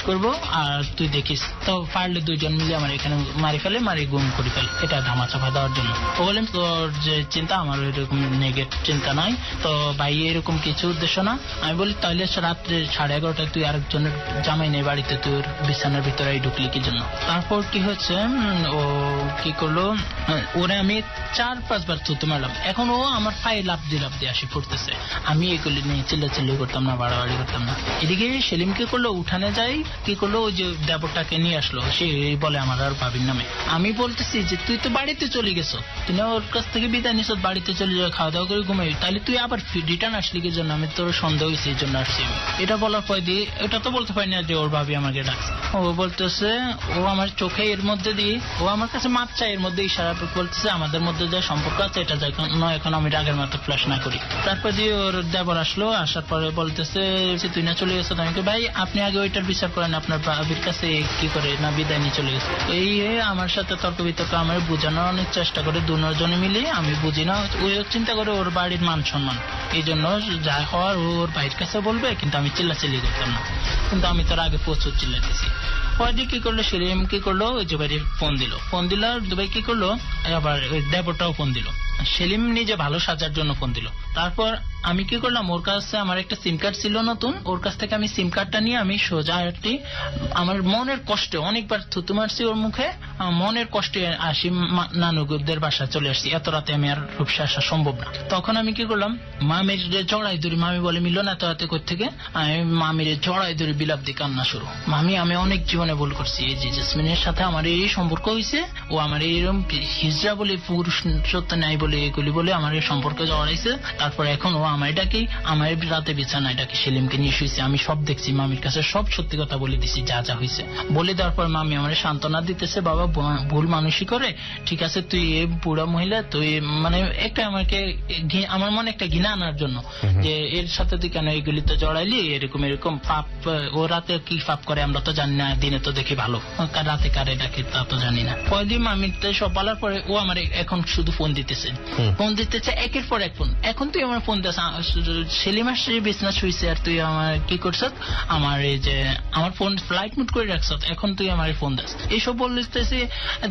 করবো, আর তুই দেখিস, তো পারলে 2জন মিলে আমার এখানে মারি গুম করে ফেল, এটা ধামা চাপা দেওয়ার জন্য। ও বললেন তোর যে চিন্তা, আমার এরকম নেগেটিভ চিন্তা নাই, তো ভাই এরকম কিছু উদ্দেশ্য না। আমি বলি তাহলে রাত্রে 11:30টায় তুই আরেকজনের জামাই নেই বাড়িতে, তোর বিছানার ভিতরে ঢুকলি কি জন্য? তারপর কি হচ্ছে, ও কি করলো, ওরে আমি 4-5 বার থুতু মারলাম। এখন ও আমার পায়ে লাফ দিয়ে আসি পড়তেছে, আমি এগুলি নিয়ে চিল্লাচিল্লি করতাম না, বাড়াবাড়ি করতাম না। এদিকে সেলিম কি করলো, উঠানে যাই, কি করলো, ওই যে দেবরটাকে নিয়ে আসলো, সে বলে আমার আর ভাবির নামে। আমি বলতেছি যে তুই তো বাড়িতে চলে গেছো, তুই না ওর কাছ থেকে বিদায় নিস, বাড়িতে চলে যাও, খাওয়া দাওয়া করে ঘুমাই, তাহলে তুই আবার রিটার্ন আসলি কি জন্য? আমি তোর সন্দেহ হয়েছে, এই জন্য আসছি। এটা বলার পর দিয়ে এটা তো বলতে পারি না যে ওর ভাবি আমাকে ডাকছে। ও বলতেছে, ও আমার চোখে এর মধ্যে দিয়ে, ও আমার কাছে মাপ চাই, এর মধ্যে ইশারা বলতেছে আমাদের মধ্যে যে সম্পর্ক আছে এটা এখন আমি রাগের মাথা ফ্ল্যাশ না করি। তারপর দিয়ে ওর দেবর আসলো, আসার পরে বলতেছে তুই না চলে গেছো? আমি ভাই আপনি আগে ওইটার বিচার করেন, আপনার ভাবির কাছে কি করে না বিদায় নিয়ে চলে গেছে। এই আমার সাথে তর্ক বিতর্ক আমার বোঝানোর অনেক চেষ্টা করে, দুজনে মিলে, আমি বুঝি না, ওই চিন্তা করে ওর বাড়ির মান সম্মান, এই জন্য যা হওয়ার ওর ভাইয়ের কাছে বলবে, কিন্তু আমি চিল্লাচিল্লি করতাম না, কিন্তু আমি তোর আগে প্রচুর চিল্লাইতেছি। ফয়দি কি করলো, সেলিম কি করলো, জুবাইর ফোন দিল দুবাই কি করলো, আবার দেবরটাও ফোন দিল। সেলিম নিজে ভালো সাজার জন্য ফোন দিল। তারপর আমি কি করলাম, ওর কাছে আমার একটা সিম কার্ড ছিল নতুন, ওর কাছ থেকে আমি সিম কার্ডটা নিয়ে আমি সোজা আমার মনের কষ্টে অনেকবার থুতু মারছি ওর মুখে, মনের কষ্টে আসি নানুদের বাসা চলে আসছি। এত রাতে আমি আর রূপসা আসা সম্ভব না। তখন আমি কি করলাম, মামির জড়াই ধরি, মামি বলে মিলল না এত রাতে কোথা থেকে, আমি মামির জড়াই ধরে বিলাপ দিয়ে কান্না শুরু। মামি আমি অনেক জীবনে ভুল করছি, এই যে জেসমিনের সাথে আমার এই সম্পর্ক হয়েছে, ও আমার এরকম হিজড়া বলে পুরুষ সত্য নাই বলে এগুলি বলে আমার এই সম্পর্কে জড়াইছে। তারপর এখন ও আমার ডাকি, আমার রাতে বিছানায় ডাকি, সেলিমকে নিয়ে শুয়েছে। আমি সব দেখছি, মামির কাছে সব সত্যি কথা বলে দিছি যা যা হয়েছে। বলে দেওয়ার পর মামি আমার সান্ত্বনা দিতেছে, বাবা ভুল মানুষই করে, ঠিক আছে তুই এই বুড়া মহিলা, তুই মানে একটা আমাকে আমার মনে একটা ঘৃণা আনার জন্য যে এর সাথে তুই কেন এগুলিতে জড়াইলি, এরকম পাপ, ও রাতে কি পাপ করে আমরা তো জানি না, দিনে তো দেখি ভালো, রাতে কারে ডাকে তা তো জানি না। কয়েকদিন মামিতে সব বলার পরে ও আমার এখন শুধু ফোন দিতেছে একের পর এক ফোন। এখন তুই আমার ফোন দিস, সেলিম আসছে বিজনেস হয়েছে আর তুই আমার কি করছ, আমার এই যে আমার ফোন ফ্লাইট মুড করে রাখছ, এখন তুই আমার ফোন দিস, এইসব বলতেছি,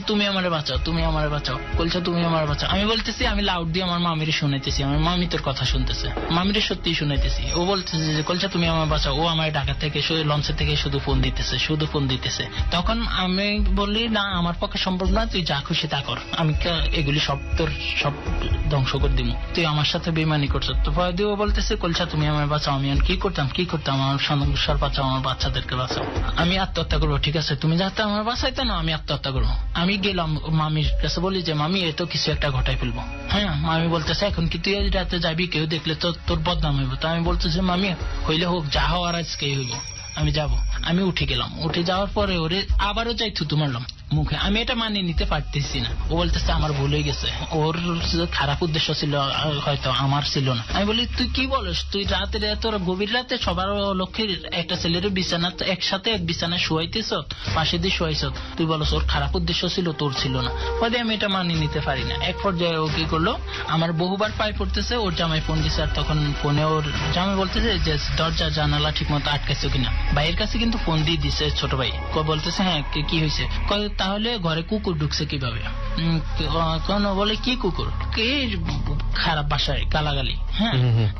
তুমি আমার বাঁচাও, তুমি আমার বাঁচাও, বলছো তুমি আমার বাঁচাও। আমি বলতেছি, আমি লাউড দিয়ে আমার মামিরে শুনাইতেছি, আমার মামি তোর কথা শুনতেছে, মামিরে সত্যি শুনাইতেছি। ও বলতেছে যে কলছা তুমি আমার বাঁচাও, ও আমার ঢাকা থেকে লঞ্চের থেকে শুধু ফোন দিতেছে। তখন আমি বললি না আমার পক্ষে সম্ভব না, তুই যা খুশি তা কর, আমি এগুলি সব তোর সব ধ্বংস করে দিব, তুই আমার সাথে বেমানি করছো। তো ফয়দিও বলতেছে কলছা তুমি আমার বাঁচাও, আমি কি করতাম আমার সংসার বাঁচাও, আমার বাচ্চাদেরকে বাঁচাও, আমি আত্মহত্যা করবো। ঠিক আছে তুমি যাতে আমার বাঁচাইতে না, আমি আত্মহত্যা করবো। আমি গেলাম মামির কাছে, বলি যে মামি এ তো কিছু একটা ঘটাই ফেলবো। হ্যাঁ মামি বলতেছে এখন কি তুই রাতে যাবি, কেউ দেখলে তো তোর বদনাম হইব। তো আমি বলতেছি মামি হইলে হোক, যা হওয়ার আজকেই হইব, আমি যাব। আমি উঠে গেলাম, উঠে যাওয়ার পরে ওরে আবারও যাই থুতু মারলাম মুখে। আমি এটা মানিয়ে নিতে পারতেছি না। ও বলতেছে আমার ভুল হয়ে গেছে, ওর খারাপ উদ্দেশ্য ছিল হয়তো, আমার ছিল না। আমি বলি তুই কি বলিস, তুই রাতে তোর গভীর রাতে সবার লক্ষ্যে একটা ছেলের বিছানা একসাথে এক বিছানায় শুয়াইতেছ, পাশে দিয়ে শুয়াইছ, তুই বলস ওর খারাপ উদ্দেশ্য ছিল, তোর ছিল না। পরে আমি এটা মানিয়ে নিতে পারি না। এক পর্যায়ে ও কি করলো, আমার বহুবার পায়ে পড়তেছে, ওর জামাই ফোন দিছে, আর তখন ফোনে ওর জামাই বলতেছে যে দরজা জানালা ঠিক মতো আটকাইছো কিনা। ভাইয়ের কাছে কিন্তু ফোন দিয়ে দিছে ছোট ভাই, বলতেছে হ্যাঁ কি হয়েছে, তাহলে ঘরে কুকুর ঢুকছে কিভাবে, কোন বলে কি কুকুর, কে খারাপ ভাষায় গালাগালি, হ্যাঁ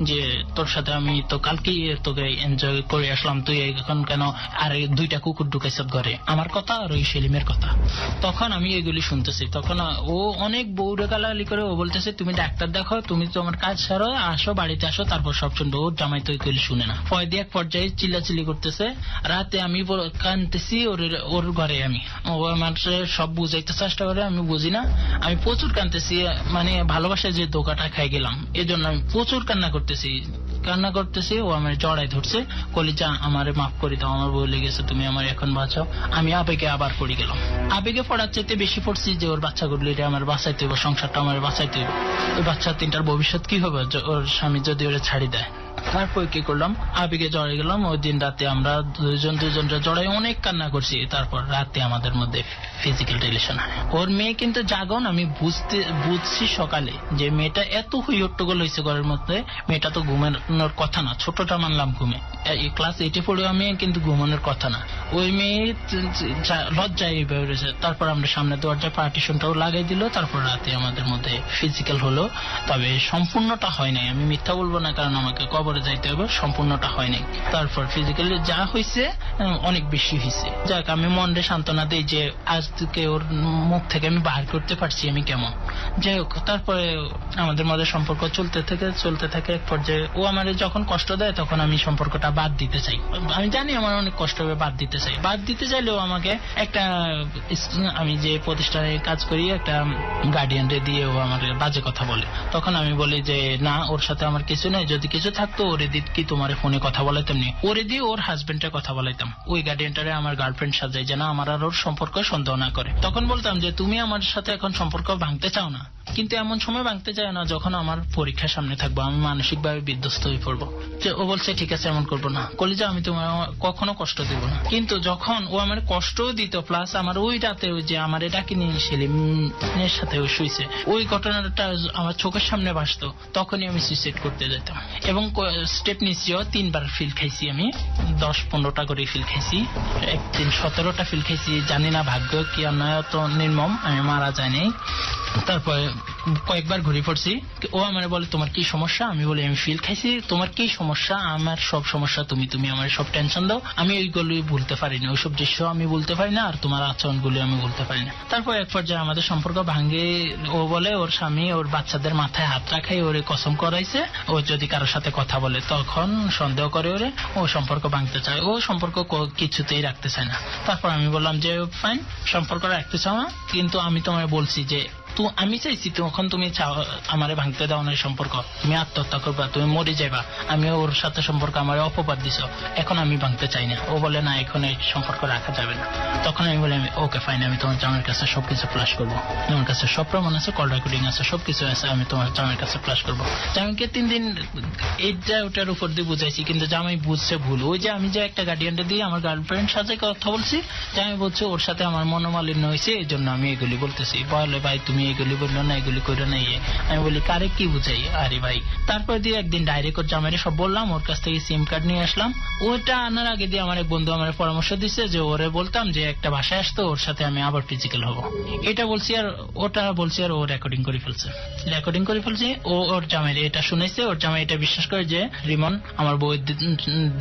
যে তোর সাথে আমি তো কালকে তোকে এনজয় করে আসলাম, তুই এখন কেন আর দুইটা কুকুর ঢুকাইছ ঘরে, আমার কথা আর ওই সেলিমের কথা। তখন আমি এগুলি শুনতেছি, তখন ও অনেক বউরে গালাগালি করে। ও বলতেছে তুমি ডাক্তার দেখো, তুমি তোমার কাজ সারো, আসো বাড়িতে আসো, তারপর সব শুনবো। ওর জামাই তো এগুলি শুনে না। ফয়দি এক পর্যায়ে চিল্লাচিল্লি করতেছে, রাতে আমি কানতেছি ওর ঘরে, আমি ও আমার সব বুঝাইতে চেষ্টা করে, আমি বুঝি না, আমি প্রচুর কানতেছি, মানে ভালোবাসায় যে ধোকাটা খাই গেলাম এজন্য আমি প্রচুর কান্না করতেছি। ও আমার জড়াই ধরছে, কলিজা আমারে মাফ করে দাও, আমার বলে গেছে তুমি আমার এখন বাঁচাও। আমি আবেগে আবার পড়ে গেলাম। আবেগে পড়ার চাইতে বেশি পড়ছি যে ওর বাচ্চাগুলি আমার বাঁচাইতে হইব, সংসারটা আমার বাঁচাইতে হইব, ওই বাচ্চা তিনটার ভবিষ্যৎ কি হবে ওর স্বামী যদি ওরা ছাড়ি দেয়। তারপর কি করলাম, আবেগে জড়াই গেলাম। ওই দিন রাতে আমরা দুজনটা জড়াই অনেক কান্না করছি। তারপর রাতে আমাদের মধ্যে ফিজিক্যাল রিলেশন হয়। ওর মেয়ে কিন্তু জাগন, আমি বুঝছি সকালে যে মেয়েটা এত হইহট্টগোল হয়েছে ঘরের মধ্যে, মেয়েটা তো ঘুমানোর কথা না, ছোটটা মানলাম ঘুমে, ক্লাস 8-এ পড়ে আমি, কিন্তু ঘুমানোর কথা না। ওই মেয়ে লজ্জায় এইভাবে রয়েছে। তারপর আমরা সামনে দরজায় পার্টিশনটাও লাগাই দিল। তারপর রাতে আমাদের মধ্যে ফিজিক্যাল হলো, তবে সম্পূর্ণটা হয় নাই, আমি মিথ্যা বলবো না, কারণ আমাকে কবরে যাইতে হবে, সম্পূর্ণটা হয় নাই। তারপর ফিজিক্যালি যা হয়েছে অনেক বেশি হয়েছে। যাক আমি মনে সান্ত্বনা দিই যে আজকে ওর মুখ থেকে আমি বাহির করতে পারছি আমি কেমন। যাই হোক, তারপরে আমাদের মধ্যে সম্পর্ক চলতে থাকে। এক পর্যায়ে ও আমার যখন কষ্ট দেয় তখন আমি সম্পর্কটা বাদ দিতে চাই। আমি জানি আমার অনেক কষ্ট হবে, বাদ দিতে চাইলেও আমাকে একটা, আমি যে প্রতিষ্ঠানে কাজ করি একটা গার্ডিয়ানরে দিয়ে ও আমার বাজে কথা বলে। তখন আমি বলি যে না, ওর সাথে আমার কিছু নেই, যদি কিছু থাকতো ওরে দিয়ে কি তোমার ফোনে কথা বলাইতাম নি, ওরে দিয়ে ওর হাজবেন্ডের কথা বলাইতাম। ওই গার্ডিয়ানটারে আমার গার্লফ্রেন্ড সাজাই যেন আমার আর ওর সম্পর্ক সন্দেহ না করে। তখন বলতাম যে তুমি আমার সাথে এখন সম্পর্ক ভাঙতে চাও না, কিন্তু এমন সময় ভাঙতে চায় না যখন আমার পরীক্ষার সামনে থাকবো, আমি মানসিকভাবে বিধ্বস্ত হয়ে পড়বো। ও বলছে ঠিক আছে এমন করবো না, কলিজা আমি তোমার কখনো কষ্ট দিব না। কিন্তু যখন ও আমার কষ্টও দিত, প্লাস আমার ওই রাতে যে আমার ডাকিনি সেলিমের সাথে শুইছে, ওই ঘটনাটা আমার চোখের সামনে ভাসতো, তখনই আমি সুইসাইড করতে যেতাম। এবং স্টেপ নিচ্ছিও 3বার ফিল খাইছি আমি, 10-15টা করে ফিল খাইছি, একদিন 17টা ফিল খাইছি। জানি না ভাগ্য কি অন্যায় তো নির্মম, আমি মারা যায়নি। তারপরে কয়েকবার ঘুরে পড়ছি, ও আমার বলে তোমার কি সমস্যা, আমি বলি আমি ফিল খাইছি, তোমার কি সমস্যা, আমার সব সমস্যা তুমি, তুমি আমার সব টেনশন দাও, আমি ওইগুলি ভুলতে পারি না, ওইসব দৃশ্য আমি ভুলতে পারি না, আর তোমার আচরণগুলি আমি ভুলতে পারি না। তারপর এক পর্যায়ে আমাদের সম্পর্ক ভাঙ্গে, ও বলে ওর স্বামী ওর বাচ্চাদের মাথায় হাত রাখাই ওরে কসম করাইছে, ও যদি কারোর সাথে কথা বলে তখন সন্দেহ করে ওরে, ও সম্পর্ক ভাঙতে চায়, ও সম্পর্ক কিছুতেই রাখতে চায় না। তারপর আমি বললাম যে ফাইন, সম্পর্ক রাখতে চাও না, কিন্তু আমি তোমায় বলছি যে আমি চাইছি তখন তুমি চাও আমারে ভাঙতে দাও না সম্পর্ক, তুমি আত্মহত্যা করবা, তুমি মরে যাইবা, আমি ওর সাথে সম্পর্ক আমার অপবাদ দিছ, এখন আমি ভাঙতে চাই না। ও বলে না এখন এই সম্পর্ক রাখা যাবে না। তখন আমি বলি ওকে ফাইন, আমি তোমার জামাইয়ের কাছে সবকিছু ফ্ল্যাশ করবো, আমার কাছে সব প্রমাণ আছে, কল রেকর্ডিং আছে, সবকিছু আছে, আমি তোমার জামাইয়ের কাছে ফ্ল্যাশ করবো। জামাইকে 3 দিন এইটা ওটার উপর দিয়ে বুঝাইছি, কিন্তু জামাই বুঝছে ভুল। ওই যে আমি যে একটা গার্ডিয়ানটা দিয়ে আমার গার্লফ্রেন্ড সাথে কথা বলছি, জামাই বলছে ওর সাথে আমার মনোমালিন্য হয়েছে, এই জন্য আমি এগুলি বলতেছি। বলে ভাই তুমি এগুলি বললো না, এগুলি করে না। আমি বলি কারে কি বুঝাই, আরে ভাই। তারপর দিয়ে একদিন ডাইরেক্ট ওর জামাইরে সব বললাম, ওর কাছ থেকে সিম কার্ড নিয়ে আসলাম। ওইটা আনার আগে দিয়ে আমার এক বন্ধু আমার পরামর্শ দিচ্ছে যে ওরে বলতাম যে একটা ভাষায় আসতো, ওর সাথে আমি আবার ফিজিক্যাল হবো, এটা বলছি। আর ওটা বলছি, আর ও রেকর্ডিং করে ফেলছে, ও ওর জামাইরে এটা শুনেছে। ওর জামাই এটা বিশ্বাস করে যে রিমন আমার বউ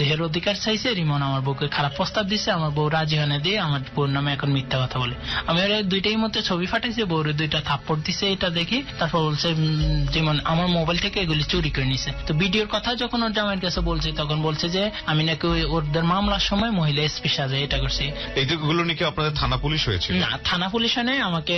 দেহের অধিকার চাইছে, রিমন আমার বউকে খারাপ প্রস্তাব দিচ্ছে, আমার বউ রাজি হনে দিয়ে আমার বউর নামে এখন মিথ্যা কথা বলে। আমি ওর দুইটাই মধ্যে ছবি ফাটাইছি, বউরে 2টা থাপ্পড় দিছে, এটা দেখি। তারপর বলছে যেমন আমার মোবাইল থেকে এগুলি চুরি করে নিছে। তো ভিডিওর কথা যখন ওর জামাইয়ের কাছে বলছে, তখন বলছে যে আমি নাকি ওদের মামলার সময় মহিলা এসপি সাজে এটা করছি। এইগুলো নাকি আপনাদের থানা পুলিশ হয়েছিল? না, থানা পুলিশ হয় নাই, আমাকে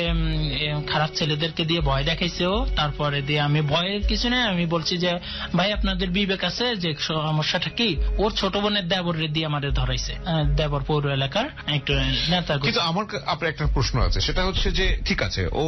খারাপ ছেলেদেরকে দিয়ে ভয় দেখাইছে ও। তারপরে দিয়ে আমি ভয়ের কিছু নেই, আমি বলছি যে ভাই আপনাদের বিবেক আছে যে সমস্যাটা কি। ওর ছোট বোনের দেবরের দিয়ে আমাদের ধরাইছে, দেবর পৌর এলাকার একটু নেতা। কিন্তু আমার আপনার একটা প্রশ্ন আছে, সেটা হচ্ছে যে ঠিক আছে ও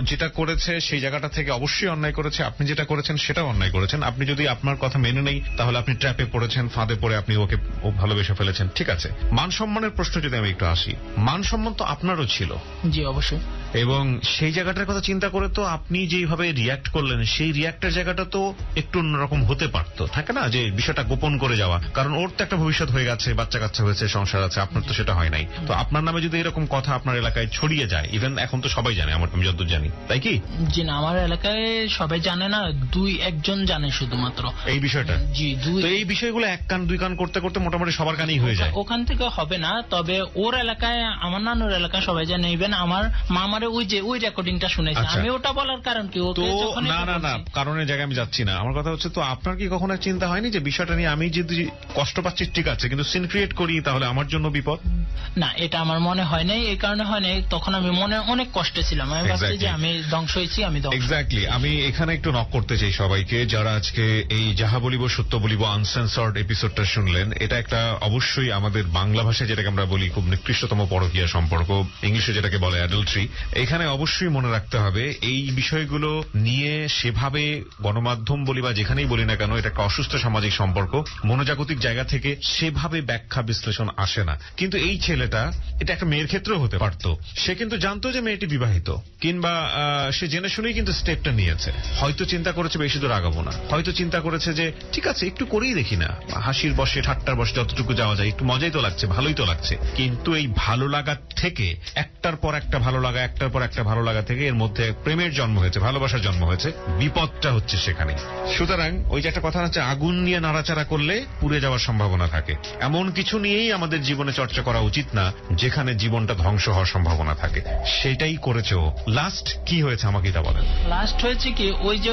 যেটা করেছে সেই জায়গাটা থেকে অবশ্যই অন্যায় করেছে, আপনি যেটা করেছেন সেটাও অন্যায় করেছেন। আপনি যদি আপনার কথা মেনে নেই তাহলে আপনি ট্র্যাপে পড়েছেন, ফাঁদে পড়ে আপনি ওকে ভালোবেসে ফেলেছেন, ঠিক আছে। মান সম্মানের প্রশ্ন যদি আমি একটু আসি, মান সম্মান তো আপনারও ছিল। জি অবশ্যই। এবং সেই জায়গাটার কথা চিন্তা করে তো আপনি যেভাবে রিয়াক্ট করলেন, সেই রিয়াক্টের জায়গাটা তো একটু অন্যরকম হতে পারতো, থাকে না যে বিষয়টা গোপন করে যাওয়া। কারণ ওর তো একটা ভবিষ্যৎ হয়ে গেছে, বাচ্চা কাচ্চা হয়েছে, সংসার আছে, আপনার তো সেটা হয় নাই। তো আপনার নামে যদি এরকম কথা আপনার এলাকায় ছড়িয়ে যায়, ইভেন এখন তো সবাই জানে, আমি যতদূর জানি, তাই কি? জি না, আমার এলাকায় সবাই জানে না, 2-1 জানে শুধুমাত্র এই বিষয়টা। জি, তো এই বিষয়গুলো 1 কান 2 কান করতে করতে মোটামুটি সবার কানেই হয়ে যায়। ওখান থেকে হবে না, তবে ওর এলাকায়, আমার নানুর এলাকায় সবাই জানে। ইভেন আমার মামারে ওই রেকর্ডিংটা শুনেছে। আমি ওটা বলার কারণ কি, তো না কারণের জায়গায় আমি যাচ্ছি না। আমার কথা হচ্ছে, তো আপনার কি কখনো চিন্তা হয়নি যে বিষয়টা নিয়ে আমি যদি কষ্ট পাচ্ছি ঠিক আছে, কিন্তু সিন ক্রিয়েট করি তাহলে আমার জন্য বিপদ? না, এটা আমার মনে হয় নাই। এই কারণে হয় নাই, তখন আমি মনে অনেক কষ্টে ছিলাম। আমি ভাবছি যে আমি ধ্বংস হয়েছি, আমি এক্স্যাক্টলি। আমি এখানে একটু নক করতে চাই সবাইকে যারা আজকে এই যাহা বলিব সত্য বলিব আনসেন্সর্ড এপিসোডটা শুনলেন। এটা একটা অবশ্যই আমাদের বাংলা ভাষায় যেটাকে আমরা বলি খুব নিকৃষ্টতম পরকীয়া সম্পর্ক, ইংলিশে যেটাকে বলে অ্যাডাল্ট্রি। এখানে অবশ্যই মনে রাখতে হবে এই বিষয়গুলো নিয়ে সেভাবে গণমাধ্যম বলি বা যেখানেই বলি না কেন, এটা একটা অসুস্থ সামাজিক সম্পর্ক, মনোজাগতিক জায়গা থেকে সেভাবে ব্যাখ্যা বিশ্লেষণ আসে না। কিন্তু এই ছেলেটা, এটা একটা মেয়ের ক্ষেত্রেও হতে পারতো, সে কিন্তু জানতো যে মেয়েটি বিবাহিত, কিংবা সে জেনে শুনেই কিন্তু স্টেপটা নিয়েছে। হয়তো চিন্তা করেছে বেশি দূর আগাবো না, হয়তো চিন্তা করেছে যে ঠিক আছে একটু করেই দেখি না, হাসির বসে ঠাট্টার বসে যতটুকু যাওয়া যায়, একটু মজাই তো লাগছে, ভালোই তো লাগছে। কিন্তু এই ভালো লাগা থেকে একটার পর একটা ভালো লাগা, একটার পর একটা ভালো লাগা থেকে এর মধ্যে প্রেমের জন্ম হয়েছে, ভালোবাসার জন্ম হয়েছে। বিপদটা হচ্ছে সেখানে। সুতরাং ওই যে একটা কথা আছে, আগুন নিয়ে নাড়াচাড়া করলে পুড়ে যাওয়ার সম্ভাবনা থাকে। এমন কিছু নিয়েই আমাদের জীবনে চর্চা করা উচিত না যেখানে জীবনটা ধ্বংস হওয়ার সম্ভাবনা থাকে। সেটাই করেছে ও। লাস্ট কি হয়েছে আমাকে এটা বলেন। লাস্ট হয়েছে কি, ওই যে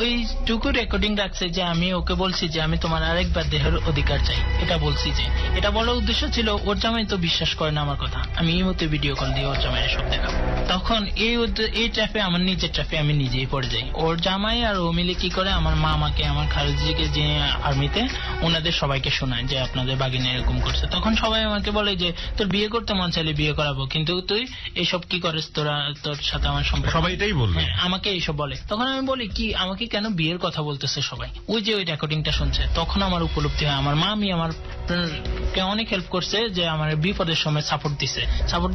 ওইটুকু রেকর্ডিং রাখছে যে আমি ওকে বলছি যে আমি তোমার আরেকবার দেহের অধিকার চাই, এটা বলছি। যে এটা বলার উদ্দেশ্য ছিল, ওর জামাই তো বিশ্বাস করে না আমার কথা, আমি এই মতো ভিডিও কল দিয়ে ওর জামাইয়ের সব দেখাবো। তখন এই ট্র্যাপে, আমার নিজের ট্র্যাপে আমি নিজেই পড়ে যাই। ওর জামাই আর ও মিলে কি করে, আমার মামাকে, আমার খালুজিকে যে আর্মিতে, ওনাদের সবাইকে শোনায় যে আপনাদের বাগিনী এরকম করছে। তখন সবাই আমাকে বলে যে তোর বিয়ে করতে মন চাইলে বিয়ে করাবো, কিন্তু তুই এইসব কি করিস, তোর সাথে আমার সম্পর্ক। সবাই এটাই বলবে, আমাকে এইসব বলে। তখন আমি বলি কি, আমাকে কেন বিয়ের কথা বলতেছে সবাই? ওই যে ওই রেকর্ডিংটা শুনছে, তখন আমার উপলব্ধি হয় আমার মা, আমি আমার আপনাকে অনেক হেল্প করছে, যে আমার বিপদের সময় সাপোর্ট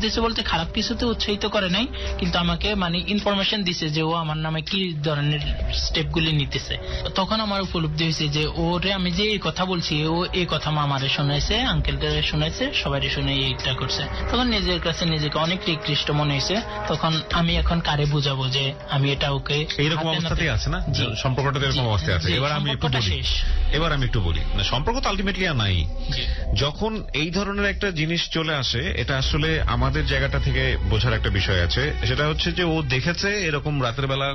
দিছে বলতে খারাপ কিছুতে উৎসাহিত করে নাই, কিন্তু আমাকে মানে ইনফরমেশন দিছে যে ও আমার নামে কি ধরনের স্টেপগুলি নিতেছে। তখন আমার উপলব্ধি হয়েছে যে ওরে আমি যে এই কথা বলছি, ও এই কথা মামারে শোনাইছে, আঙ্কেলদের শোনাইছে, সবাই শুনে এইটা করছে। তখন নিজের কাছে নিজেকে অনেক নিকৃষ্ট মনে হয়েছে। তখন আমি এখন কারে বুঝাবো যে আমি এটা ওকে এইরকম অবস্থাতেই আছে না, সম্পর্কটা এরকম অবস্থায় আছে। এবার আমি একটু বলি না, সম্পর্ক তো আলটিমেটলি আর নাই। যখন এই ধরনের একটা জিনিস চলে আসে, এটা আসলে আমাদের জায়গাটা থেকে বোঝার একটা বিষয় আছে। সেটা হচ্ছে যে ও দেখেছে এরকম রাতের বেলা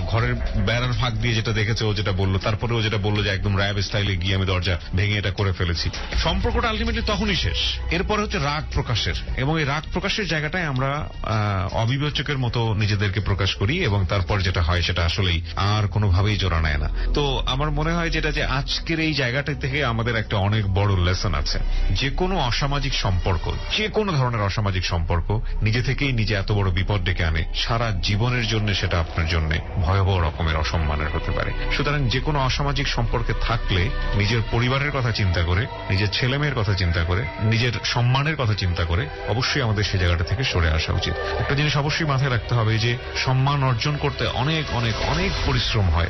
ঘরের বেড়ার ফাঁক দিয়ে যেটা দেখেছে, ও যেটা বললো, তারপরে ও যেটা বললো যে একদম র্যাব স্টাইলে গিয়ে আমি দরজা ভেঙে এটা করে ফেলেছি। সম্পর্কটা আলটিমেটলি তখনই শেষ। এরপরে হচ্ছে রাগ প্রকাশের, এবং এই রাগ প্রকাশের জায়গাটায় আমরা অবিবেচকের মতো নিজেদেরকে প্রকাশ করি, এবং তারপর যেটা হয় সেটা আসলেই আর কোনোভাবেই জোড়া নেয় না। তো আমার মনে হয় যেটা যে আজকের এই জায়গাটা থেকে আমাদের একটা অনেক বড় লেসন আছে। যে কোনো অসামাজিক সম্পর্ক, যে কোনো ধরনের অসামাজিক সম্পর্ক নিজে থেকেই নিজে এত বড় বিপদ ডেকে আনে, সারা জীবনের জন্য সেটা আপনার জন্য ভয়াবহ রকমের অসম্মানের হতে পারে। সুতরাং যে কোনো অসামাজিক সম্পর্কে থাকলে নিজের পরিবারের কথা চিন্তা করে, নিজের ছেলে মেয়ের কথা চিন্তা করে, নিজের সম্মানের কথা চিন্তা করে অবশ্যই আমাদের সেই জায়গাটা থেকে সরে আসা উচিত। একটা জিনিস অবশ্যই মাথায় রাখতে হবে যে সম্মান অর্জন করতে অনেক অনেক অনেক পরিশ্রম হয়।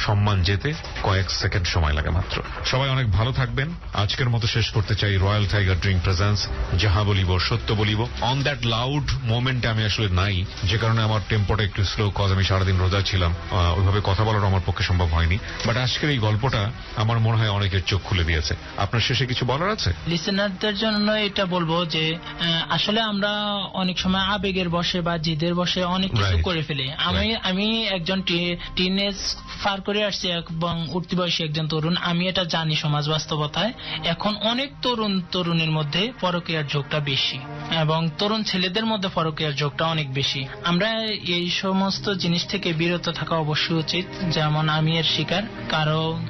সম্মান যেতে কয়েক সেকেন্ড সময় লাগে মাত্র। সবাই অনেক ভালো থাকবেন। আজকের মতো শেষ করতে চাই রয়্যাল টাইগার ড্রিঙ্ক প্রেজেন্স যাহা বলিব সত্য বলিব। অন দ্যাট লাউড মোমেন্টে আমি আসলে নাই, যে কারণে আমার টেম্পোটা একটু স্লো, কজ আমি সারাদিন রোজা ছিলাম, ওইভাবে কথা বলার আমার পক্ষে সম্ভব হয়নি। বাট আজকের এই গল্পটা আমার মনে হয় অনেকের চোখ খুলে দিয়েছে। আপনার শেষে কিছু বলার আছে? লিসেনারদের জন্য এটা বলবো যে আসলে আমরা অনেক সময় আবেগের বসে বা জিদের বসে অনেক কিছু করে ফেলি। আমি একজন টিনেজ পার করে আসছি এবং উঠতি বয়সী একজন তরুণ। আমি এটা জানি সমাজ বাস্তবতায় এখন অনেক তরুণের মধ্যে পরকীয়ার ঝোঁকটা বেশি, এবং তরুণ ছেলেদের মধ্যে পরকীয়ার ঝোঁকটা অনেক বেশি। আমরা এই সমস্ত জিনিস থেকে বিরত থাকা অবশ্যই উচিত। যেমন আমি এর শিকার,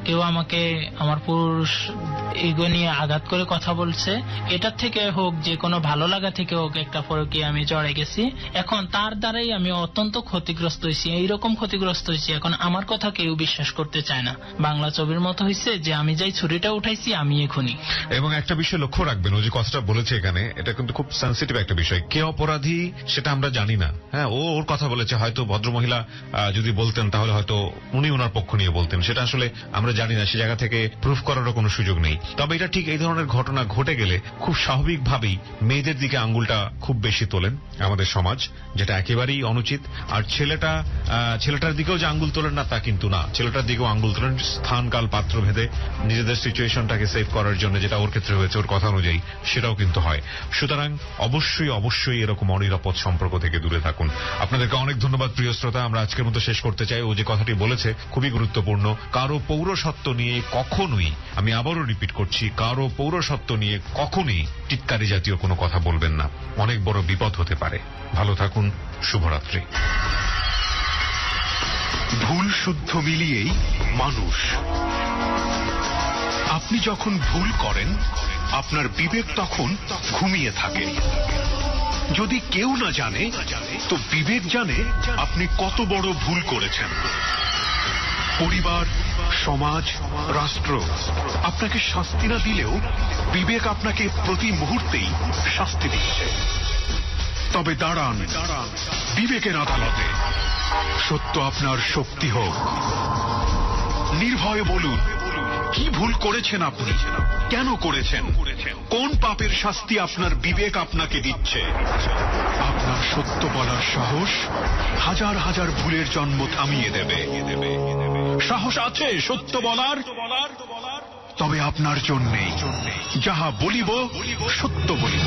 কেউ আমাকে আমার পুরুষ ইগো নিয়ে আঘাত করে কথা বলছে, এটার থেকে হোক, যে কোনো ভালো লাগা থেকে হোক, একটা পরকীয়া আমি জড়ে গেছি। এখন তার দ্বারাই আমি অত্যন্ত ক্ষতিগ্রস্ত হয়েছি, এইরকম ক্ষতিগ্রস্ত হয়েছি এখন আমার কথা কেউ বিশ্বাস করতে চায় না। বাংলা ছবির মতো হয়েছে যে আমি যাই ছুরিটা উঠাইছি আমি এখনই। এবং একটা বিষয় লক্ষ্য রাখবেন, ও যে কথাটা বলেছে এখানে, এটা কিন্তু খুব সেন্সিটিভ একটা বিষয়। কে অপরাধী সেটা আমরা জানি না। হ্যাঁ, ওর কথা বলেছে, হয়তো ভদ্রমহিলা যদি বলতেন তাহলে হয়তো উনি ওনার পক্ষ নিয়ে বলতেন, সেটা আসলে আমরা জানি না। সে জায়গা থেকে প্রুফ করারও কোনো সুযোগ নেই। তবে এটা ঠিক, এই ধরনের ঘটনা ঘটে গেলে খুব স্বাভাবিকভাবেই মেয়েদের দিকে আঙ্গুলটা খুব বেশি তোলেন আমাদের সমাজ, যেটা একেবারেই অনুচিত। আর ছেলেটার দিকেও যে আঙ্গুল তোলেন না তা কিন্তু না, ছেলেটার দিকেও আঙ্গুল তোলেন স্থান কাল পাত্র ভেদে নিজেদের সিচুয়েশনটাকে সেভ করার জন্য, যেটা ওর ক্ষেত্রে হয়েছে ওর কথা অনুযায়ী, সেটাও কিন্তু হয়। সুতরাং অবশ্যই এরকম অনিরাপদ সম্পর্ক থেকে দূরে থাকুন। আপনাদেরকে অনেক ধন্যবাদ প্রিয় শ্রোতা। আমরা আজকের মতো শেষ করতে চাই। ও যে কথাটি বলেছে খুবই গুরুত্বপূর্ণ। কারো পৌরসত্ব নিয়ে কখনোই, আমি আবারও রিপিট করছি, কারো পৌরসত্ব নিয়ে কখনোই টিটকারি জাতীয় কোনো কথা বলবেন না, অনেক বড় বিপদ হতে পারে। ভালো থাকুন, শুভরাত্রি। ভুল শুদ্ধ মিলিয়েই মানুষ। আপনি যখন ভুল করেন আপনার বিবেক তখন ঘুমিয়ে থাকে। যদি কেউ না জানে তো বিবেক জানে আপনি কত বড় ভুল করেছেন। পরিবার, সমাজ, রাষ্ট্র আপনাকে শাস্তি না দিলেও বিবেক আপনাকে প্রতি মুহূর্তেই শাস্তি দিচ্ছে। তবে দাঁড়ান বিবেকের আদালতে, সত্য আপনার শক্তি হোক। নির্ভয়ে বলুন, কি ভুল করেছেন আপনি, কেন করেছেন, কোন পাপের শাস্তি আপনার বিবেক আপনাকে দিচ্ছে। আপনার সত্য বলার সাহস হাজার হাজার ভুলের জন্ম থামিয়ে দেবে। সাহস আছে সত্য বলার? তবে আপনার জন্যেই যাহা বলিব সত্য বলিব।